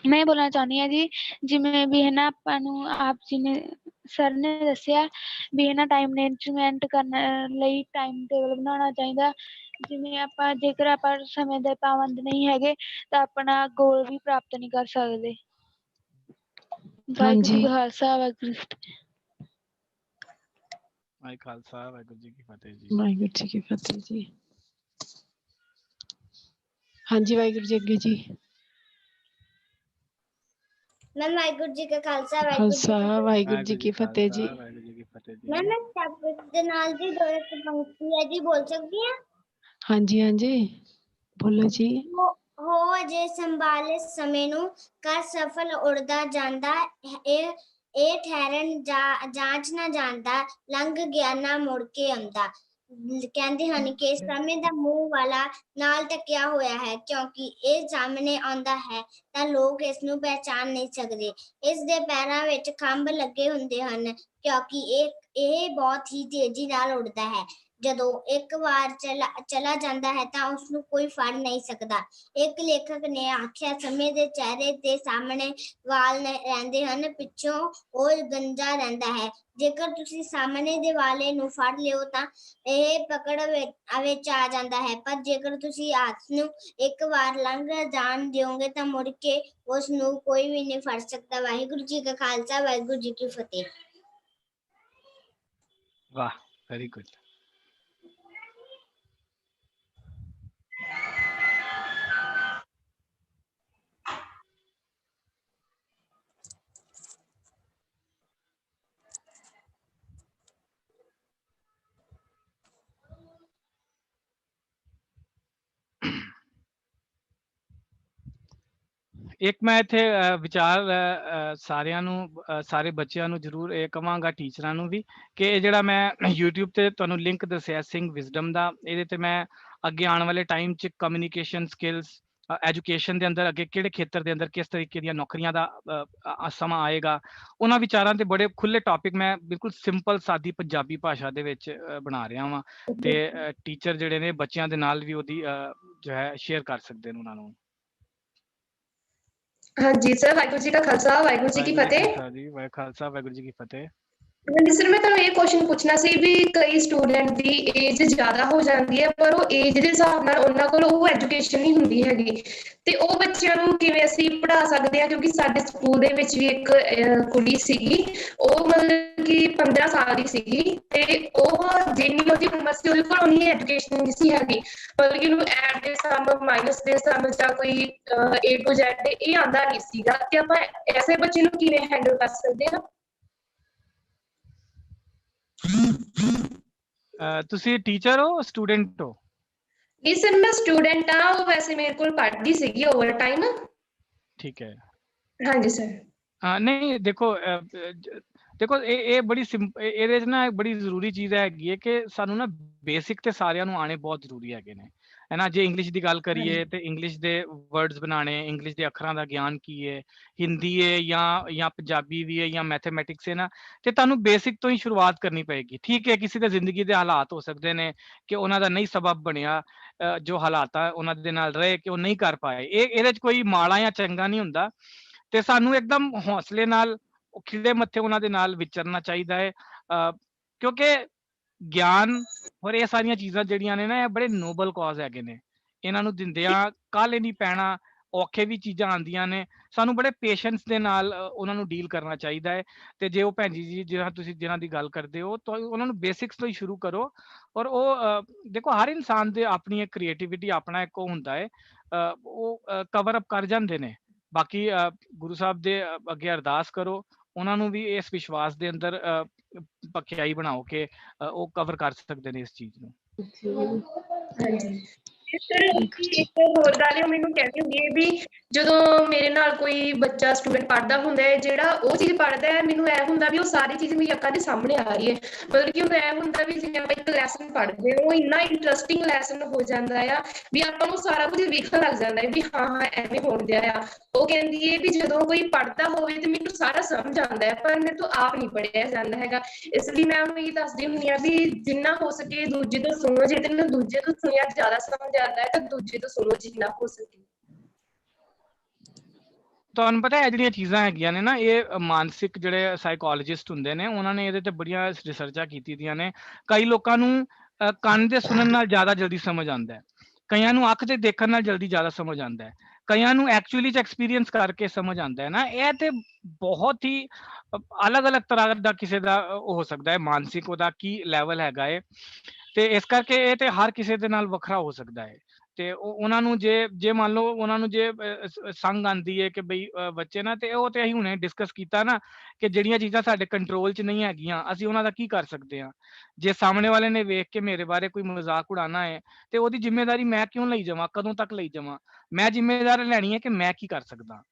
Speaker 7: ਮੈਂ ਬੋਲਣਾ ਚਾਹੁੰਦੀ ਹਾਂ ਜੀ, ਜਿਵੇਂ ਵੀ ਹੈ ਨਾ ਆਪਾਂ ਨੂੰ ਆਪ ਜੀ ਨੇ ਸਰ ਨੇ ਦੱਸਿਆ ਵੀ ਹੈ ਨਾ ਟਾਈਮ ਮੈਨੇਜਮੈਂਟ ਕਰਨ ਲਈ ਟਾਈਮ ਟੇਬਲ ਬਣਾਉਣਾ ਚਾਹੀਦਾ। ਜਿਵੇਂ ਆਪਾਂ ਜੇਕਰ ਆਪਾਂ ਸਮੇਂ ਦੇ ਪਾਬੰਦ ਨਹੀਂ ਹੈਗੇ ਤਾਂ ਆਪਣਾ ਗੋਲ ਵੀ ਪ੍ਰਾਪਤ ਨਹੀਂ ਕਰ ਸਕਦੇ। ਵਾਹਿਗੁਰੂ ਜੀ ਕਾ ਖਾਲਸਾ, ਵਾਹਿਗੁਰੂ ਜੀ ਕੀ ਫਤਿਹ।
Speaker 3: ਵਾਹਿ ਖਾਲਸਾ, ਵਾਹਿਗੁਰੂ ਜੀ ਕੀ ਫਤਿਹ ਜੀ।
Speaker 1: ਵਾਹਿਗੁਰੂ ਜੀ ਕੀ ਫਤਿਹ ਜੀ। ਹਾਂਜੀ ਵਾਹਿਗੁਰੂ ਜੀ, ਅੱਗੇ ਜੀ।
Speaker 9: ਮੈਮ ਵਾਹਿਗੁਰੂ ਜੀ ਕਾ ਖਾਲਸਾ,
Speaker 1: ਵਾਹਿਗੁਰੂ ਜੀ ਕੀ ਫਤਿਹ ਜੀ।
Speaker 3: ਵਾਹਿਗੁਰੂ ਜੀ ਕੀ ਫਤਿਹ ਜੀ।
Speaker 9: ਮੈਮ ਟਾਪਿਕ ਦੇ ਨਾਲ ਦੀ ਦੋ ਇੱਕ ਪੰਕਤੀ ਹੈ ਜੀ, ਬੋਲ ਸਕਦੀ ਹਾਂ?
Speaker 1: ਹਾਂਜੀ ਹਾਂਜੀ ਬੋਲੋ ਜੀ।
Speaker 9: ਹੋ ਅਜੇ ਸੰਭਾਲੇ ਸਮੇਂ ਨੂੰ, ਕਰ ਸਫਲ ਉੜਦਾ ਜਾਂਦਾ, ਇਹ ਠਹਿਰਨ ਜਾਂਚ ਨਾ ਜਾਂਦਾ, ਲੰਘ ਗਿਆ ਨਾ ਮੁੜ ਕੇ ਆਉਂਦਾ। ਕਹਿੰਦੇ ਹਨ ਕਿ ਸਮੇਂ ਦਾ ਮੂੰਹ ਵਾਲਾ ਨਾਲ ਢਕਿਆ ਹੋਇਆ ਹੈ, ਕਿਉਂਕਿ ਇਹ ਸਾਹਮਣੇ ਆਉਂਦਾ ਹੈ ਤਾਂ ਲੋਕ ਇਸ ਨੂੰ ਪਹਿਚਾਨ ਨਹੀਂ ਸਕਦੇ। ਇਸ ਦੇ ਪੈਰਾਂ ਵਿੱਚ ਖੰਭ ਲੱਗੇ ਹੁੰਦੇ ਹਨ, ਕਿਉਂਕਿ ਇਹ ਬਹੁਤ ਹੀ ਤੇਜ਼ੀ ਨਾਲ ਉੱਡਦਾ ਹੈ। ਜਦੋਂ ਇੱਕ ਵਾਰ ਚਲਾ ਜਾਂਦਾ ਹੈ ਤਾਂ ਉਸਨੂੰ ਕੋਈ ਫੜ ਨਹੀਂ ਸਕਦਾ। ਇੱਕ ਲੇਖਕ ਨੇ ਆਖਿਆ, ਸਮੇਂ ਦੇ ਚਿਹਰੇ ਤੇ ਸਾਹਮਣੇ ਵਾਲ ਰਹਿੰਦੇ ਹਨ, ਪਿੱਛੋਂ ਉਹ ਗੰਜਾ ਰਹਿੰਦਾ ਹੈ। ਜੇਕਰ ਤੁਸੀਂ ਸਾਹਮਣੇ ਦੇ ਵਾਲੇ ਨੂੰ ਫੜ ਲਿਓ ਤਾਂ ਇਹ ਪਕੜ ਵਿੱਚ ਆ ਜਾਂਦਾ ਹੈ, ਪਰ ਜੇਕਰ ਤੁਸੀਂ ਹੱਥ ਨੂੰ ਇੱਕ ਵਾਰ ਲੰਘ ਜਾਣ ਦਿਓਗੇ ਤਾਂ ਮੁੜ ਕੇ ਉਸ ਨੂੰ ਕੋਈ ਵੀ ਨਹੀਂ ਫੜ ਸਕਦਾ। ਵਾਹਿਗੁਰੂ ਜੀ ਕਾ ਖਾਲਸਾ, ਵਾਹਿਗੁਰੂ ਜੀ ਕੀ ਫਤਿਹ।
Speaker 3: ਵਾਹ, ਵੈਰੀ ਗੁੱਡ। ਇੱਕ ਮੈਂ ਇੱਥੇ ਵਿਚਾਰ ਸਾਰਿਆਂ ਨੂੰ, ਸਾਰੇ ਬੱਚਿਆਂ ਨੂੰ ਜ਼ਰੂਰ ਇਹ ਕਵਾਂਗਾ, ਟੀਚਰਾਂ ਨੂੰ ਵੀ, ਕਿ ਇਹ ਜਿਹੜਾ ਮੈਂ YouTube ਤੇ ਤੁਹਾਨੂੰ ਲਿੰਕ ਦੱਸਿਆ ਸਿੰਘ ਵਿਜ਼ਡਮ ਦਾ, ਇਹਦੇ ਤੇ ਮੈਂ ਅੱਗੇ ਆਉਣ ਵਾਲੇ ਟਾਈਮ 'ਚ ਕਮਿਊਨੀਕੇਸ਼ਨ ਸਕਿੱਲਸ, ਐਜੂਕੇਸ਼ਨ ਦੇ ਅੰਦਰ ਅੱਗੇ ਕਿਹੜੇ ਖੇਤਰ ਦੇ ਅੰਦਰ ਕਿਸ ਤਰੀਕੇ ਦੀਆਂ ਨੌਕਰੀਆਂ ਦਾ ਸਮਾਂ ਆਏਗਾ, ਉਹਨਾਂ ਵਿਚਾਰਾਂ ਤੇ ਬੜੇ ਖੁੱਲੇ ਟੌਪਿਕ ਮੈਂ ਬਿਲਕੁਲ ਸਿੰਪਲ ਸਾਦੀ ਪੰਜਾਬੀ ਭਾਸ਼ਾ ਦੇ ਵਿੱਚ ਬਣਾ ਰਿਹਾ ਵਾਂ, ਤੇ ਟੀਚਰ ਜਿਹੜੇ ਨੇ ਬੱਚਿਆਂ ਦੇ ਨਾਲ ਵੀ ਉਹਦੀ ਜੋ ਹੈ ਸ਼ੇਅਰ ਕਰ ਸਕਦੇ ਨੇ ਉਹਨਾਂ ਨੂੰ।
Speaker 13: ਹਾਂਜੀ ਸਰ, ਵਾਹਿਗੁਰੂ ਜੀ ਕਾ ਖਾਲਸਾ, ਵਾਹਿਗੁਰੂ ਜੀ ਕੀ ਫਤਿਹ।
Speaker 3: ਜੀ ਵਾਹਿ ਖਾਲਸਾ, ਵਾਹਿਗੁਰੂ ਜੀ ਕੀ ਫਤਿਹ।
Speaker 13: ਹਾਂਜੀ ਸਰ, ਮੈਂ ਤੁਹਾਨੂੰ ਇਹ ਕੁਐਸਚਨ ਪੁੱਛਣਾ ਸੀ ਵੀ ਕਈ ਸਟੂਡੈਂਟ ਦੀ ਏਜ ਜ਼ਿਆਦਾ ਹੋ ਜਾਂਦੀ ਹੈ ਪਰ ਉਹ ਏਜ ਦੇ ਹਿਸਾਬ ਨਾਲ ਉਹਨਾਂ ਕੋਲ ਉਹ ਐਜੂਕੇਸ਼ਨ ਨਹੀਂ ਹੁੰਦੀ ਹੈਗੀ, ਤੇ ਉਹ ਬੱਚਿਆਂ ਨੂੰ ਕਿਵੇਂ ਅਸੀਂ ਪੜ੍ਹਾ ਸਕਦੇ ਹਾਂ? ਕਿਉਂਕਿ ਸਾਡੇ ਸਕੂਲ ਦੇ ਵਿੱਚ ਵੀ ਇੱਕ ਕੁੜੀ ਸੀਗੀ, ਉਹ ਮਤਲਬ ਕਿ 15 ਸਾਲ ਦੀ ਸੀਗੀ, ਤੇ ਉਹ ਜਿੰਨੀ ਉਹਦੀ ਉਮਰ ਸੀ ਉਹਦੇ ਕੋਲ ਉਨੀ ਐਜੂਕੇਸ਼ਨ ਨਹੀਂ ਸੀ ਹੈਗੀ, ਮਤਲਬ ਕਿ ਉਹਨੂੰ ਐਡ ਦੇ ਸਮ, ਮਾਈਨਸ ਦੇ ਸਮ ਜਾਂ ਕੋਈ A to Z ਇਹ ਆਉਂਦਾ ਨਹੀਂ ਸੀਗਾ, ਤੇ ਆਪਾਂ ਐਸੇ ਬੱਚੇ ਨੂੰ ਕਿਵੇਂ ਹੈਂਡਲ ਕਰ ਸਕਦੇ ਹਾਂ?
Speaker 3: ਤੁਸੀਂ ਟੀਚਰ ਹੋ ਸਟੂਡੈਂਟ ਹੋ?
Speaker 13: ਨਹੀਂ ਸਰ, ਮੈਂ ਸਟੂਡੈਂਟ ਆ, ਉਹ ਵੈਸੇ ਮੇਰੇ ਕੋਲ ਪੜ੍ਹਦੀ ਸੀਗੀ ਓਵਰ ਟਾਈਮ।
Speaker 3: ਠੀਕ ਹੈ।
Speaker 13: ਹਾਂਜੀ ਸਰ।
Speaker 3: ਨਹੀਂ ਦੇਖੋ ਦੇਖੋ ਇਹ ਬੜੀ ਇਹਦੇ 'ਚ ਨਾ ਬੜੀ ਜ਼ਰੂਰੀ ਚੀਜ਼ ਹੈਗੀ ਹੈ ਕਿ ਸਾਨੂੰ ਨਾ ਬੇਸਿਕ ਤੇ ਸਾਰਿਆਂ ਨੂੰ ਆਣੇ ਬਹੁਤ ਜ਼ਰੂਰੀ ਹੈਗੇ ਨੇ, ਹੈ ਨਾ। ਜੇ ਇੰਗਲਿਸ਼ ਦੀ ਗੱਲ ਕਰੀਏ ਤੇ ਇੰਗਲਿਸ਼ ਦੇ ਵਰਡਸ ਬਣਾਉਣੇ, ਇੰਗਲਿਸ਼ ਦੇ ਅੱਖਰਾਂ ਦਾ ਗਿਆਨ ਕੀ ਹੈ, ਹਿੰਦੀ ਹੈ ਜਾਂ ਪੰਜਾਬੀ ਵੀ ਹੈ ਜਾਂ ਮੈਥਮੈਟਿਕਸ ਹੈ ਨਾ, ਤੇ ਤੁਹਾਨੂੰ ਬੇਸਿਕ ਤੋਂ ਹੀ ਸ਼ੁਰੂਆਤ ਕਰਨੀ ਪਏਗੀ। ਠੀਕ ਹੈ, ਕਿਸੇ ਦੇ ਜ਼ਿੰਦਗੀ ਦੇ ਹਾਲਾਤ ਹੋ ਸਕਦੇ ਨੇ ਕਿ ਉਹਨਾਂ ਦਾ ਨਹੀਂ ਸਬਬ ਬਣਿਆ, ਜੋ ਹਾਲਾਤ ਆ ਉਹਨਾਂ ਦੇ ਨਾਲ ਰਹੇ ਕਿ ਉਹ ਨਹੀਂ ਕਰ ਪਾਏ, ਇਹਦੇ 'ਚ ਕੋਈ ਮਾੜਾ ਜਾਂ ਚੰਗਾ ਨਹੀਂ ਹੁੰਦਾ, ਤੇ ਸਾਨੂੰ ਇੱਕਦਮ ਹੌਸਲੇ ਨਾਲ ਖਿੜੇ ਮੱਥੇ ਉਹਨਾਂ ਦੇ ਨਾਲ ਵਿਚਰਨਾ ਚਾਹੀਦਾ ਹੈ, ਕਿਉਂਕਿ ਗਿਆਨ ਔਰ ਇਹ ਸਾਰੀਆਂ ਚੀਜ਼ਾਂ ਜਿਹੜੀਆਂ ਨੇ ਨਾ, ਇਹ ਬੜੇ ਨੋਬਲ ਕਾਜ਼ ਹੈਗੇ ਨੇ, ਇਹਨਾਂ ਨੂੰ ਦਿੰਦਿਆਂ ਕਾਹਲੇ ਨਹੀਂ ਪੈਣਾ, ਔਖੇ ਵੀ ਚੀਜ਼ਾਂ ਆਉਂਦੀਆਂ ਨੇ, ਸਾਨੂੰ ਬੜੇ ਪੇਸ਼ੈਂਸ ਦੇ ਨਾਲ ਉਹਨਾਂ ਨੂੰ ਡੀਲ ਕਰਨਾ ਚਾਹੀਦਾ ਹੈ। ਤੇ ਜੇ ਉਹ ਭੈਣ ਜੀ ਜਿਹਨਾਂ ਦੀ ਗੱਲ ਕਰਦੇ ਹੋ, ਤਾਂ ਉਹਨਾਂ ਨੂੰ ਬੇਸਿਕਸ ਤੋਂ ਹੀ ਸ਼ੁਰੂ ਕਰੋ, ਔਰ ਉਹ ਦੇਖੋ ਹਰ ਇਨਸਾਨ ਦੇ ਆਪਣੀ ਇੱਕ ਕ੍ਰੀਏਟੀਵਿਟੀ, ਆਪਣਾ ਇੱਕ ਉਹ ਹੁੰਦਾ ਹੈ, ਉਹ ਕਵਰ ਅਪ ਕਰ ਜਾਂਦੇ ਨੇ। ਬਾਕੀ ਗੁਰੂ ਸਾਹਿਬ ਦੇ ਅੱਗੇ ਅਰਦਾਸ ਕਰੋ, ਉਹਨਾਂ ਨੂੰ ਵੀ ਇਸ ਵਿਸ਼ਵਾਸ ਦੇ ਅੰਦਰ ਪੱਕਿਆਈ ਬਣਾਓ ਕਿ ਉਹ ਕਵਰ ਕਰ ਸਕਦੇ ਨੇ ਇਸ ਚੀਜ਼ ਨੂੰ।
Speaker 13: ਹਾਂਜੀ ਸਰ, ਇੱਕ ਹੋਰ ਗੱਲ ਉਹ ਮੈਨੂੰ ਕਹਿੰਦੀ ਹੁੰਦੀ ਹੈ ਵੀ ਜਦੋਂ ਮੇਰੇ ਨਾਲ ਕੋਈ ਬੱਚਾ ਸਟੂਡੈਂਟ ਪੜ੍ਹਦਾ ਹੁੰਦਾ ਹੈ, ਜਿਹੜਾ ਉਹ ਚੀਜ਼ ਪੜ੍ਹਦਾ ਹੈ, ਮੈਨੂੰ ਇਹ ਹੁੰਦਾ ਵੀ ਉਹ ਸਾਰੀ ਚੀਜ਼ ਮੇਰੀ ਅੱਖਾਂ ਦੇ ਸਾਹਮਣੇ ਆ ਰਹੀ ਹੈ, ਮਤਲਬ ਕਿ ਉਹਨੂੰ ਇਹ ਹੁੰਦਾ ਵੀ ਜਿਵੇਂ ਆਪਾਂ ਇੱਕ ਲੈਸਨ ਪੜ੍ਹਦੇ ਹਾਂ, ਉਹ ਇੰਨਾ ਇੰਟਰਸਟਿੰਗ ਲੈਸਨ ਹੋ ਜਾਂਦਾ ਆ ਵੀ ਆਪਾਂ ਨੂੰ ਸਾਰਾ ਕੁਝ ਵੇਖਣ ਲੱਗ ਜਾਂਦਾ ਹੈ ਵੀ ਹਾਂ ਐਵੇਂ ਹੋ ਰਿਹਾ ਆ। ਉਹ ਕਹਿੰਦੀ ਹੈ ਵੀ ਜਦੋਂ ਕੋਈ ਪੜ੍ਹਦਾ ਹੋਵੇ ਤੇ ਮੈਨੂੰ ਸਾਰਾ ਸਮਝ ਆਉਂਦਾ ਹੈ, ਪਰ ਮੇਰੇ ਤੋਂ ਆਪ ਨਹੀਂ ਪੜ੍ਹਿਆ ਜਾਂਦਾ ਹੈਗਾ, ਇਸ ਲਈ ਮੈਂ ਉਹਨੂੰ ਇਹ ਦੱਸਦੀ ਹੁੰਦੀ ਹਾਂ ਵੀ ਜਿੰਨਾ ਹੋ ਸਕੇ ਦੂਜੇ ਤੋਂ ਸੁਣੋ, ਜੇ ਤੈਨੂੰ ਦੂਜੇ ਤੋਂ ਸੁਣਿਆ ਜ਼ਿਆਦਾ ਸਮਝ ਆਉਂਦਾ ਹੈ ਤਾਂ ਦੂਜੇ ਤੋਂ ਸੁਣੋ ਜਿੰਨਾ ਹੋ ਸਕੇ।
Speaker 3: ਤੁਹਾਨੂੰ ਪਤਾ ਹੈ ਜਿਹੜੀਆਂ ਚੀਜ਼ਾਂ ਹੈਗੀਆਂ ਨੇ ਨਾ, ਇਹ ਮਾਨਸਿਕ ਜਿਹੜੇ ਸਾਈਕੋਲੋਜਿਸਟ ਹੁੰਦੇ ਨੇ, ਉਹਨਾਂ ਨੇ ਇਹਦੇ ਤੇ ਬੜੀਆਂ ਰਿਸਰਚਾਂ ਕੀਤੀ ਦੀਆਂ ਨੇ। ਕਈ ਲੋਕਾਂ ਨੂੰ ਕੰਨ ਦੇ ਸੁਣਨ ਨਾਲ ਜ਼ਿਆਦਾ ਜਲਦੀ ਸਮਝ ਆਉਂਦਾ ਹੈ, ਕਈਆਂ ਨੂੰ ਅੱਖ ਦੇ ਦੇਖਣ ਨਾਲ ਜਲਦੀ ਜ਼ਿਆਦਾ ਸਮਝ ਆਉਂਦਾ ਹੈ, ਕਈਆਂ ਨੂੰ ਐਕਚੁਅਲੀ ਚ ਐਕਸਪੀਰੀਅੰਸ ਕਰਕੇ ਸਮਝ ਆਉਂਦਾ ਹੈ ਨਾ। ਇਹ ਤੇ ਬਹੁਤ ਹੀ ਅਲੱਗ-ਅਲੱਗ ਤਰ੍ਹਾਂ ਦਾ ਕਿਸੇ ਦਾ ਹੋ ਸਕਦਾ ਹੈ, ਮਾਨਸਿਕ ਉਹਦਾ ਕੀ ਲੈਵਲ ਹੈਗਾ ਹੈ, ਤੇ ਇਸ ਕਰਕੇ ਇਹ ਤੇ ਹਰ ਕਿਸੇ ਦੇ ਨਾਲ ਵੱਖਰਾ ਹੋ ਸਕਦਾ ਹੈ। ਤੇ ਉਹਨਾਂ ਨੂੰ ਜੇ ਮੰਨ ਲਓ ਉਹਨਾਂ ਨੂੰ ਜੇ ਸੰਗ ਆਉਂਦੀ ਹੈ ਕਿ ਬਈ ਬੱਚੇ ਨਾ, ਤੇ ਉਹ ਤੇ ਅਸੀਂ ਹੁਣੇ ਡਿਸਕਸ ਕੀਤਾ ਨਾ ਕਿ ਜਿਹੜੀਆਂ ਚੀਜ਼ਾਂ ਸਾਡੇ ਕੰਟਰੋਲ 'ਚ ਨਹੀਂ ਹੈਗੀਆਂ, ਅਸੀਂ ਉਹਨਾਂ ਦਾ ਕੀ ਕਰ ਸਕਦੇ ਹਾਂ। ਜੇ ਸਾਹਮਣੇ ਵਾਲੇ ਨੇ ਵੇਖ ਕੇ ਮੇਰੇ ਬਾਰੇ ਕੋਈ ਮਜ਼ਾਕ ਉਡਾਉਣਾ ਹੈ, ਤੇ ਉਹਦੀ ਜ਼ਿੰਮੇਵਾਰੀ ਮੈਂ ਕਿਉਂ ਲਈ ਜਾਵਾਂ, ਕਦੋਂ ਤੱਕ ਲਈ ਜਾਵਾਂ? ਮੈਂ ਜ਼ਿੰਮੇਵਾਰੀ ਲੈਣੀ ਹੈ ਕਿ ਮੈਂ ਕੀ ਕਰ ਸਕਦਾ,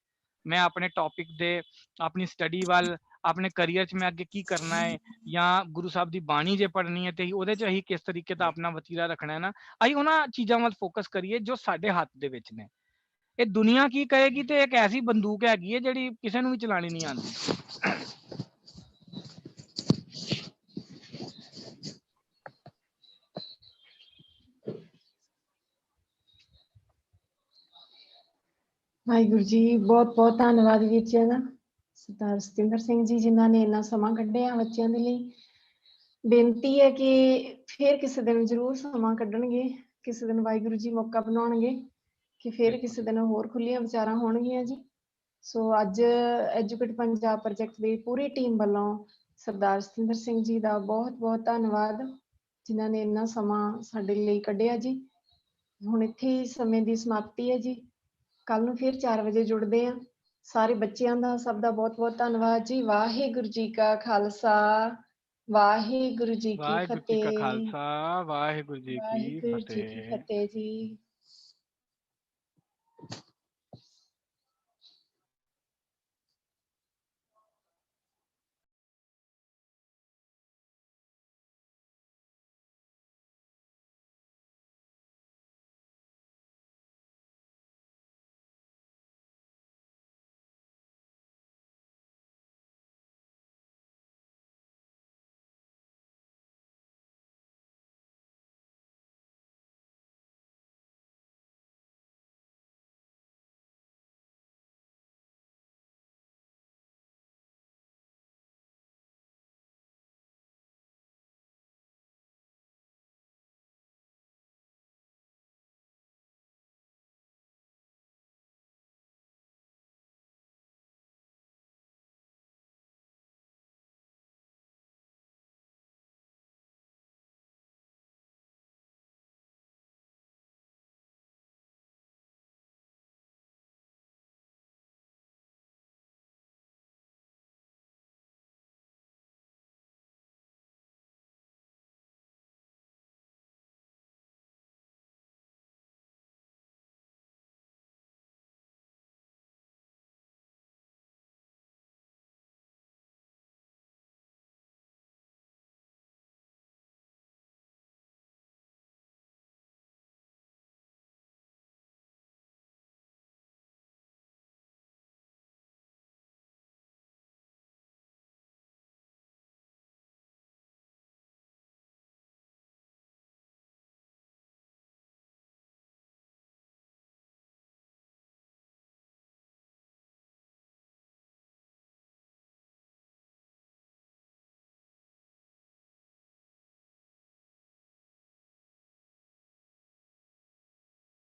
Speaker 3: ਮੈਂ ਆਪਣੇ ਟੌਪਿਕ ਦੇ, ਆਪਣੀ ਸਟੱਡੀ ਵੱਲ, ਆਪਣੇ ਕਰੀਅਰ 'ਚ ਮੈਂ ਅੱਗੇ ਕੀ ਕਰਨਾ ਹੈ, ਜਾਂ ਗੁਰੂ ਸਾਹਿਬ ਦੀ ਬਾਣੀ ਜੇ ਪੜ੍ਹਨੀ ਹੈ ਤੇ ਉਹਦੇ 'ਚ ਅਸੀਂ ਕਿਸ ਤਰੀਕੇ ਦਾ ਆਪਣਾ ਵਤੀਰਾ ਰੱਖਣਾ ਹੈ ਨਾ, ਅਸੀਂ ਉਹਨਾਂ ਚੀਜ਼ਾਂ ਵੱਲ ਫੋਕਸ ਕਰੀਏ ਜੋ ਸਾਡੇ ਹੱਥ ਦੇ ਵਿੱਚ ਨੇ। ਇਹ ਦੁਨੀਆ ਕੀ ਕਹੇਗੀ ਤੇ ਇੱਕ ਐਸੀ ਬੰਦੂਕ ਹੈਗੀ ਹੈ ਜਿਹੜੀ ਕਿਸੇ ਨੂੰ ਵੀ ਚਲਾਣੀ ਨਹੀਂ ਆਉਂਦੀ।
Speaker 1: ਵਾਹਿਗੁਰੂ ਜੀ, ਬਹੁਤ ਬਹੁਤ ਧੰਨਵਾਦ ਵੀਰ ਜੀ ਦਾ, ਸਰਦਾਰ ਸਤਿੰਦਰ ਸਿੰਘ ਜੀ, ਜਿਨ੍ਹਾਂ ਨੇ ਇੰਨਾ ਸਮਾਂ ਕੱਢਿਆ ਬੱਚਿਆਂ ਦੇ ਲਈ। ਬੇਨਤੀ ਹੈ ਕਿ ਫਿਰ ਕਿਸੇ ਦਿਨ ਜ਼ਰੂਰ ਸਮਾਂ ਕੱਢਣਗੇ, ਕਿਸੇ ਦਿਨ ਵਾਹਿਗੁਰੂ ਜੀ ਮੌਕਾ ਬਣਾਉਣਗੇ ਕਿ ਫਿਰ ਕਿਸੇ ਦਿਨ ਹੋਰ ਖੁੱਲੀਆਂ ਵਿਚਾਰਾਂ ਹੋਣਗੀਆਂ ਜੀ। ਸੋ ਅੱਜ ਐਜੂਕੇਟ ਪੰਜਾਬ ਪ੍ਰੋਜੈਕਟ ਦੀ ਪੂਰੀ ਟੀਮ ਵੱਲੋਂ ਸਰਦਾਰ ਸਤਿੰਦਰ ਸਿੰਘ ਜੀ ਦਾ ਬਹੁਤ ਬਹੁਤ ਧੰਨਵਾਦ, ਜਿਨ੍ਹਾਂ ਨੇ ਇੰਨਾ ਸਮਾਂ ਸਾਡੇ ਲਈ ਕੱਢਿਆ ਜੀ। ਹੁਣ ਇੱਥੇ ਹੀ ਸਮੇਂ ਦੀ ਸਮਾਪਤੀ ਹੈ ਜੀ, ਕੱਲ ਨੂੰ ਫਿਰ 4 ਵਜੇ ਜੁੜਦੇ ਹਾਂ। ਸਾਰੇ ਬੱਚਿਆਂ ਦਾ ਸਭ ਦਾ ਬਹੁਤ ਬਹੁਤ ਧੰਨਵਾਦ ਜੀ। ਵਾਹਿਗੁਰੂ ਜੀ ਕਾ ਖਾਲਸਾ, ਵਾਹਿਗੁਰੂ ਜੀ ਕੀ
Speaker 3: ਵਾਹਿਗੁਰੂ ਜੀ ਕਾ
Speaker 1: ਫਤਿਹ।
Speaker 3: ਖਾਲਸਾ, ਵਾਹਿਗੁਰੂ ਜੀ ਕੀ
Speaker 1: ਵਾਹਿਗੁਰੂ ਜੀ ਕੀ
Speaker 3: ਫਤਿਹ।
Speaker 1: ਫਤਿਹ ਜੀ।